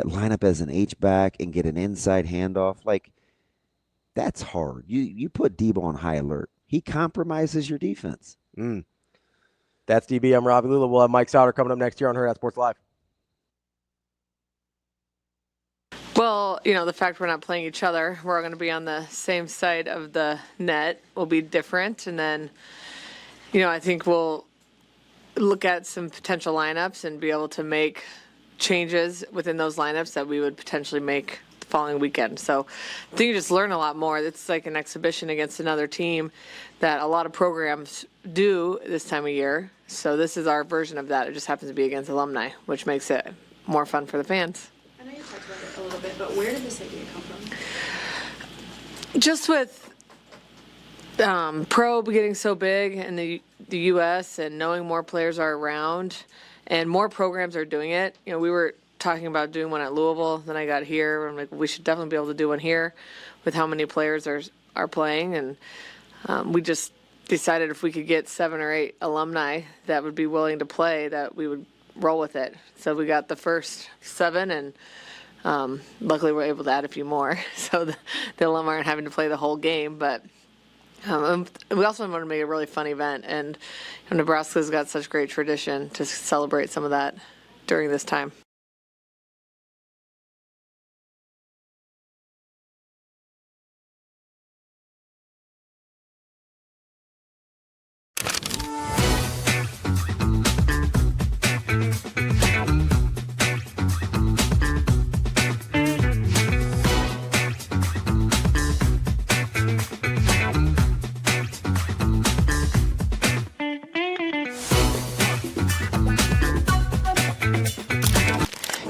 line up as an H-back and get an inside handoff, that's hard. You put Deebo on high alert. He compromises your defense. That's DB. I'm Ravi. Lulla. We'll have Mike Sautter coming up next year on Hurrdat Sports Live. Well, the fact we're not playing each other, we're all going to be on the same side of the net will be different. And then, I think we'll look at some potential lineups and be able to make changes within those lineups that we would potentially make the following weekend. So I think you just learn a lot more. It's like an exhibition against another team that a lot of programs do this time of year. So this is our version of that. It just happens to be against alumni, which makes it more fun for the fans. I know you talked about it a little bit, but where did this idea come from? Just with pro getting so big in the U.S. and knowing more players are around and more programs are doing it. We were talking about doing one at Louisville. Then I got here. I'm like, we should definitely be able to do one here with how many players are playing. And we just decided if we could get 7 or 8 alumni that would be willing to play, that we would roll with it. So we got the first 7, and luckily we're able to add a few more. So the alumni aren't having to play the whole game. But we also want to make a really fun event. And Nebraska's got such great tradition to celebrate some of that during this time.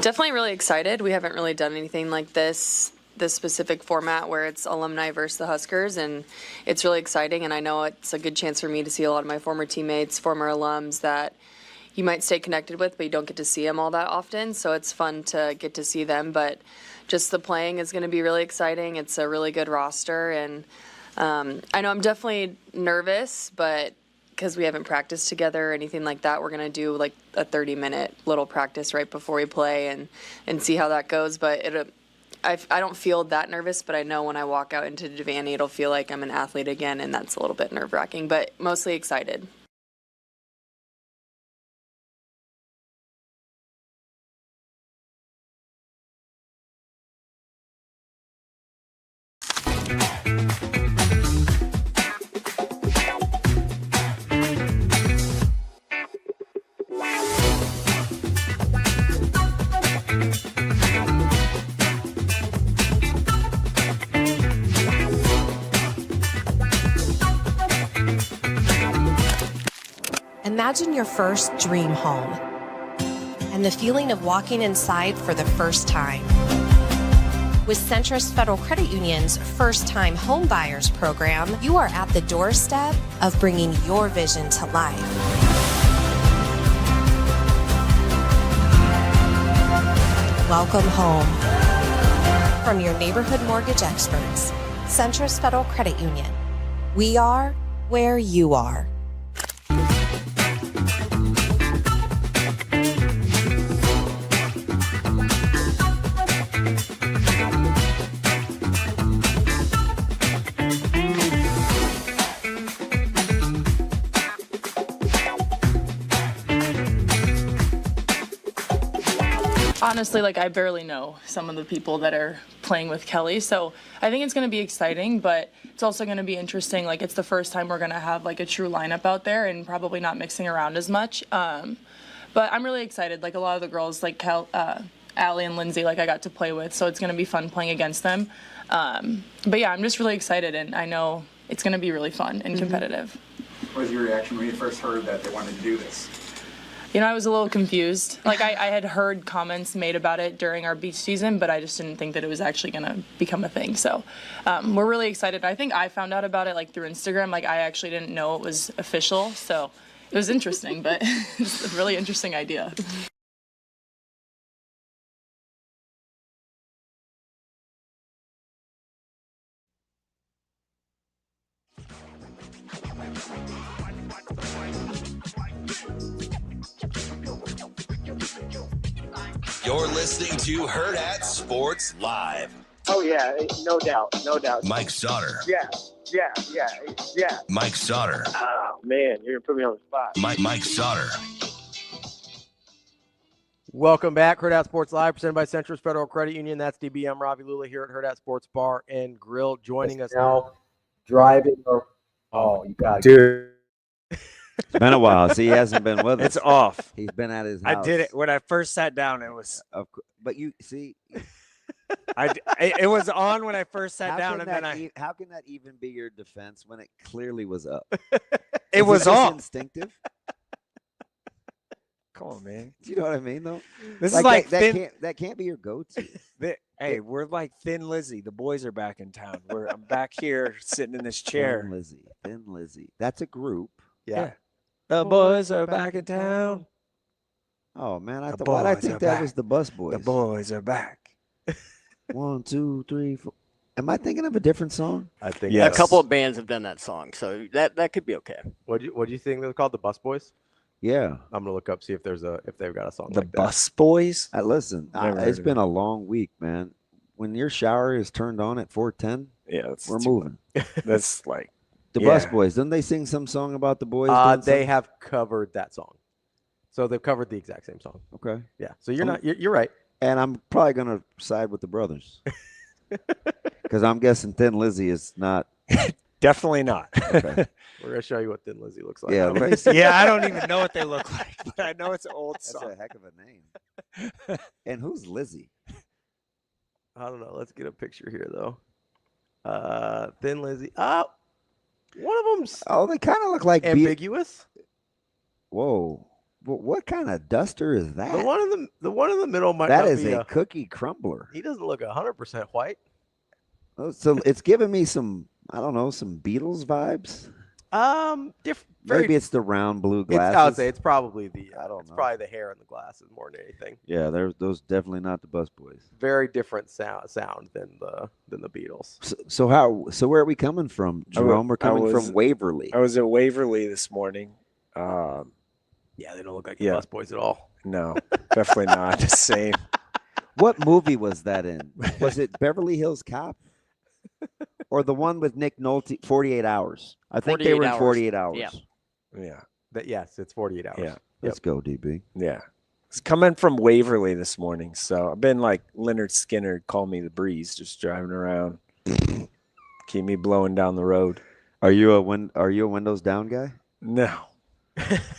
Definitely really excited. We haven't really done anything like this specific format where it's alumni versus the Huskers, and it's really exciting. And I know it's a good chance for me to see a lot of my former teammates, former alums that you might stay connected with, but you don't get to see them all that often. So it's fun to get to see them. But just the playing is going to be really exciting. It's a really good roster, and I know I'm definitely nervous, but because we haven't practiced together or anything like that, we're going to do like a 30-minute little practice right before we play and see how that goes. But I don't feel that nervous, but I know when I walk out into Devaney, it'll feel like I'm an athlete again, and that's a little bit nerve-wracking, but mostly excited. Imagine your first dream home and the feeling of walking inside for the first time. With Centrist Federal Credit Union's First-Time Home Buyers Program, you are at the doorstep of bringing your vision to life. Welcome home. From your neighborhood mortgage experts, Centrist Federal Credit Union. We are where you are. Honestly, like, I barely know some of the people that are playing with Kelly, so I think it's going to be exciting, but it's also going to be interesting. Like, it's the first time we're going to have like a true lineup out there and probably not mixing around as much. But I'm really excited. Like, a lot of the girls, like Allie and Lindsay, like, I got to play with, so it's going to be fun playing against them. But yeah, I'm just really excited, and I know it's going to be really fun and competitive. What was your reaction when you first heard that they wanted to do this? You know, I was a little confused. Like, I had heard comments made about it during our beach season, but I just didn't think that it was actually going to become a thing. So we're really excited. I think I found out about it, like, through Instagram. Like, I actually didn't know it was official. So it was interesting, but it's a really interesting idea. You're listening to Hurrdat Sports Live. Oh, yeah, no doubt, no doubt. Mike Sautter. Yeah. Mike Sautter. Oh, man, you're going to put me on the spot. Mike Sautter. Welcome back. Hurrdat Sports Live, presented by Centrist Federal Credit Union. That's DBM Ravi, Lulla here at Hurrdat Sports Bar and Grill. Joining us now, driving. Oh, you got it. Dude. It's been a while. See, he hasn't been with us. It's off. He's been at his house. I did it when I first sat down. It was, but you see, it was on when I first sat down, and then how can that even be your defense when it clearly was up? It was off. Instinctive. Come on, man. Do you know what I mean, though? This is like that can't be your go-to. Hey, we're like Thin Lizzy. The boys are back in town. I'm back here sitting in this chair. Thin Lizzy. That's a group. Yeah. The boys are back in town. Oh, man. I think that was the Bus Boys. The boys are back. 1, 2, 3, 4. Am I thinking of a different song? I think a couple of bands have done that song, so that could be okay. What do you think they're called? The Bus Boys? Yeah. I'm gonna look up, see if they've got a song. The like Bus Boys? Listen, it's been a long week, man. When your shower is turned on at 4:10, we're moving. That's like the Bus Boys. Didn't they sing some song about the boys? They have covered that song. So they've covered the exact same song. Okay. Yeah. So you're right. And I'm probably gonna side with the brothers. Because I'm guessing Thin Lizzy is not. Definitely not. Okay. We're going to show you what Thin Lizzy looks like. Yeah, I don't even know what they look like, but I know it's an old song. That's a heck of a name. And who's Lizzy? I don't know. Let's get a picture here, though. Thin Lizzy. Oh, one of them's they kind of look like ambiguous. Whoa. What kind of duster is that? The one in the middle might that not is be a cookie crumbler. He doesn't look 100% white. Oh, so it's giving me some, I don't know, some Beatles vibes. Maybe it's the round blue glasses. I would say it's probably it's probably the hair in the glasses more than anything. Yeah, those definitely not the Bus Boys. Very different sound than the Beatles. So where are we coming from, Jerome? We're coming from Waverly. I was at Waverly this morning. Yeah, they don't look like the Bus Boys at all. No, definitely not the same. What movie was that in? Was it Beverly Hills Cop? Or the one with Nick Nolte, 48 Hours? I think they were in 48 Hours. Yeah. Yes, it's 48 hours. Yeah. Let's go, DB. Yeah. It's coming from Waverly this morning, so I've been like Leonard Skinner, call me the breeze, just driving around. Keep me blowing down the road. Are you a windows down guy? No.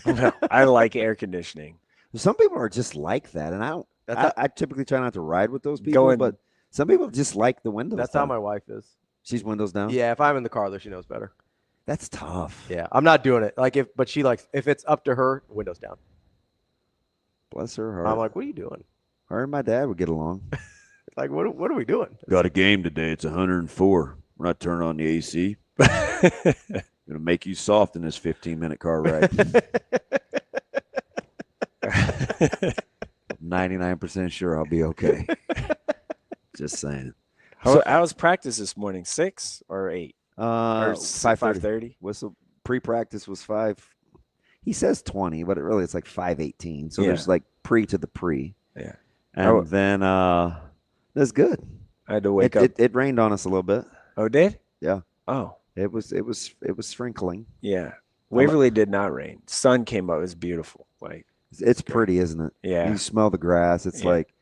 No. I like air conditioning. Some people are just like that, and I typically try not to ride with those people, but some people just like the windows. That's down. how my wife is. She's windows down? Yeah, if I'm in the car, though, she knows better. That's tough. Yeah, I'm not doing it. Like but she likes if it's up to her, windows down. Bless her heart. I'm like, what are you doing? Her and my dad would get along. Like, what are we doing? Got a game today. It's 104. We're not turning on the AC. Gonna make you soft in this 15-minute car ride. 99% sure I'll be okay. Just saying. How was practice this morning? 6 or 8? Or 5:30. Whistle pre-practice was 5. He says 20, but it's like 5:18. So there's like pre to the pre. Yeah. And then that's good. I had to wake up. It rained on us a little bit. Oh, it did? Yeah. Oh. It was sprinkling. Yeah. Waverly did not rain. Sun came up. It was beautiful. Like it's pretty, isn't it? Yeah. You smell the grass. It's like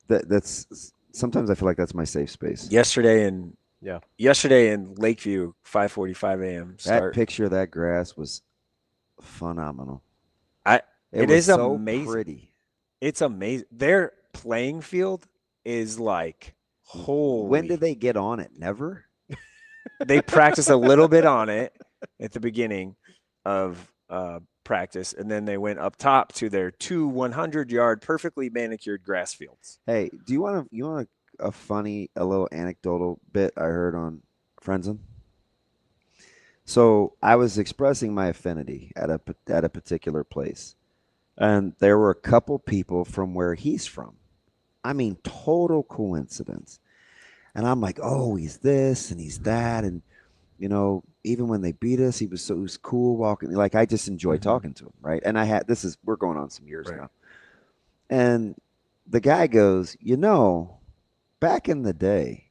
that's sometimes I feel like that's my safe space. Yesterday in Lakeview, 5:45 a.m. That picture of that grass was phenomenal. It was is so amazing. Pretty. It's amazing. Their playing field is like holy. When did they get on it? Never. They practiced a little bit on it at the beginning of practice, and then they went up top to their 2 100-yard perfectly manicured grass fields. Hey, do you want a little anecdotal bit I heard on Friendsome? So I was expressing my affinity at a particular place, and there were a couple people from where he's from. I mean, total coincidence. And I'm like, oh, he's this and he's that, and even when they beat us, he was cool walking. Like I just enjoyed talking to him, right? And we're going on some years now. And the guy goes, back in the day,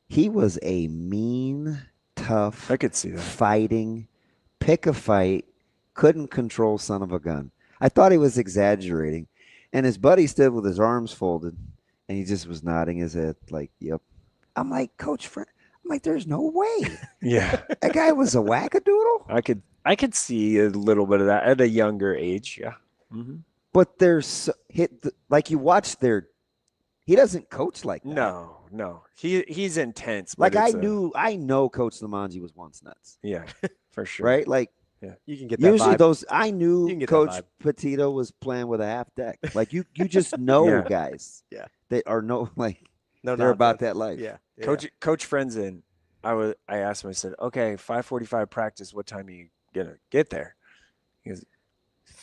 he was a mean, tough, I could see that. Fighting, pick a fight, couldn't control son of a gun. I thought he was exaggerating. And his buddy stood with his arms folded, and he just was nodding his head like, yep. I'm like, Coach Frank. I'm like, there's no way. Yeah. That guy was a wackadoodle. I could see a little bit of that at a younger age. Yeah. Mm-hmm. But like you watch he doesn't coach like that. No. He's intense. Like I know Coach Lamanji was once nuts. Yeah, for sure. Right? Like yeah, you can get that usually vibe. I knew Coach Petito was playing with a half deck. Like you just know guys. Yeah. They are they're about that life. Yeah. Coach Frenzen, I asked him, I said, okay, 5:45 practice, what time are you gonna get there? He goes,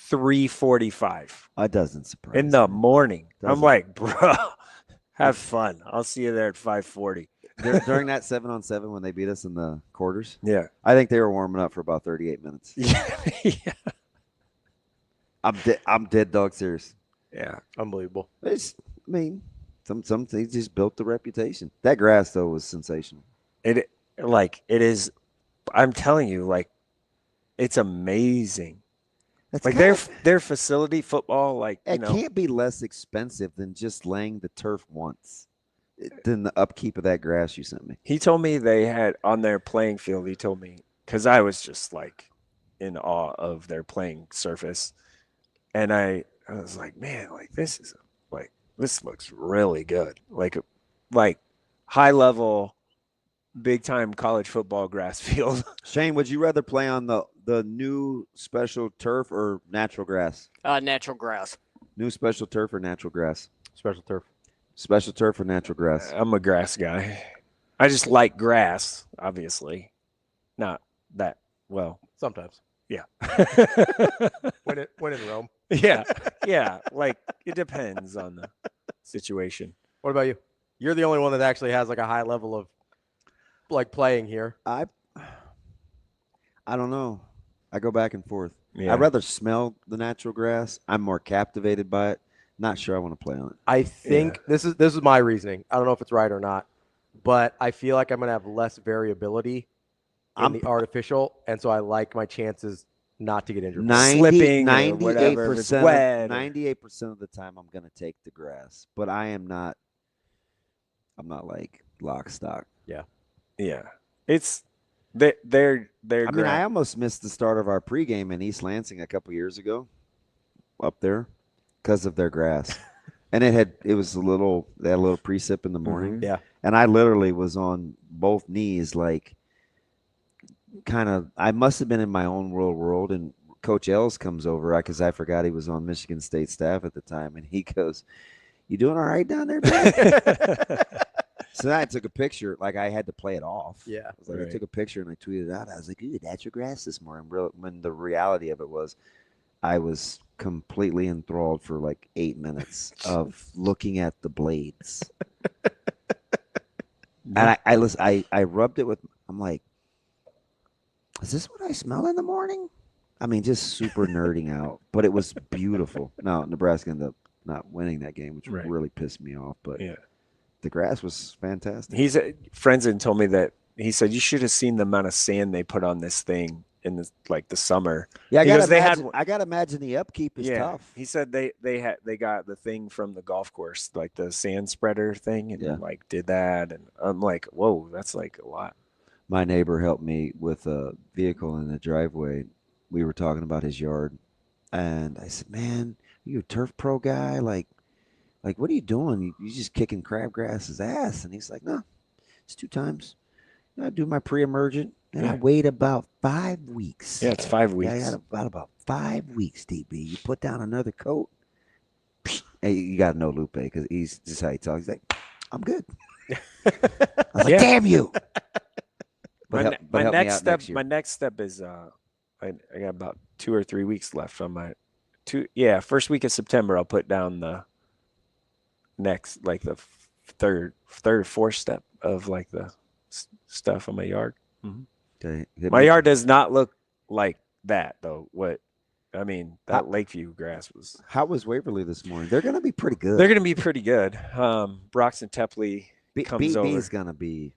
3:45. That doesn't surprise in the me. morning. I'm like, bro, have fun. I'll see you there at 5:40. During that 7-on-7 when they beat us in the quarters. Yeah. I think they were warming up for about 38 minutes. Yeah. I'm dead dog serious. Yeah. Unbelievable. Some they just built the reputation. That grass though was sensational. It is. I'm telling you, like, it's amazing. That's like their facility football, like it can't be less expensive than just laying the turf once, than the upkeep of that grass you sent me. He told me they had on their playing field. He told me because I was just like in awe of their playing surface, and I was like, man, like this looks really good, like high level, big time college football grass field. Shane, would you rather play on the new special turf or natural grass? Natural grass. New special turf or natural grass? Special turf. Special turf or natural grass? I'm a grass guy. I just like grass, obviously. Not that well. Sometimes. Yeah. when in Rome. Yeah. Yeah. Like it depends on the situation. What about you? You're the only one that actually has like a high level of like playing here. I don't know. I go back and forth. Yeah. I'd rather smell the natural grass. I'm more captivated by it. Not sure I want to play on it. I think this is my reasoning. I don't know if it's right or not, but I feel like I'm going to have less variability in the artificial, and so I like my chances not to get injured. 98% of the time I'm going to take the grass, but I'm not like lock stock. Yeah. Yeah. It's they're I mean, I almost missed the start of our pregame in East Lansing a couple years ago up there because of their grass. And they had a little precip in the morning. Yeah. And I literally was on both knees, like I must have been in my own world, and Coach Els comes over because I forgot he was on Michigan State staff at the time, and he goes, "You doing all right down there, man?" So then I took a picture. Like, I had to play it off. Yeah. I took a picture and I tweeted it out. I was like, "Ooh, that's your grass this morning." When the reality of it was, I was completely enthralled for like 8 minutes of looking at the blades. And I rubbed it with. I'm like, is this what I smell in the morning? I mean, just super nerding out, but it was beautiful. Now, Nebraska ended up not winning that game, which really pissed me off. But the grass was fantastic. Frenzen told me that he said you should have seen the amount of sand they put on this thing in the summer. Yeah, I gotta imagine the upkeep is tough. He said they got the thing from the golf course, like the sand spreader thing, and like did that, and I'm like, whoa, that's like a lot. My neighbor helped me with a vehicle in the driveway. We were talking about his yard, and I said, "Man, are you a turf pro guy? Like, what are you doing? You just kicking crabgrass's ass?" And he's like, "No, it's 2 times. I do my pre-emergent, and I wait about 5 weeks." Yeah, it's 5 weeks. Yeah, I got about 5 weeks, DB. You put down another coat. Hey, you got to know Lupe because he's just how he talks. He's like, "I'm good." I was like, "Damn you!" My next step is I got about 2 or 3 weeks left on my first week of September. I'll put down the next, like the third or fourth step of like the stuff on my yard. Okay. My yard does not look like that though. That Lakeview grass was. How was Waverly this morning? They're going to be pretty good. They're going to be pretty good. Broxton Tepley comes over. BB's going to be.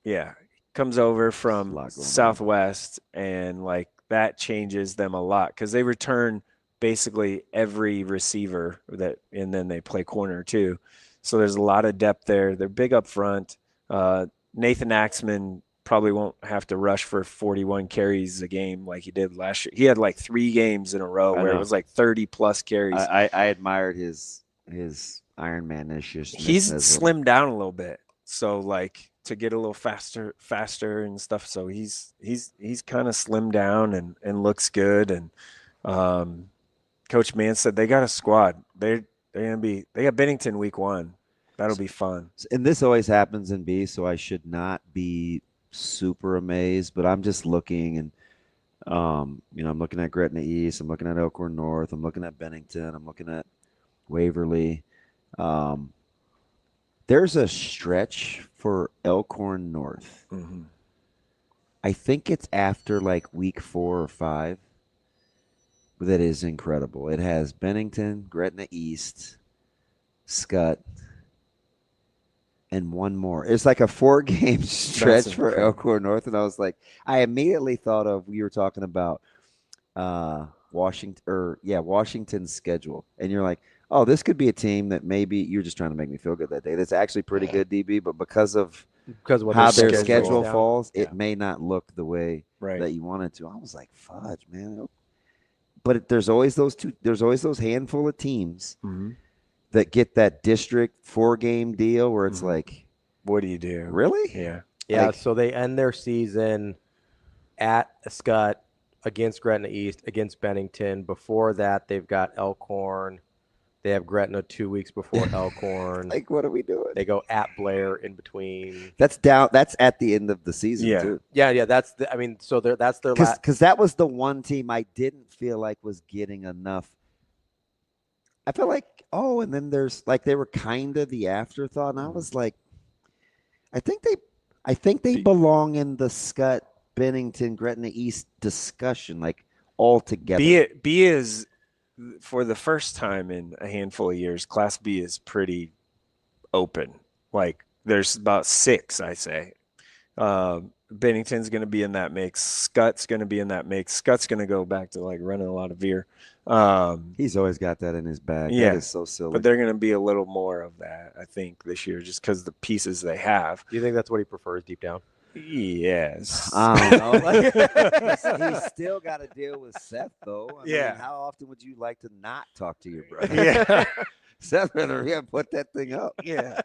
Yeah, comes over from Southwest, and like that changes them a lot because they return basically every receiver and then they play corner too. So there's a lot of depth there. They're big up front. Nathan Axman probably won't have to rush for 41 carries a game like he did last year. He had like 3 games in a row where it was like 30 plus carries. I admired his Ironman-ish. He's slimmed down a little bit. So like to get a little faster and stuff. So he's kind of slimmed down and looks good. And Coach Mann said they got a squad. They got Bennington week 1. That'll be fun. And this always happens in B, so I should not be super amazed, but I'm just looking and I'm looking at Gretna East, I'm looking at Elkhorn North, I'm looking at Bennington, I'm looking at Waverly. There's a stretch for Elkhorn North. Mm-hmm. I think it's after like week 4 or 5 that is incredible. It has Bennington, Gretna East, Scott, and one more. It's like a 4-game stretch for Elkhorn North, and I was like, I immediately thought of we were talking about Washington's schedule, and you're like, oh, this could be a team that maybe you're just trying to make me feel good that day. That's actually pretty good, DB, but because of how their schedule falls, it may not look the way that you want it to. I was like, fudge, man. But there's always those handful of teams that get that district 4-game deal where it's like, what do you do? Really? Yeah. So they end their season at Scott, against Gretna East, against Bennington. Before that, they've got Elkhorn. They have Gretna 2 weeks before Elkhorn. Like, what are we doing? They go at Blair in between. That's at the end of the season, too. Yeah. That's their last. Because that was the one team I didn't feel like was getting enough. I feel like, and then there's like they were kind of the afterthought, and I was like, I think they belong in the Scott, Bennington, Gretna East discussion, like all together. B is. For the first time in a handful of years, Class B is pretty open. Like there's about 6, I say. Bennington's going to be in that mix. Scott's going to be in that mix. Scott's going to go back to like running a lot of veer. He's always got that in his bag. Yeah, that is so silly. But they're going to be a little more of that, I think, this year, just because the pieces they have. Do you think that's what he prefers deep down? Yes. I don't know. He's still got to deal with Seth, though. I mean, how often would you like to not talk to your brother? Yeah. Seth, better put that thing up. Yeah.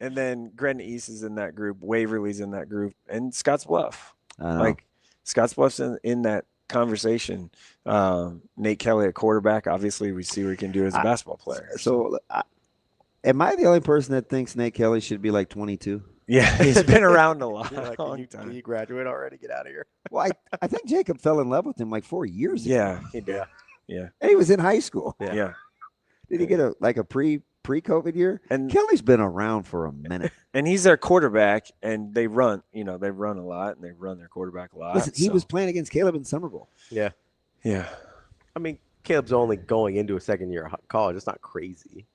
And then Gretna East is in that group. Waverly's in that group, and Scottsbluff. Like Scottsbluff's in that conversation. Nate Kelly at quarterback. Obviously, we see what he can do as a basketball player. So, am I the only person that thinks Nate Kelly should be like 22? Yeah, he's been around a long Can time. you graduate already? Get out of here. Well, I think Jacob fell in love with him like 4 years ago. Yeah, he did. Yeah. And he was in high school. Yeah. Did he get a pre-COVID year? And Kelly's been around for a minute. And he's their quarterback, and they run a lot, and they run their quarterback a lot. Listen, he was playing against Caleb in Summer Bowl. Yeah. Yeah. I mean, Caleb's only going into a second year of college. It's not crazy.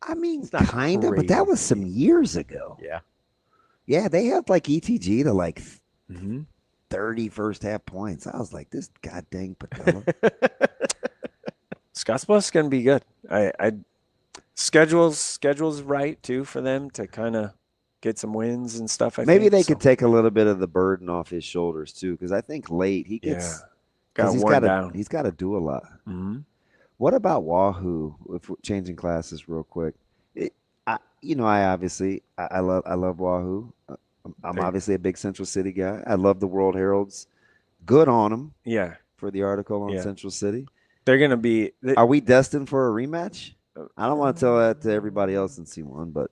I mean, It's not kind of, but crazy. that was some years ago. Yeah. Yeah, they had like ETG to like 30 first half points. I was like, this goddamn Patella. Scottsbluff's going to be good. I schedule's right too for them to kind of get some wins and stuff. Maybe they could take a little bit of the burden off his shoulders too, because I think late he gets got worn down. He's got to do a lot. Mm-hmm. What about Wahoo? If we're changing classes real quick, I love Wahoo. I'm obviously a big Central City guy. I love the World Herald's. Good on them. Yeah. For the article on Central City. They're going to be. Are we destined for a rematch? I don't want to tell that to everybody else in C1, but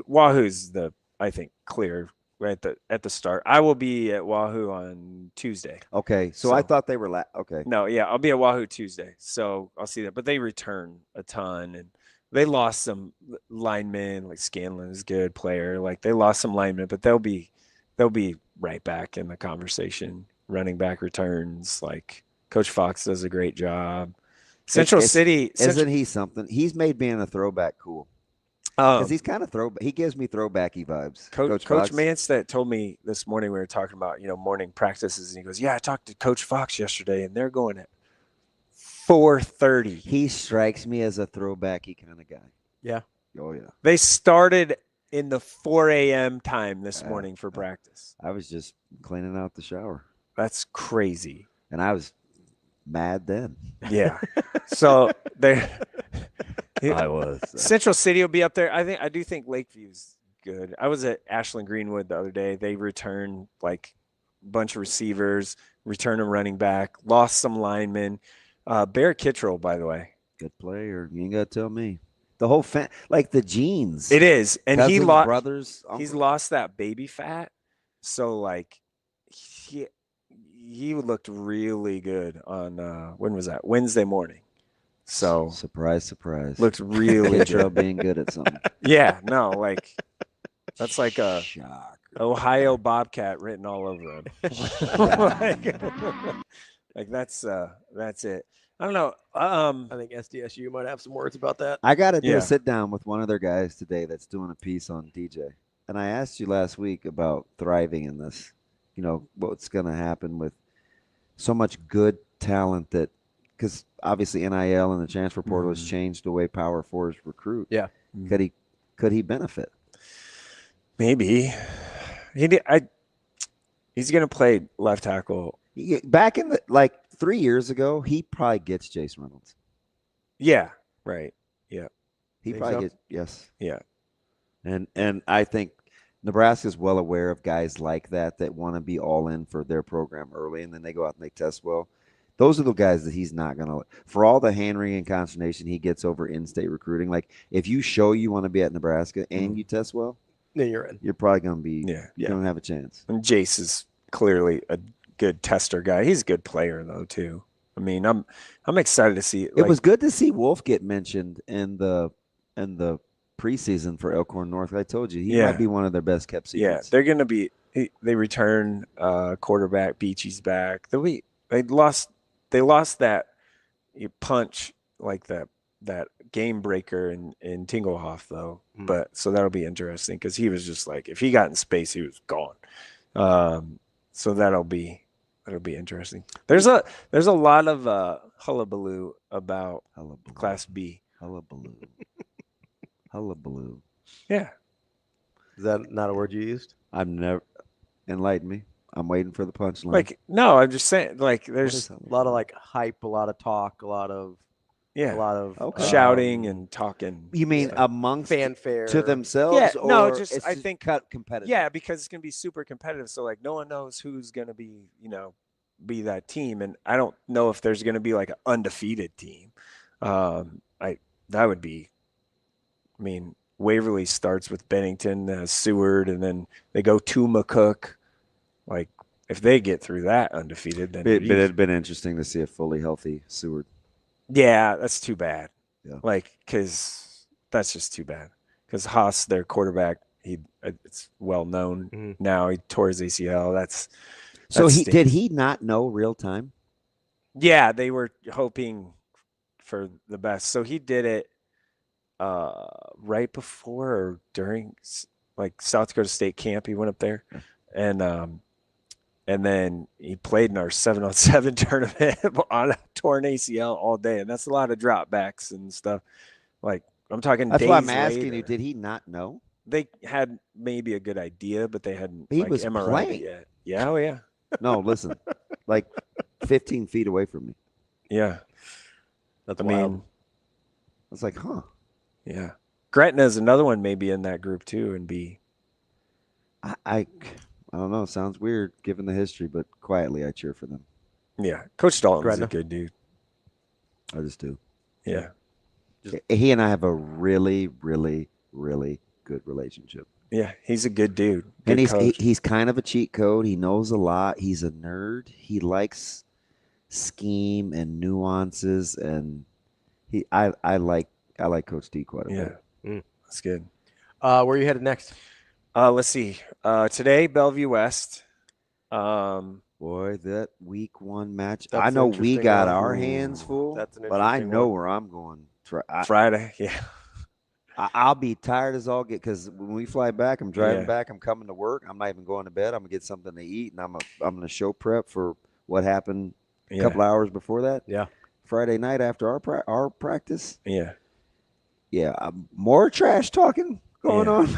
Wahoo's I think clear right at the start. I will be at Wahoo on Tuesday. Okay, so I thought they were okay. No, yeah, I'll be at Wahoo Tuesday, so I'll see that. But they return a ton, and they lost some linemen. Like Scanlon is a good player. Like they lost some linemen, but they'll be right back in the conversation. Running back returns. Like Coach Fox does a great job. Central City isn't he something? He's made being a throwback cool. Because he's kind of throwback. He gives me throwbacky vibes. Coach Manstead told me this morning, we were talking about morning practices, and he goes, "Yeah, I talked to Coach Fox yesterday, and they're going at 4:30." He strikes me as a throwbacky kind of guy. Yeah. Oh yeah. They started in the 4 a.m. time this morning for practice. I was just cleaning out the shower. That's crazy. And I was mad then. Yeah. So I was. Central City will be up there. I do think Lakeview's good. I was at Ashland Greenwood the other day. They returned like a bunch of receivers, returned a running back, lost some linemen. Bear Kittrell, by the way. Good player. You ain't got to tell me. The whole like the genes. It is. And cousins, he lost brothers. He's lost that baby fat. So like he looked really good on when was that? Wednesday morning. So surprise. Looked really good. Being good at something. Yeah, no, like that's like a Ohio Bobcat written all over him. like that's it. I don't know. I think SDSU might have some words about that. I got to do a sit down with one of their guys today that's doing a piece on DJ. And I asked you last week about thriving in this. What's going to happen with so much good talent that, because obviously NIL and the transfer portal has changed the way Power Fours recruit. Yeah. Could he benefit? Maybe. He's going to play left tackle. Back in 3 years ago, he probably gets Jason Reynolds. Yeah. Right. Yeah. He probably gets, yes. Yeah. And I think Nebraska's well aware of guys like that want to be all in for their program early, and then they go out and they test well. Those are the guys that he's not going to – for all the hand-wringing consternation he gets over in-state recruiting, like if you show you want to be at Nebraska and you test well, then you're in. You're probably going to be – you're going to have a chance. And Jace is clearly a good tester guy. He's a good player, though, too. I mean, I'm excited to see – It was good to see Wolf get mentioned in the preseason for Elkhorn North. I told you, he might be one of their best kept secrets. Yeah, they're going to be – they return quarterback. Beachy's back. They lost that punch, like that game breaker in Tingelhoff, though. But so that'll be interesting because he was just like, if he got in space, he was gone. So that'll be interesting. There's a lot of hullabaloo about Class B. Hullabaloo. Yeah. Is that not a word you used? I've never enlightened me. I'm waiting for the punchline. Like, no, I'm just saying, like, there's a lot of like hype, a lot of talk, a lot of Yeah. A lot of shouting and talking. You mean amongst fanfare to themselves? Yeah, or no, just it's I think competitive. Yeah, because it's gonna be super competitive. So like no one knows who's gonna be, be that team, and I don't know if there's gonna be like an undefeated team. That would be. I mean, Waverly starts with Bennington, Seward, and then they go to McCook. Like if they get through that undefeated, then But it'd been interesting to see a fully healthy Seward. Yeah, that's too bad. Yeah. Because that's just too bad. Because Haas, their quarterback, it's well known now. He tore his ACL. So did he not know real time? Yeah, they were hoping for the best. So he did it right before or during like South Dakota State camp. He went up there, and then he played in our 7-on-7 tournament on a torn ACL all day, and that's a lot of dropbacks and stuff. Like I'm talking. That's days why I'm asking later. you. Did he not know? They had maybe a good idea, but they hadn't. He like, was MRI'd playing. it yet. Yeah, oh yeah. No, listen, like 15 feet away from me. Yeah, that's wild. I was like, huh. Yeah, Gretna's another one maybe in that group too, and be. I don't know. Sounds weird given the history, but quietly I cheer for them. Yeah, Coach Dalton's Gretna. a good dude. I just do. Yeah. He and I have a really, really, really good relationship. Yeah, he's a good dude. And Good he's kind of a cheat code. He knows a lot. He's a nerd. He likes scheme and nuances, and I like Coach D quite a bit. That's good. Where are you headed next? Let's see. Today, Bellevue West. Boy, that week 1 match. That's I know we interesting, got huh? our hands full, That's an but I interesting know one. where I'm going. Friday, yeah. I'll be tired as all get because when we fly back, I'm driving Yeah. back. I'm coming to work. I'm not even going to bed. I'm gonna get something to eat, and I'm gonna show prep for what happened a Yeah. couple hours before that. Yeah, Friday night after our practice. Yeah. Yeah, more trash talking going Yeah. on.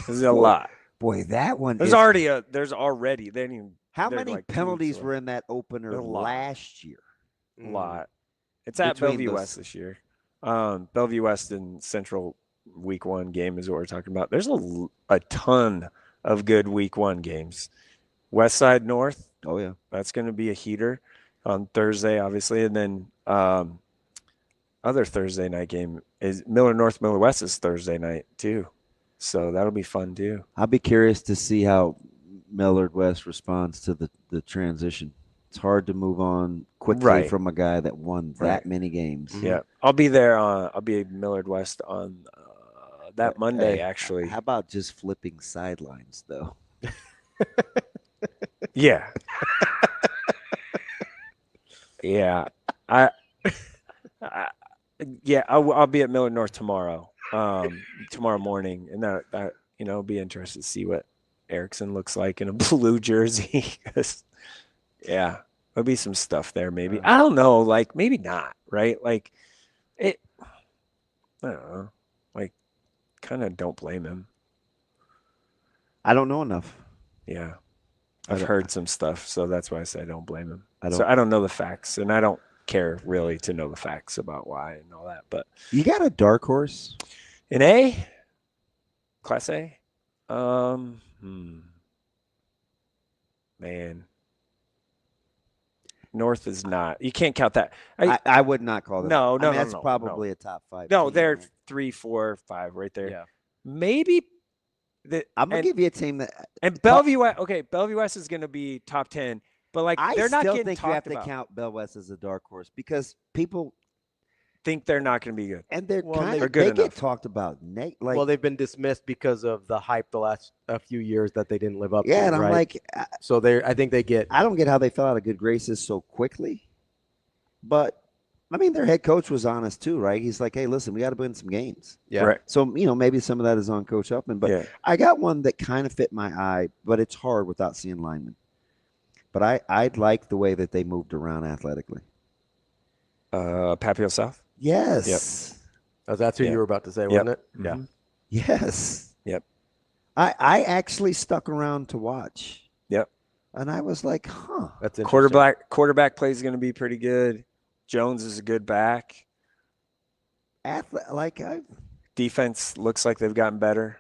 There's a lot. Boy, that one. There's is- already they didn't even. How they're many like 2 weeks penalties away. were in that opener A lot. last year? A lot. It's at Between Bellevue those- West this year. Bellevue West and Central week 1 game is what we're talking about. There's a ton of good week 1 games. Westside North. Oh yeah, that's going to be a heater on Thursday, obviously, and then other Thursday night game is Miller North, Miller West is Thursday night too, so that'll be fun too. I'll be curious to see how Millard West responds to the transition. It's hard to move on quickly Right. from a guy that won that Right. many games. Yeah, I'll be there. I'll be at Millard West on that Monday. Hey, Actually, how about just flipping sidelines though? yeah, yeah. I'll be at Millard North tomorrow. Tomorrow morning, and that be interested to see what Erickson looks like in a blue jersey. 'Cause, yeah, there'll be some stuff there. Maybe I don't know. Like maybe not. Right? Like it. I don't know. Like, kind of don't blame him. I don't know enough. Yeah, I've heard some stuff, so that's why I say I don't blame him. I don't- So I don't know the facts, and I don't care really to know the facts about why and all that. But You got a dark horse? in A, Class A, man, North is not. You can't count that. I would not call them. No, I no, mean, no, that's no, probably no. a top 5. No, team, they're right? 3, 4, 5 right there. Yeah. Maybe. I'm gonna give you a team that. And Bellevue West. Okay, Bellevue West is going to be top 10, but like I they're not still getting think you have talked to about. count Bell West as a dark horse because people Think they're not going to be good. and they're Well, kind they're of good they enough. get talked about. Like well, they've been dismissed because of the hype the last a few years that they didn't live up to. yeah, and I'm right? like, so I think they get. I don't get how they fell out of good graces so quickly. But I mean, their head coach was honest too, right? He's like, "Hey, listen, we got to win some games." Yeah. Right. So maybe some of that is on Coach Upman, but Yeah. I got one that kind of fit my eye, but it's hard without seeing linemen. But I like the way that they moved around athletically. Papio South. Yes. Oh, that's who Yeah. you were about to say, Yep. wasn't it? Mhm. Yes. Yep. I actually stuck around to watch, Yep. and I was like, "Huh." That's interesting. Quarterback play is going to be pretty good. Jones is a good back. Defense looks like they've gotten better.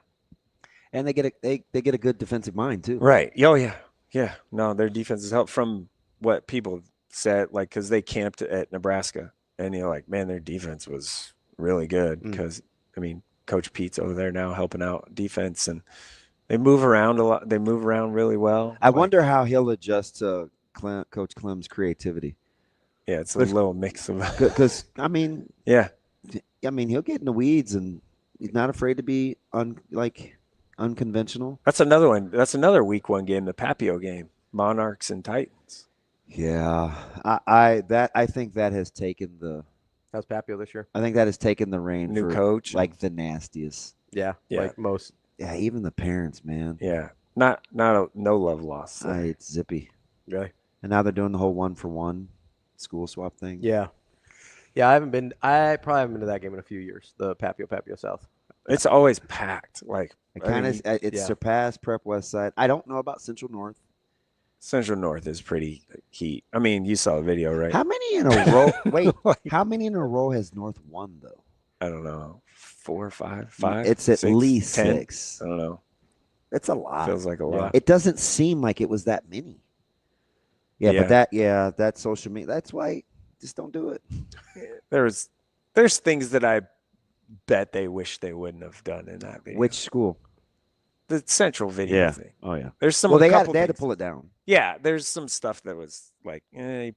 And they get a good defensive mind too. Right. Oh yeah. Yeah. No, their defense is helped from what people said, like, because they camped at Nebraska, and like, man, their defense was really good because I mean, Coach Pete's over there now helping out defense, and they move around a lot. They move around really well. I wonder how he'll adjust to Coach Clem's creativity. Yeah, it's a little mix of because I mean, yeah, I mean he'll get in the weeds, and he's not afraid to be unconventional. That's another one. That's another week 1 game, the Papio game, Monarchs and Titans. Yeah, I think that has taken the. How's Papio this year? I think that has taken the reign. New for, coach, like the nastiest. Yeah, like most. Yeah, even the parents, man. Yeah, no love lost. It's zippy. Really? And now they're doing the whole 1-for-1 school swap thing. Yeah, I probably haven't been to that game in a few years. The Papio South. It's always packed. Like It's surpassed Prep Westside. I don't know about Central North. Central North is pretty heat. I mean, you saw the video, right? How many in a row? Wait, how many in a row has North won though? I don't know. 4 or 5? 5? It's at 6, least 10? 6. I don't know. It's a lot. Feels like a lot. It doesn't seem like it was that many. Yeah, but that social media. That's why just don't do it. There's things that I bet they wish they wouldn't have done in that video. Which school? The Central video thing. Oh yeah. There's some. Well, they had to pull it down. Yeah, there's some stuff that was like, you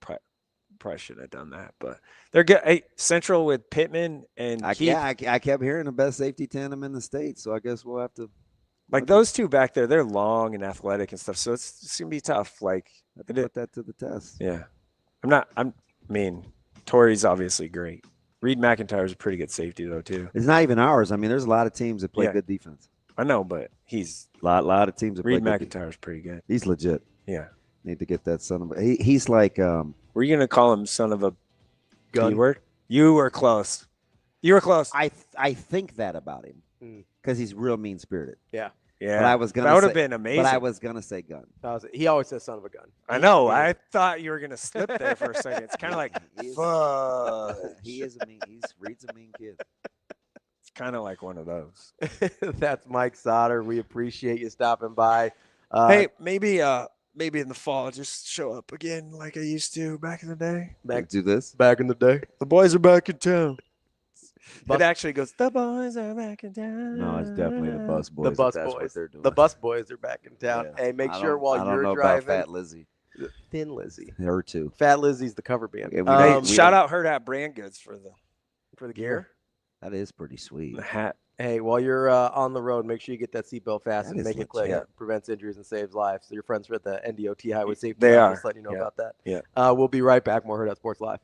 probably shouldn't have done that, but they're good. Hey, Central with Pittman and Keith. I kept hearing the best safety tandem in the state, so I guess we'll have to. Like those two back there, they're long and athletic and stuff, so it's gonna be tough. Like put that to the test. Yeah, I mean, Torrey's obviously great. Reed McIntyre's a pretty good safety though too. It's not even ours. I mean, there's a lot of teams that play good defense. I know, but he's a lot of teams that Reed play McIntyre's pretty good. He's legit. Yeah, need to get that son of a. He's like. Were you gonna call him son of a gun word? You were close. You were close. I think that about him because he's real mean spirited. Yeah. Yeah, but I was gonna that would have say- been amazing. But I was gonna say gun. He always says son of a gun. I know. I thought you were gonna slip there for a second. It's kind of like, fuck. He is Reed's a mean kid. It's kind of like one of those. That's Mike Sautter. We appreciate you stopping by. Hey, maybe in the fall, just show up again like I used to back in the day. Do this back in the day. The boys are back in town. It actually goes, the boys are back in town. No, it's definitely the bus boys. The bus if that's boys. What they're doing. The bus boys are back in town. Yeah. Hey, make I sure don't- while I don't you're know driving. about Fat Lizzie. Thin Lizzie. Her too. Fat Lizzie's the cover band. Yeah, Shout out Hurrdat Brand Goods for the gear. That is pretty sweet. The hat. Hey, while you're on the road, make sure you get that seatbelt fast and is make it click. legit. It prevents injuries and saves lives. So your friends are at the NDOT Highway Safety. They Lab, are. Just letting you know Yeah. about that. Yeah. We'll be right back. More Hurrdat Sports Live.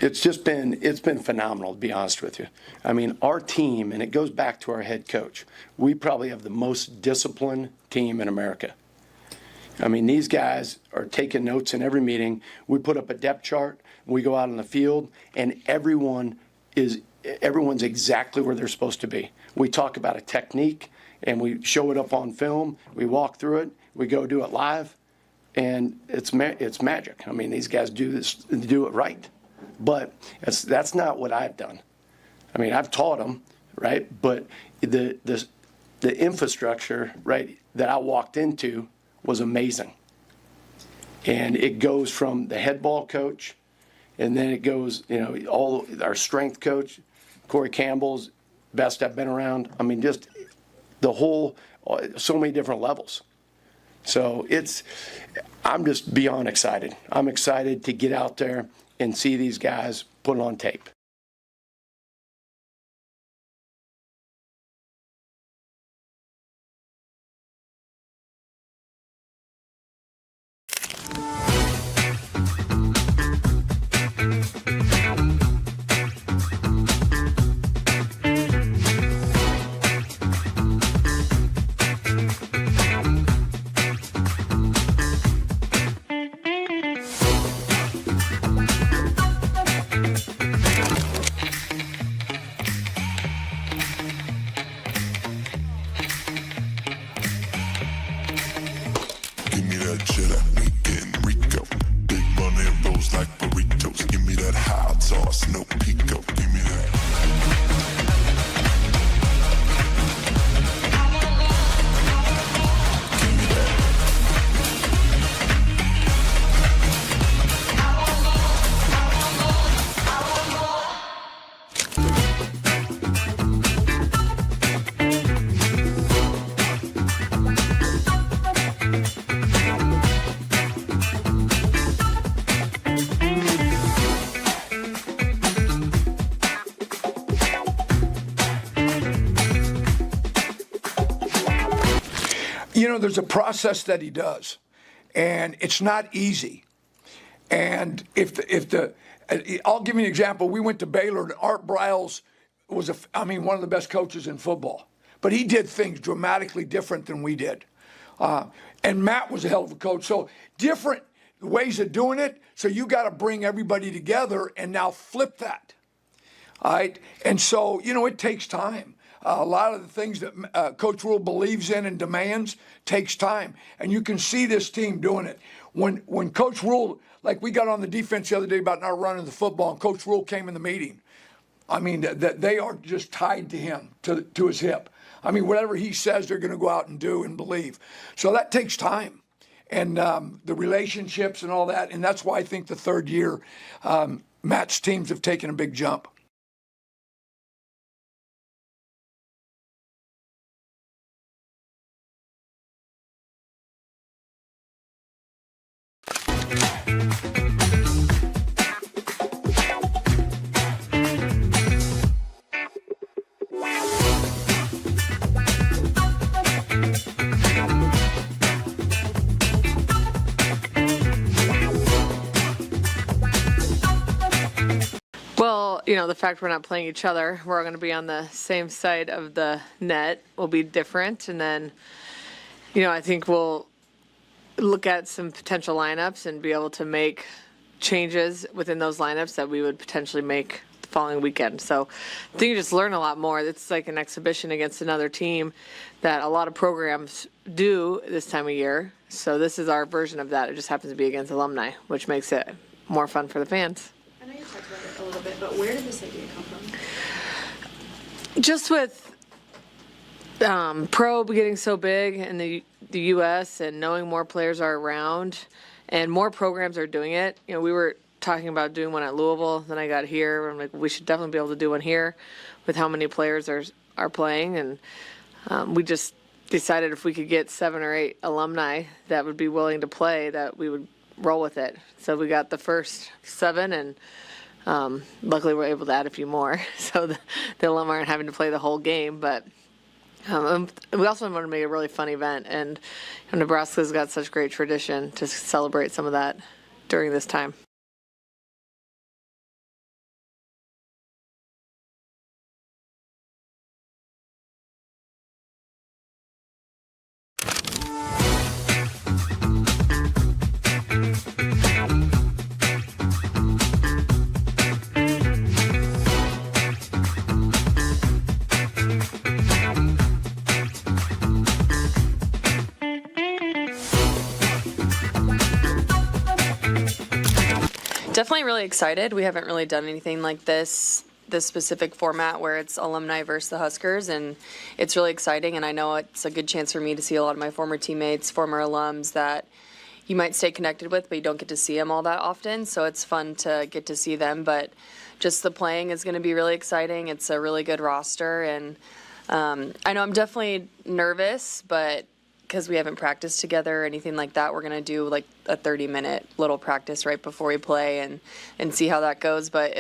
It's been phenomenal, to be honest with you. I mean, our team, and it goes back to our head coach, we probably have the most disciplined team in America. I mean, these guys are taking notes in every meeting. We put up a depth chart, we go out on the field, and everyone's exactly where they're supposed to be. We talk about a technique, and we show it up on film. We walk through it. We go do it live, and it's magic. I mean, these guys do it right. But that's not what I've done. I mean, I've taught them, right? But the infrastructure, right, that I walked into was amazing. And it goes from the head ball coach, and then it goes, all our strength coach, Corey Campbell's best I've been around. I mean, just the whole, so many different levels. So I'm just beyond excited. I'm excited to get out there and see these guys put it on tape. there's a process that he does, and it's not easy. And I'll give you an example. We went to Baylor, and Art Briles was one of the best coaches in football, but he did things dramatically different than we did. And Matt was a hell of a coach. So different ways of doing it. So you got to bring everybody together and now flip that. All right. And so, it takes time. A lot of the things that Coach Rule believes in and demands takes time. And you can see this team doing it. When Coach Rule, like we got on the defense the other day about not running the football, and Coach Rule came in the meeting. I mean, that they are just tied to him, to his hip. I mean, whatever he says, they're going to go out and do and believe. So that takes time. And the relationships and all that. And that's why I think the third year, Matt's teams have taken a big jump. Well, the fact we're not playing each other, we're all going to be on the same side of the net will be different. And then, I think we'll look at some potential lineups and be able to make changes within those lineups that we would potentially make the following weekend. So I think you just learn a lot more. It's like an exhibition against another team that a lot of programs do this time of year. So this is our version of that. It just happens to be against alumni, which makes it more fun for the fans. I know you talked about it a little bit, but where did this idea come from? Just with pro getting so big in the U.S. and knowing more players are around and more programs are doing it. We were talking about doing one at Louisville. Then I got here. I'm like, we should definitely be able to do one here with how many players are playing. And we just decided if we could get 7 or 8 alumni that would be willing to play, that we would roll with it. So we got the first 7, and luckily we're able to add a few more. So the alumni aren't having to play the whole game. But we also want to make a really fun event. And Nebraska's got such great tradition to celebrate some of that during this time. Definitely really excited. We haven't really done anything like this specific format where it's alumni versus the Huskers, and it's really exciting. And I know it's a good chance for me to see a lot of my former teammates, former alums that you might stay connected with, but you don't get to see them all that often. So it's fun to get to see them. But just the playing is going to be really exciting. It's a really good roster, and I know I'm definitely nervous, but because we haven't practiced together or anything like that, we're going to do like a 30-minute little practice right before we play and see how that goes. But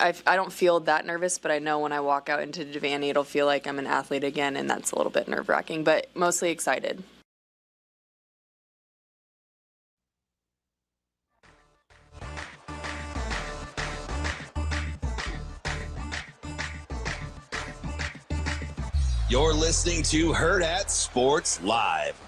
I don't feel that nervous, but I know when I walk out into Devaney, it'll feel like I'm an athlete again, and that's a little bit nerve-wracking, but mostly excited. You're listening to Hurrdat Sports Live.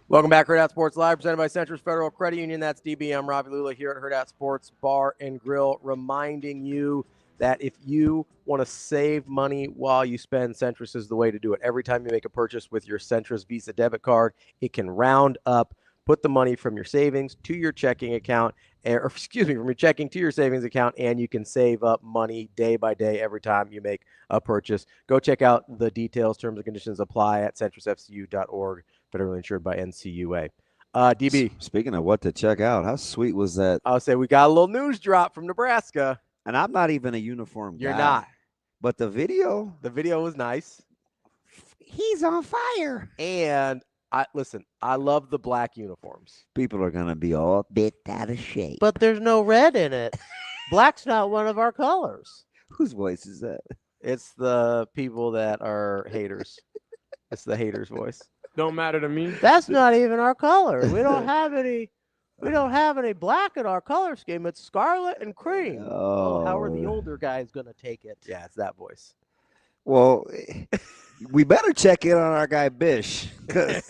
Welcome back, Hurrdat Sports Live, presented by Centris Federal Credit Union. That's DB. I'm Ravi Lulla here at Hurrdat Sports Bar and Grill, reminding you that if you want to save money while you spend, Centris is the way to do it. Every time you make a purchase with your Centris Visa debit card, it can round up, put the money from your savings to your checking account, from your checking to your savings account, and you can save up money day by day every time you make a purchase. Go check out the details. Terms and conditions apply at centrisfcu.org. Federally insured by NCUA. DB. Speaking of what to check out, how sweet was that? I'll say we got a little news drop from Nebraska. And I'm not even a uniform guy. You're not. But the video was nice. He's on fire. And I love the black uniforms. People are going to be all bit out of shape. But there's no red in it. Black's not one of our colors. Whose voice is that? It's the people that are haters. It's the haters' voice. Don't matter to me. That's not even our color. We don't have any. We don't have any black in our color scheme. It's scarlet and cream. Oh, how are the older guys gonna take it? Yeah, it's that voice. Well, we better check in on our guy Bish, because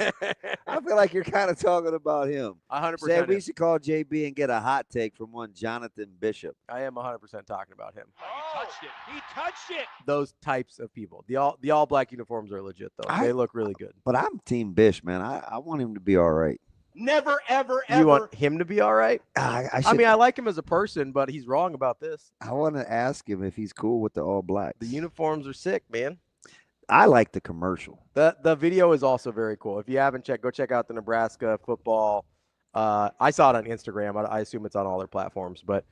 I feel like you're kind of talking about him. 100%. Say we should call JB and get a hot take from one Jonathan Bishop. I am 100% talking about him. He touched it. He touched it. Those types of people. The all black uniforms are legit though. They look really good. But I'm Team Bish, man. I want him to be all right. Never, ever, ever. You want him to be all right? I mean, I like him as a person, but he's wrong about this. I want to ask him if he's cool with the all blacks. The uniforms are sick, man. I like the commercial. The video is also very cool. If you haven't checked, go check out the Nebraska football. I saw it on Instagram. I assume it's on all their platforms, but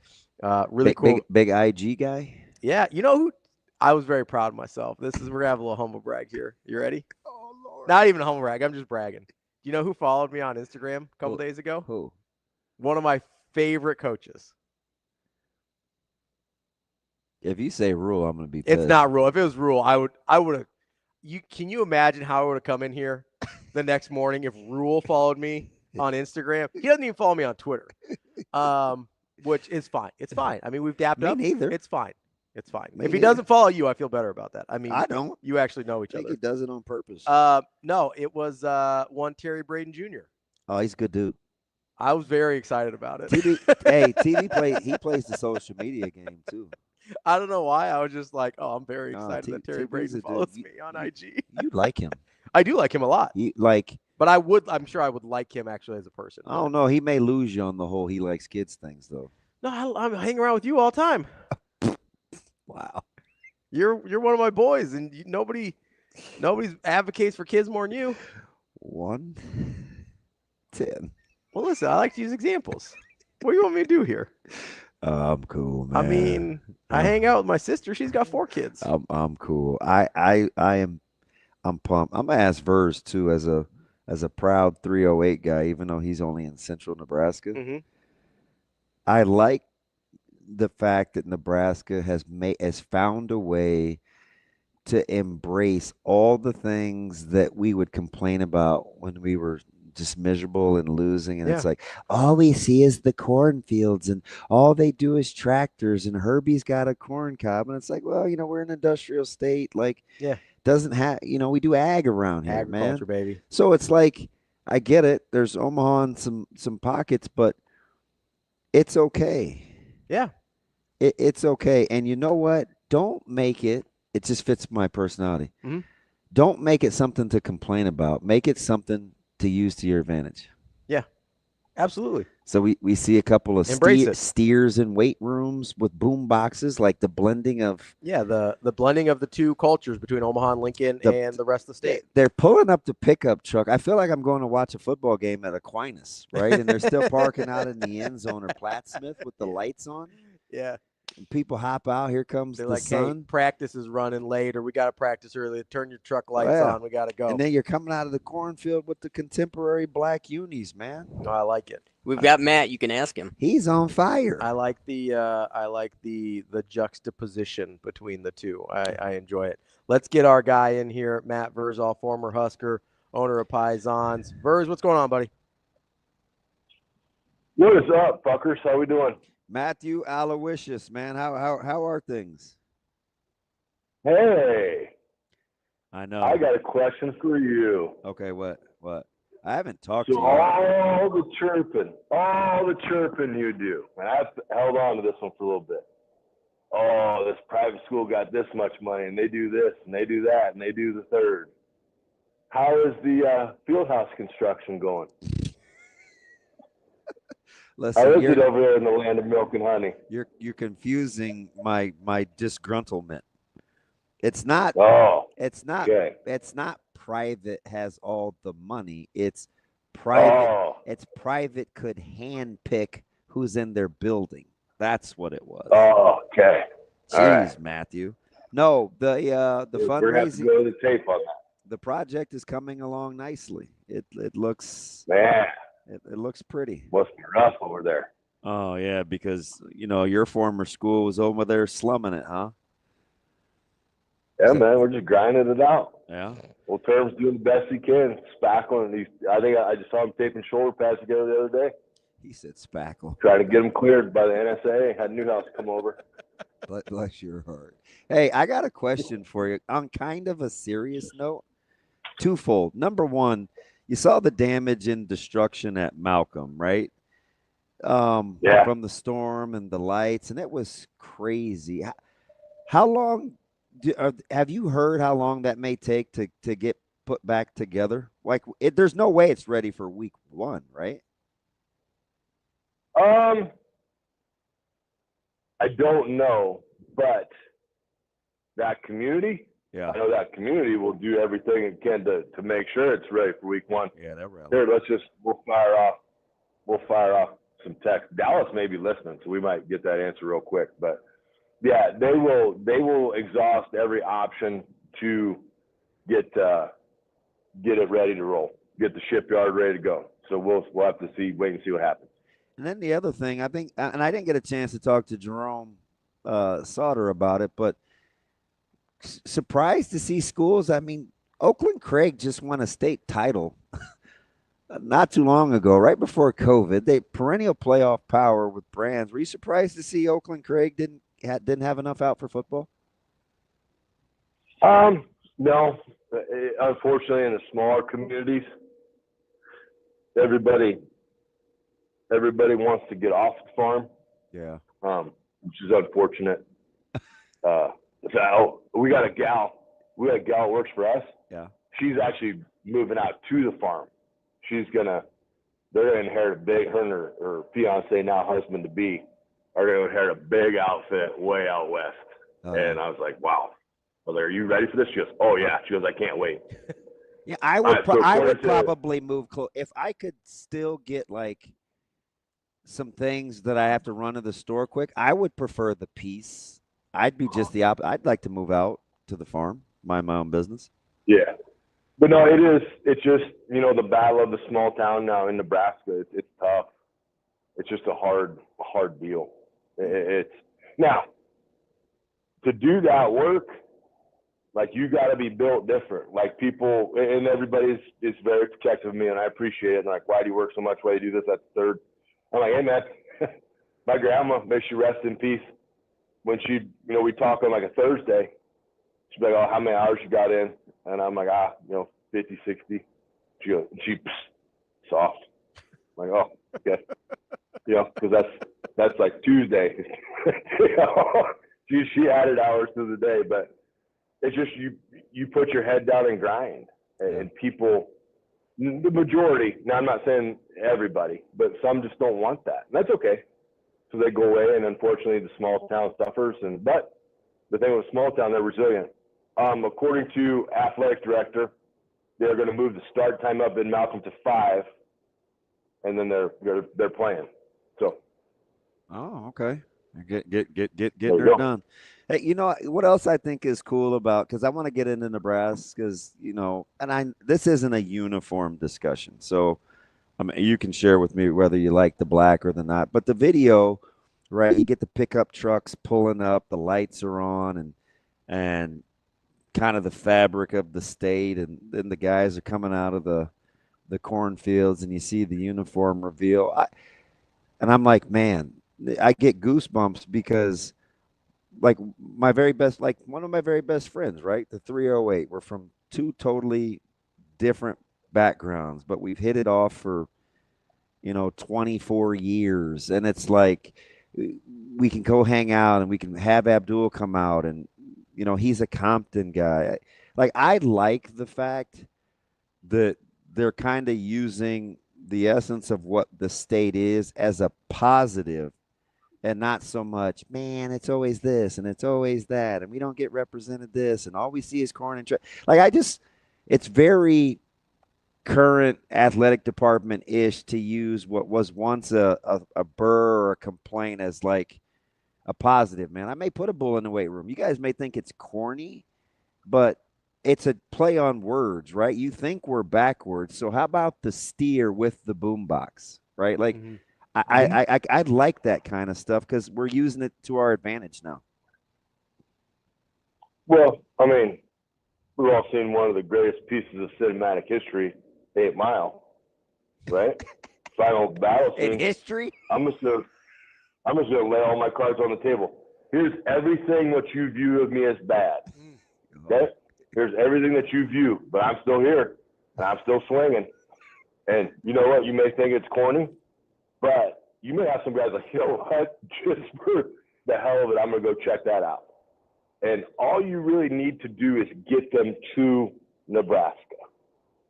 really cool. Big IG guy. Yeah, you know who? I was very proud of myself. We're gonna have a little humble brag here. You ready? Oh Lord! Not even a humble brag. I'm just bragging. You know who followed me on Instagram a couple days ago? Who? One of my favorite coaches. If you say Rule, I'm gonna be pissed. It's not Rule. If it was Rule, I would have. Can you imagine how I would have come in here the next morning if Rule followed me on Instagram? He doesn't even follow me on Twitter, which is fine. It's fine. I mean, we've dapped up. Me neither. It's fine. It's fine. Me If he neither. doesn't follow you, I feel better about that. I mean, I don't. You actually know each I think other. he does it on purpose. No, it was one Terry Braden Jr. Oh, he's a good dude. I was very excited about it. He plays the social media game too. I don't know why. I was just like, oh, I'm very excited that Terry TV's Braden a dude. follows me on IG. You like him. I do like him a lot. But I'm sure I would like him actually as a person. I don't know. He may lose you on the whole he likes kids things though. No, I'm hanging around with you all the time. Wow. You're one of my boys, and nobody's advocates for kids more than you. 1, 10. Well, listen, I like to use examples. What do you want me to do here? I'm cool, man. I mean, I hang out with my sister. She's got 4 kids. I'm cool. I'm pumped. I'm gonna ask Verz too, as a proud 308 guy, even though he's only in Central Nebraska. Mm-hmm. I like the fact that Nebraska has found a way to embrace all the things that we would complain about when we were just miserable and losing. And it's like, all we see is the cornfields and all they do is tractors and Herbie's got a corn cob. And it's like, well, we're an industrial state. Like, doesn't have, we do ag around here, Agriculture, man. baby. So it's like, I get it. There's Omaha and some pockets, but it's okay. Yeah. It's okay. And you know what? Don't make it just fits my personality. Mm-hmm. Don't make it something to complain about. Make it something to use to your advantage. Yeah, absolutely. So we see a couple of Embrace it. steers in weight rooms with boom boxes, like the blending of the blending of the two cultures between Omaha and Lincoln and the rest of the state. They're pulling up the pickup truck. I feel like I'm going to watch a football game at Aquinas, right? And they're still parking out in the end zone or Plattsmouth with the lights on. Yeah. And people hop out. Here comes They're the like, sun. hey, practice is running late, or we got to practice early. Turn your truck lights on. We got to go. And then you're coming out of the cornfield with the contemporary black unis, man. No, I like it. We've got Matt. You can ask him. He's on fire. I like the juxtaposition between the two. I enjoy it. Let's get our guy in here, Matt Vrzal, former Husker, owner of Piezons. Verz, what's going on, buddy? What is up, fuckers? How we doing? Matthew Aloysius, man. How are things? Hey. I know. I got a question for you. Okay, what? I haven't talked So to you. all the chirping you do, and I've held on to this one for a little bit. Oh, this private school got this much money, and they do this, and they do that, and they do the third. How is the field house construction going? Listen, I lived it over there in the land of milk and honey. You're confusing my disgruntlement. It's not. Oh, it's not. Okay. It's not private has all the money. It's private. Oh. It's private could handpick who's in their building. That's what it was. Oh, okay. Jeez, All right. Matthew. No, the We're gonna have to fundraising. go to the tape on that. The project is coming along nicely. It looks. Man. It looks pretty. Must be rough over there. Oh yeah, because your former school was over there slumming it, huh? Yeah, man, we're just grinding it out. Yeah. Well, Term's doing the best he can, spackling. I think I just saw him taping shoulder pads together the other day. He said spackle. Trying to get him cleared by the NSA. Had Newhouse come over. Bless your heart. Hey, I got a question for you on kind of a serious note. Twofold. Number one, you saw the damage and destruction at Malcolm, right? Yeah. From the storm and the lights, and it was crazy. How long have you heard how long that may take to get put back together? Like, there's no way it's ready for week 1, right? I don't know, but that community, yeah, I know that community will do everything it can to make sure it's ready for week 1. Yeah, they're ready. Here, we'll fire off some text. Dallas may be listening, so we might get that answer real quick. But yeah, they will exhaust every option to get it ready to roll, get the shipyard ready to go. So we'll have to wait and see what happens. And then the other thing, I think, and I didn't get a chance to talk to Jerome Sautter about it, but surprised to see schools. I mean, Oakland Craig just won a state title not too long ago, right before COVID. They perennial playoff power with Brands. Were you surprised to see Oakland Craig didn't have enough out for football? No. Unfortunately, in the smaller communities, everybody wants to get off the farm. Yeah. Which is unfortunate. So we got a gal that works for us. Yeah. She's actually moving out to the farm. They're gonna inherit a big, her and her fiance, now husband to be, are gonna inherit a big outfit way out west. And I was like, wow. I was like, are you ready for this? She goes, oh yeah. She goes, I can't wait. Yeah, I would probably move close if I could still get like some things that I have to run to the store quick. I would prefer the peace. I'd be just the opposite. I'd like to move out to the farm, mind my own business. Yeah. But no, it is. It's just, the battle of the small town now in Nebraska. It's tough. It's just a hard deal. It's now to do that work. Like, you got to be built different. Like, people, and everybody is very protective of me, and I appreciate it. And like, why do you work so much? Why do you do this? That's the third. I'm like, hey man, my grandma, may she rest in peace. When she, we talk on like a Thursday, she'd be like, oh, how many hours you got in? And I'm like, 50, 60. She soft. I'm like, oh, okay. Because that's like Tuesday. She added hours to the day, but it's just you put your head down and grind. And people, the majority, now I'm not saying everybody, but some just don't want that. And that's okay. So they go away, and unfortunately the small town suffers. But the thing with small town, they're resilient. According to athletic director, they're going to move the start time up in Malcolm to 5, and then they're playing. So. Oh, okay. Get her done. Hey, what else I think is cool about, because I want to get into Nebraska, because this isn't a uniform discussion, so you can share with me whether you like the black or the not. But the video, right? You get the pickup trucks pulling up, the lights are on, and kind of the fabric of the state, and then the guys are coming out of the cornfields, and you see the uniform reveal. And I'm like, man, I get goosebumps because, like, one of my very best friends, right? The 308, we're from two totally different backgrounds, but we've hit it off for 24 years, and it's like we can go hang out, and we can have Abdul come out, and he's a Compton guy. Like, I like the fact that they're kind of using the essence of what the state is as a positive, and not so much, man, it's always this and it's always that, and we don't get represented this, and all we see is corn and it's very current athletic department-ish to use what was once a burr or a complaint as like a positive, man. I may put a bull in the weight room. You guys may think it's corny, but it's a play on words, right? You think we're backwards, so how about the steer with the boombox, right? Like, I like that kind of stuff because we're using it to our advantage now. Well, I mean, we've all seen one of the greatest pieces of cinematic history, 8 Mile, right? Final battle scene. In history? I'm just gonna lay all my cards on the table. Here's everything what you view of me as bad. Okay? Here's everything that you view, but I'm still here, and I'm still swinging. And you know what? You may think it's corny, but you may have some guys like, you know what? Just for the hell of it, I'm gonna go check that out. And all you really need to do is get them to Nebraska,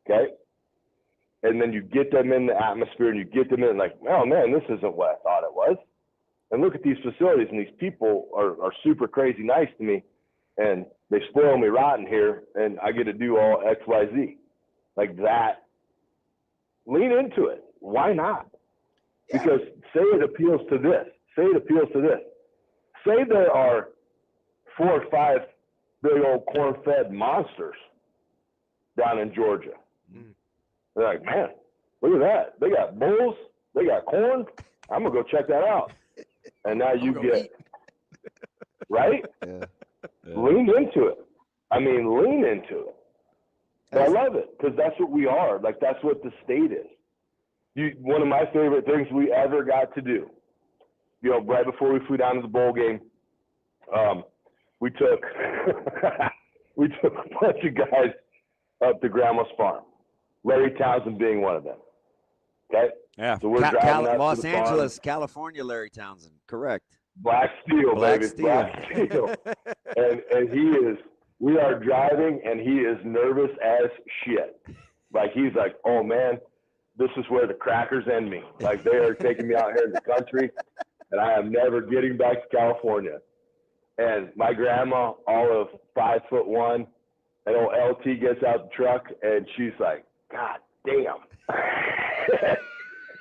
okay? And then you get them in the atmosphere, and you get them in like, oh man, this isn't what I thought it was. And look at these facilities, and these people are super crazy nice to me, and they spoil me rotten here, and I get to do all X, Y, Z. Like that. Lean into it. Why not? Yeah. Because say it appeals to this. Say it appeals to this. Say there are 4 or 5 big old corn-fed monsters down in Georgia. They're like, man, look at that. They got bulls. They got corn. I'm going to go check that out. And now you get, right? Yeah. Lean into it. I mean, lean into it. But I love it because that's what we are. Like, that's what the state is. One of my favorite things we ever got to do, you know, right before we flew down to the bowl game, we took a bunch of guys up to Grandma's farm, Larry Townsend being one of them. Okay? Yeah. So we're driving up Los to the Angeles, farm. California, Larry Townsend. Correct. Black Steel, Black baby. Steel. Black Steel. And we are driving, and he is nervous as shit. Like, he's like, oh, man, this is where the crackers end me. Like, they are taking me out here in the country, and I am never getting back to California. And my grandma, all of 5'1", and old LT gets out the truck, and she's like, God damn.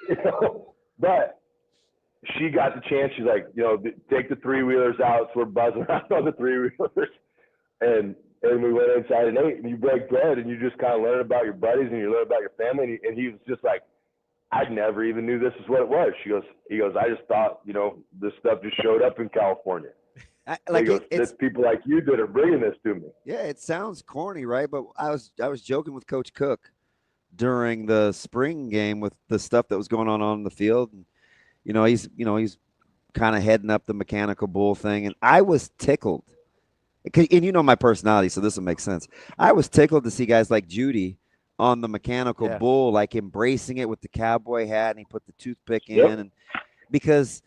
You know, but she got the chance. She's like, you know, take the 3-wheelers out. So we're buzzing around on the 3-wheelers. And we went inside and ate, and you break bread, and you just kind of learn about your buddies, and you learn about your family. And he was just like, I never even knew this is what it was. He goes, I just thought, you know, this stuff just showed up in California. It's people like you that are bringing this to me. Yeah, it sounds corny, right? But I was joking with Coach Cook during the spring game with the stuff that was going on the field. And, he's kind of heading up the mechanical bull thing. And I was tickled. And you know my personality, so this will make sense. I was tickled to see guys like Judy on the mechanical bull, like embracing it with the cowboy hat, and he put the toothpick in. And because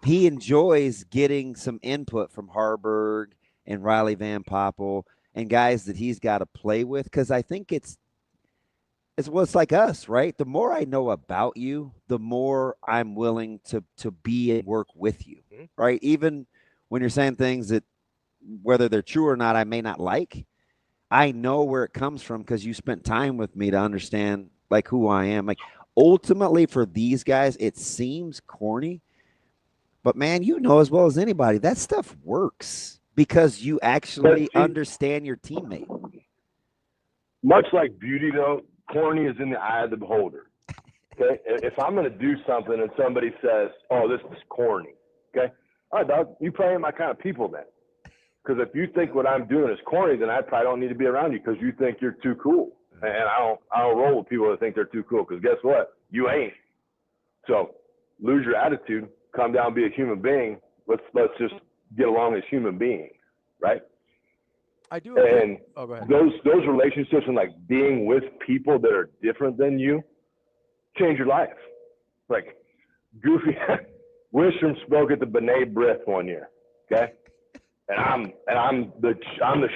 he enjoys getting some input from Harburg and Riley Van Poppel and guys that he's got to play with. Because I think it's like us, right? The more I know about you, the more I'm willing to be and work with you, right? Even when you're saying things that, whether they're true or not, I may not like, I know where it comes from because you spent time with me to understand like who I am. Like ultimately for these guys, it seems corny, but man, you know as well as anybody, that stuff works because you actually understand your teammate. Much like beauty, though, corny is in the eye of the beholder. Okay, if I'm going to do something and somebody says, "Oh, this is corny," okay, all right, dog, you probably ain't my kind of people then. Because if you think what I'm doing is corny, then I probably don't need to be around you because you think you're too cool. And I don't roll with people that think they're too cool because guess what? You ain't. So lose your attitude, come down, be a human being. Let's just get along as human beings, right? I do. And go ahead. those relationships and like being with people that are different than you change your life. Like Goofy, Wisham spoke at the B'nai B'rith one year. Okay. And I'm the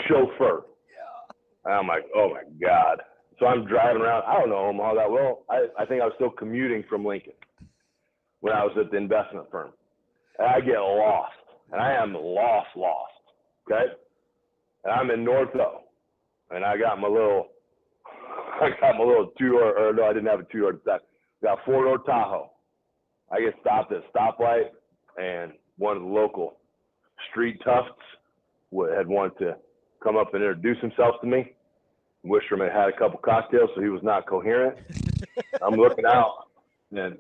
chauffeur. Yeah. And I'm like, oh my God. So I'm driving around. I don't know Omaha that well. I think I was still commuting from Lincoln when I was at the investment firm. And I get lost. And I am lost. Okay? And I'm in North O. And I got my little 2-door, or no, I didn't have a 2-door at the time. Got a 4-door Tahoe. I get stopped at a stoplight, and one of the local street toughs had wanted to come up and introduce himself to me. Wisham had a couple cocktails, so he was not coherent. I'm looking out, and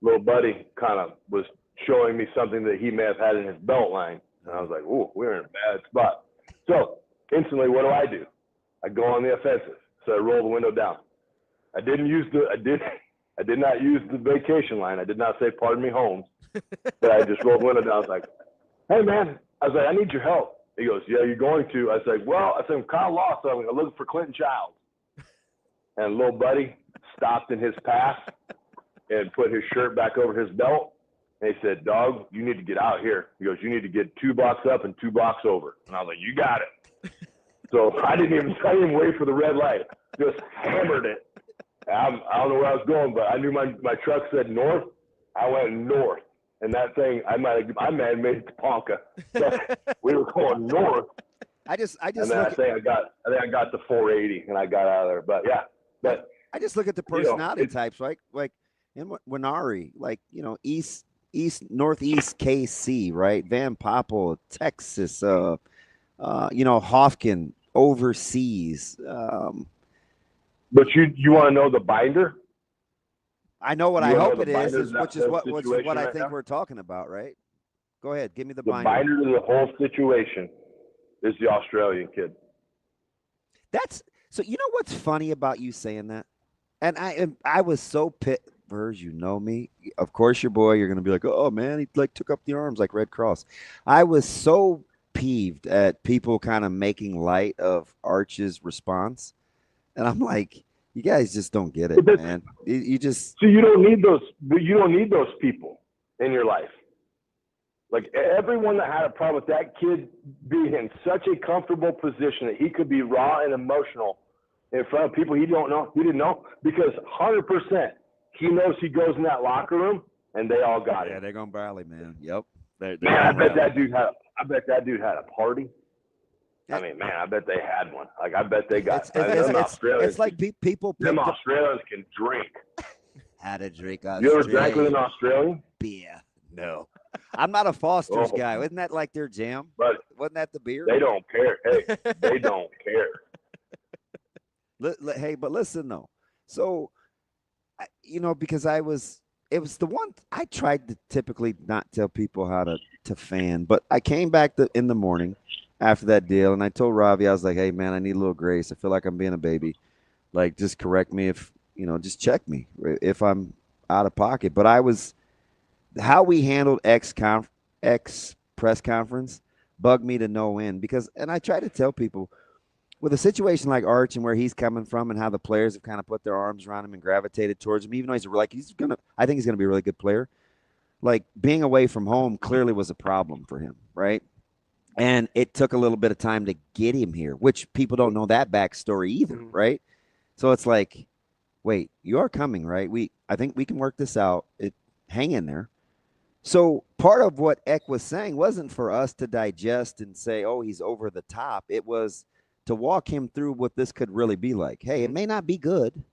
little buddy kind of was showing me something that he may have had in his belt line. And I was like, ooh, we're in a bad spot. So instantly, what do? I go on the offensive. So I roll the window down. I did not use the vacation line. I did not say, pardon me, Holmes. But I just rolled the window down. I was like, hey, man. I was like, I need your help. He goes, yeah, you're going to. I was like, well, I'm kind of lost. So I'm looking for Clinton Childs. And little buddy stopped in his pass and put his shirt back over his belt. And he said, dog, you need to get out here. He goes, you need to get 2 blocks up and 2 blocks over. And I was like, you got it. So I didn't even wait for the red light. Just hammered it. I don't know where I was going, but I knew my truck said north. I went north. And that thing, I might have made it to Ponca. But we were going north. I just and then I think I got to 480 and I got out of there. But yeah, but I just look at the personality types, right? Like in Winari, like, you know, east, northeast KC, right? Van Poppel, Texas, you know, Hofkin, overseas. But you want to know the binder? I know what I hope it is, which is what I think we're talking about, right? Go ahead, give me the binder. The binder to the whole situation is the Australian kid. So you know what's funny about you saying that? And I was so pissed. Verge, you know me. Of course, your boy, you're going to be like, oh, man, he like took up the arms like Red Cross. I was so peeved at people kind of making light of Arch's response. And I'm like, you guys just don't get it, man. You just. So you don't need those people in your life. Like everyone that had a problem with that kid being in such a comfortable position that he could be raw and emotional in front of people he didn't know, because 100% he knows he goes in that locker room and they all got it. Yeah, they're gonna rally, man. Yep. Man, I bet that dude had a party. I mean, man, I bet they had one. Like, I bet they got. It's like people. Them Australians can drink. Had a drink. You ever drank with an Australian? Beer. No. I'm not a Foster's guy. Isn't that like their jam? But wasn't that the beer? They don't care. Hey, they don't care. Hey, but listen though. So, you know, because it was the one I tried to typically not tell people how to fan, but I came back in the morning after that deal, and I told Ravi, I was like, hey man, I need a little grace. I feel like I'm being a baby. Like, just correct me if, you know, just check me if I'm out of pocket. But how we handled X press conference bugged me to no end, because, and I try to tell people, with a situation like Arch and where he's coming from and how the players have kind of put their arms around him and gravitated towards him, even though I think he's gonna be a really good player. Like, being away from home clearly was a problem for him, right? And it took a little bit of time to get him here, which people don't know that backstory either, right? So it's like, wait, you are coming, right? I think we can work this out. Hang in there. So part of what Eck was saying wasn't for us to digest and say, oh, he's over the top. It was to walk him through what this could really be like. Hey, it may not be good.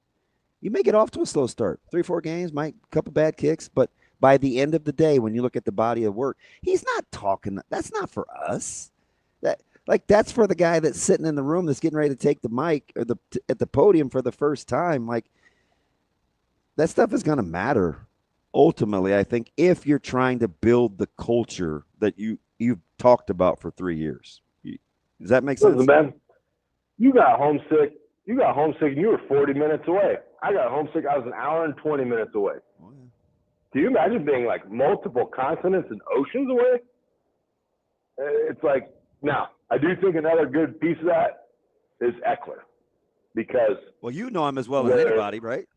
You may get off to a slow start. 3-4 games, a couple bad kicks, but by the end of the day, when you look at the body of work, he's not talking. That's not for us. That's for the guy that's sitting in the room that's getting ready to take the mic or at the podium for the first time. Like, that stuff is going to matter ultimately, I think, if you're trying to build the culture that you've talked about for 3 years. Does that make sense? Listen, man, you got homesick. And you were 40 minutes away. I got homesick. I was an hour and 20 minutes away. Oh, yeah. Can you imagine being like multiple continents and oceans away? It's like, now, I do think another good piece of that is Eckler, because. Well, you know him as well as anybody, right?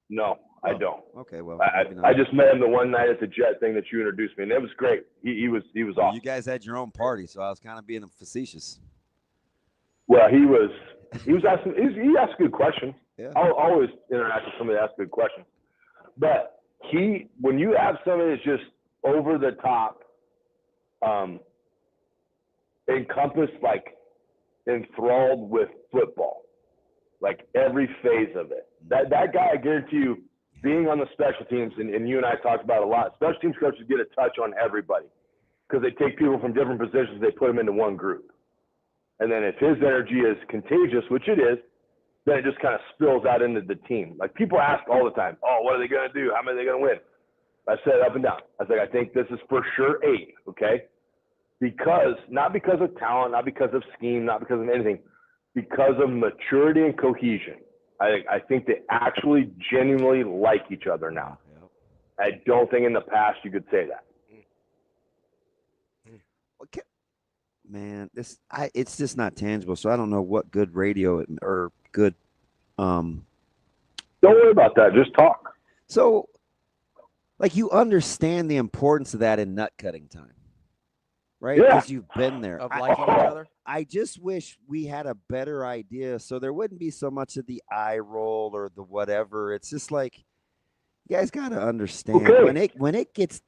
No, I don't. Okay, well, I just met him the one night at the Jet thing that you introduced me, and it was great. He was awesome. You guys had your own party, so I was kind of being facetious. Well, he asking. He asked good questions. Yeah. I'll always interact with somebody that asks good questions. But when you have somebody that's just over the top, encompassed, like enthralled with football, like every phase of it. That guy, I guarantee you, being on the special teams, and you and I talked about it a lot, special teams coaches get a touch on everybody because they take people from different positions, they put them into one group. And then if his energy is contagious, which it is, then it just kind of spills out into the team. Like, people ask all the time, oh, what are they going to do? How many are they going to win? I said up and down. I was like, I think this is for sure 8, okay? not because of talent, not because of scheme, not because of anything, because of maturity and cohesion. I think they actually genuinely like each other now. I don't think in the past you could say that. Man, it's just not tangible. So I don't know what good radio or good. Don't worry about that. Just talk. So, like, you understand the importance of that in nut cutting time, right? Yeah. Because you've been there. Of liking each other. I just wish we had a better idea, so there wouldn't be so much of the eye roll or the whatever. It's just like, you guys got to understand when it gets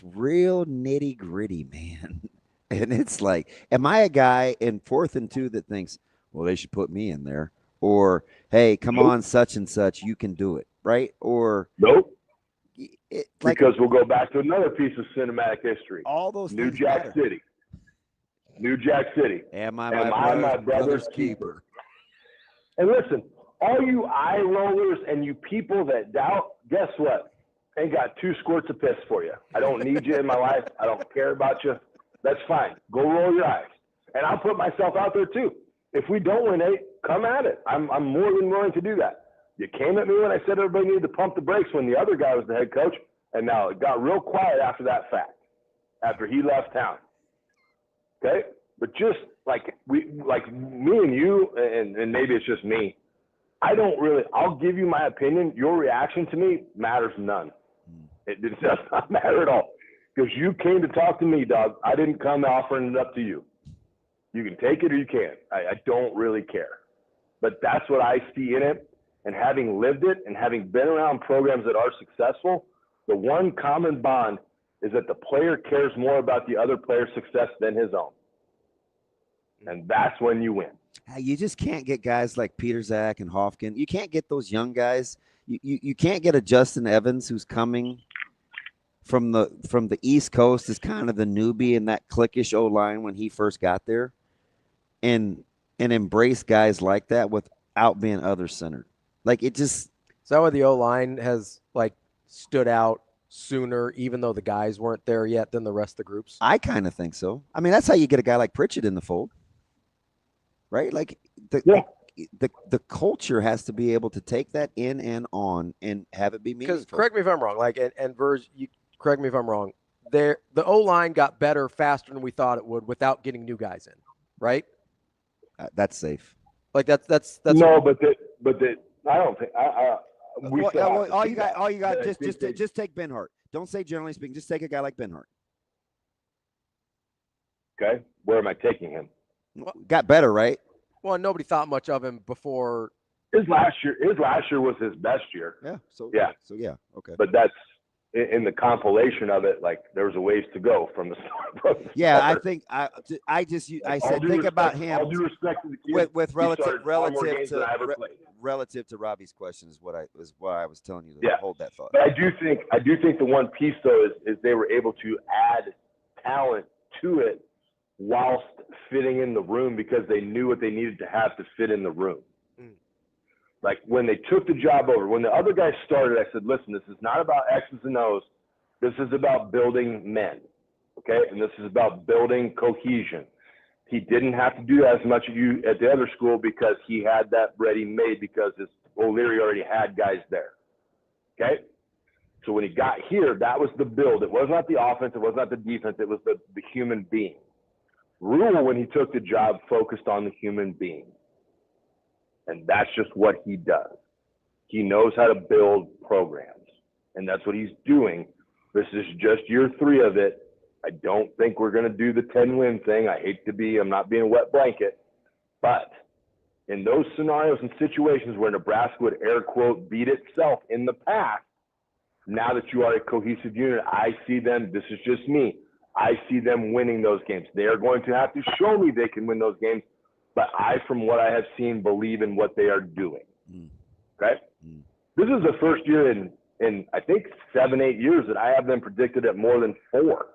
real nitty gritty, man. And it's like, am I a guy in 4th and 2 that thinks, well, they should put me in there, or hey, come on, such and such, you can do it, right? Or nope. Because we'll go back to another piece of cinematic history. All those New Jack City. New Jack City. Am I my brother's keeper? And listen, all you eye rollers and you people that doubt, guess what? Ain't got 2 squirts of piss for you. I don't need you in my life. I don't care about you. That's fine. Go roll your eyes. And I'll put myself out there too. If we don't win 8, come at it. I'm more than willing to do that. You came at me when I said everybody needed to pump the brakes when the other guy was the head coach, and now it got real quiet after that fact, after he left town. Okay? But just like me and you, and maybe it's just me, I'll give you my opinion. Your reaction to me matters none. It does not matter at all. Because you came to talk to me, dog. I didn't come offering it up to you. You can take it or you can't. I don't really care. But that's what I see in it. And having lived it and having been around programs that are successful, the one common bond is that the player cares more about the other player's success than his own. And that's when you win. You just can't get guys like Peter Zach and Hofkin. You can't get those young guys. You can't get a Justin Evans who's coming from the East Coast is kind of the newbie in that cliquish O-line when he first got there, and embrace guys like that without being other-centered. Like, it just... Is that why the O-line has, like, stood out sooner, even though the guys weren't there yet, than the rest of the groups? I kind of think so. I mean, that's how you get a guy like Pritchett in the fold, right? Like, the culture has to be able to take that in and on and have it be meaningful. Because, correct me if I'm wrong, like, and Verge, you correct me if I'm wrong, the O-line got better faster than we thought it would without getting new guys in, right? That's safe. Like, that's no, but I don't think all you got just take Ben Hart. Don't say generally speaking, just take a guy like Ben Hart. Okay, where am I taking him? Got better, right? Well, nobody thought much of him before. His last year was his best year. Yeah. So yeah. Okay. But that's in the compilation of it. Like, there was a ways to go from the start. Yeah, I think I said think about him. All due respect to the kid, with relative to Robbie's question is what I was telling you to hold that thought. But I do think the one piece though is they were able to add talent to it whilst fitting in the room because they knew what they needed to have to fit in the room. Like, when they took the job over, when the other guys started, I said, listen, this is not about X's and O's. This is about building men, okay? And this is about building cohesion. He didn't have to do as much at the other school because he had that ready-made because O'Leary already had guys there, okay? So when he got here, that was the build. It was not the offense. It was not the defense. It was the human being. Rule, when he took the job, focused on the human being. And that's just what he does. He knows how to build programs, and that's what he's doing. This is just year 3 of it. I don't think we're going to do the 10-win thing. I'm not being a wet blanket, but in those scenarios and situations where Nebraska would air quote beat itself in the past, now that you are a cohesive unit, I see them, this is just me, I see them winning those games. They are going to have to show me they can win those games. But I, from what I have seen, believe in what they are doing. Okay? This is the first year in I think 7-8 years that I have them predicted at more than 4.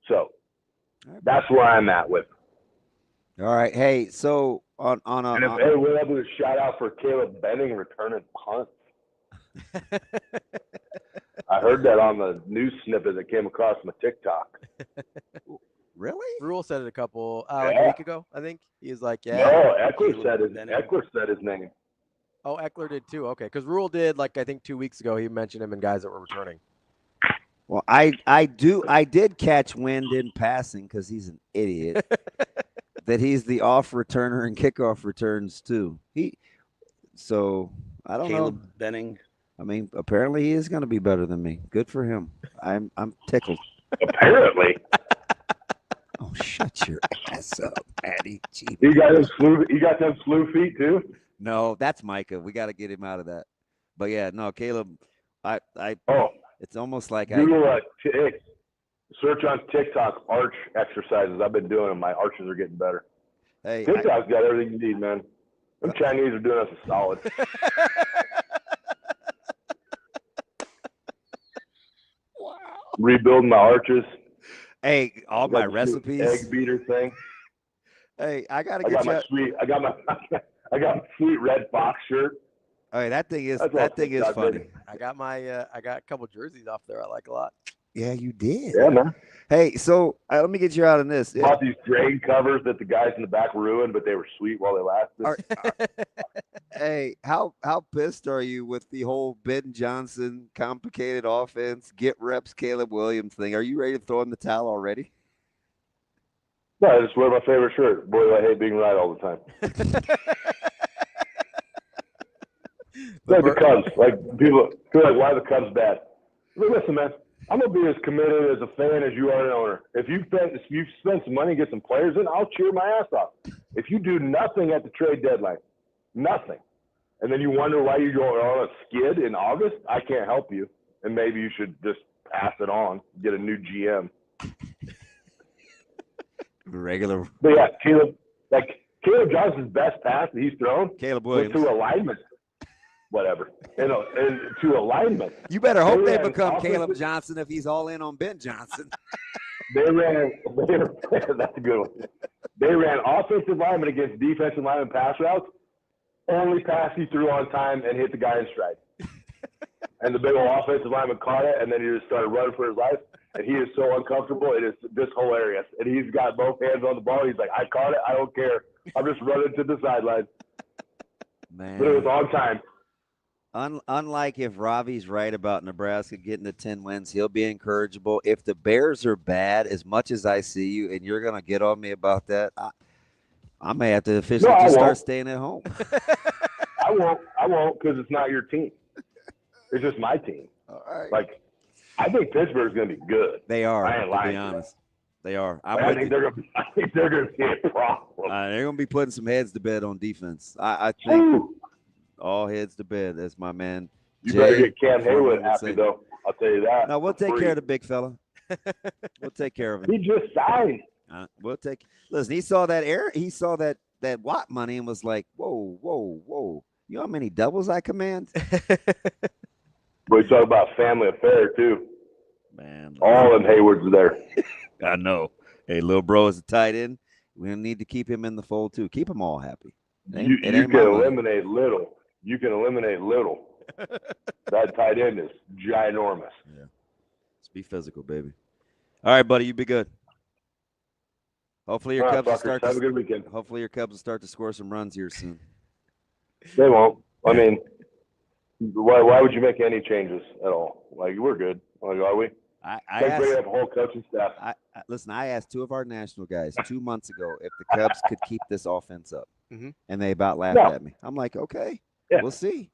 So that's where I'm at with. All right. Hey, so on and if we're able to shout out for Caleb Benning returning punts. I heard that on the news snippet that came across my TikTok. Really? Rule said it a couple like a week ago, I think. He was like, yeah. No, Eckler said his name. Oh, Eckler did too. Okay, because Rule did like I think 2 weeks ago. He mentioned him and guys that were returning. Well, I did catch wind in passing because he's an idiot that he's the off returner and kickoff returns too. So I don't Caleb know. Benning. I mean, apparently he is going to be better than me. Good for him. I'm tickled. Apparently. Oh, shut your ass up, Patty. Gee, You got them slew feet too? No, that's Micah. We got to get him out of that. But yeah, no, Caleb. It's almost like Google search on TikTok arch exercises. I've been doing them. My arches are getting better. Hey, TikTok's got everything you need, man. Them Chinese are doing us a solid. Wow. Rebuilding my arches. Hey, all my recipes. Egg beater thing. Hey, I gotta get you. I got my sweet red fox shirt. Hey, that thing is funny. Baby. I got a couple jerseys off there I like a lot. Yeah, you did. Yeah, man. Hey, so let me get you out on this. Bought these drain covers that the guys in the back ruined, but they were sweet while they lasted. Hey, how pissed are you with the whole Ben Johnson complicated offense, get reps Caleb Williams thing? Are you ready to throw in the towel already? No, I just wear my favorite shirt. Boy, I hate being right all the time. Like the Cubs. Like people feel like, why are the Cubs bad? But listen, man, I'm gonna be as committed as a fan as you are an owner. If you spend some money and get some players in, I'll cheer my ass off. If you do nothing at the trade deadline, nothing, and then you wonder why you're going on a skid in August, I can't help you. And maybe you should just pass it on, get a new GM. Regular. But yeah, Caleb Johnson's best pass that he's thrown Caleb was Williams. to alignment. Whatever. And to alignment. You better hope they become Caleb Johnson if he's all in on Ben Johnson. That's a good one. They ran offensive lineman against defensive lineman pass routes. Only pass he threw on time and hit the guy in stride. And the big old offensive lineman caught it, and then he just started running for his life. And he is so uncomfortable. It is just hilarious. And he's got both hands on the ball. He's like, I caught it. I don't care. I'm just running to the sideline. Man. But it was on time. Unlike if Ravi's right about Nebraska getting to 10 wins, he'll be incorrigible. If the Bears are bad, as much as I see you, and you're going to get on me about that, I may have to officially start staying at home. I won't because it's not your team. It's just my team. All right. Like, I think Pittsburgh's going to be good. They are, I ain't lying, to be honest. They are. I think they're going to be a problem. They're going to be putting some heads to bed on defense. I think all heads to bed, as my man. You better get Cam Haywood happy, though. I'll tell you that. No, we'll take care of the big fella. We'll take care of him. He just signed. Listen, he saw that he saw that Watt money and was like, whoa. You know how many doubles I command? We talk about family affair, too. Man. All in Hayward's there. I know. Hey, little bro is a tight end. We need to keep him in the fold, too. Keep them all happy. You can eliminate little. You can eliminate little. That tight end is ginormous. Yeah. Let's be physical, baby. All right, buddy. You be good. Hopefully your Cubs will start. Have a good weekend. Hopefully your Cubs will start to score some runs here soon. They won't. I mean, why would you make any changes at all? Like, we're good. Like, are we? I bring up a whole coaching staff. Listen, I asked two of our national guys 2 months ago if the Cubs could keep this offense up, and they about laughed at me. I'm like, okay, we'll see.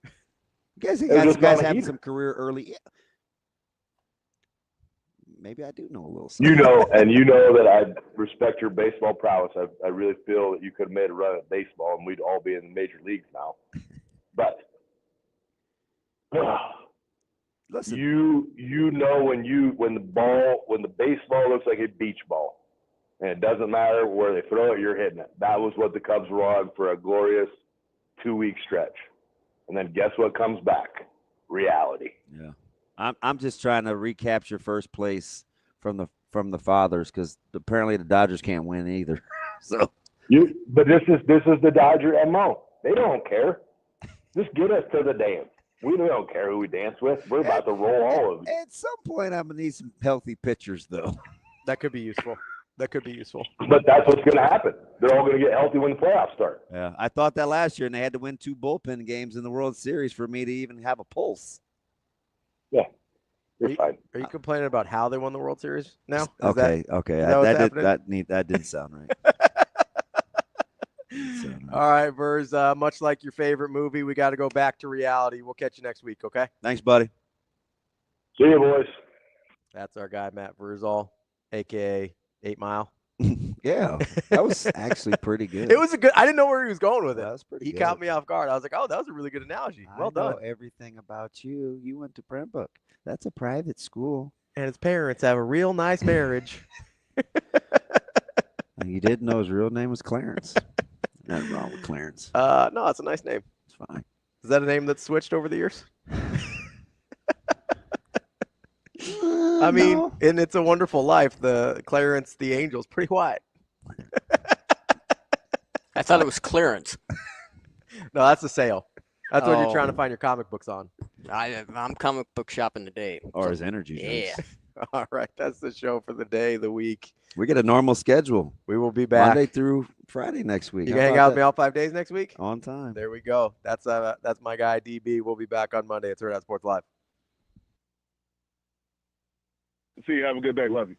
You guys having some career early. Yeah. Maybe I do know a little something. You know that I respect your baseball prowess. I really feel that you could have made a run at baseball, and we'd all be in the major leagues now. But listen, you know when the baseball looks like a beach ball, and it doesn't matter where they throw it, you're hitting it. That was what the Cubs were on for a glorious 2-week stretch, and then guess what comes back? Reality. Yeah, I'm just trying to recapture first place from the Fathers because apparently the Dodgers can't win either. So but this is the Dodger MO. They don't care. Just get us to the dance. We don't care who we dance with. We're about to roll all of you. At some point, I'm gonna need some healthy pitchers, though. That could be useful. That could be useful. But that's what's going to happen. They're all going to get healthy when the playoffs start. Yeah, I thought that last year, and they had to win 2 bullpen games in the World Series for me to even have a pulse. Yeah, you're fine. Are you complaining about how they won the World Series now? Okay. That didn't sound right. All right, Verz. Much like your favorite movie, we got to go back to reality. We'll catch you next week, okay? Thanks, buddy. See you, boys. That's our guy, Matt Vrzal, a.k.a. 8 Mile. Yeah, that was actually pretty good. It was a good. I didn't know where he was going with it. That was pretty He good. caught me off guard. I was like, "Oh, that was a really good analogy. Well I know done." everything about you. You went to Pembroke. That's a private school. And his parents have a real nice marriage. And you didn't know his real name was Clarence. Nothing wrong with Clarence. No, it's a nice name. It's fine. Is that a name that's switched over the years? I mean, No. in It's a Wonderful Life, the Clarence the Angel's pretty white. I thought it was clearance. No, that's a sale. That's what you're trying to Oh. find your comic books on. I'm comic book shopping today. Or his energy Yeah. drinks. All right, that's the show for the day, the week. We get a normal schedule. We will be back Monday through Friday next week. You How gonna hang about out with me that? all 5 days next week? On time. There we go. That's my guy DB. We'll be back on Monday. It's Hurrdat Sports Live. See you. Have a good day. Love you.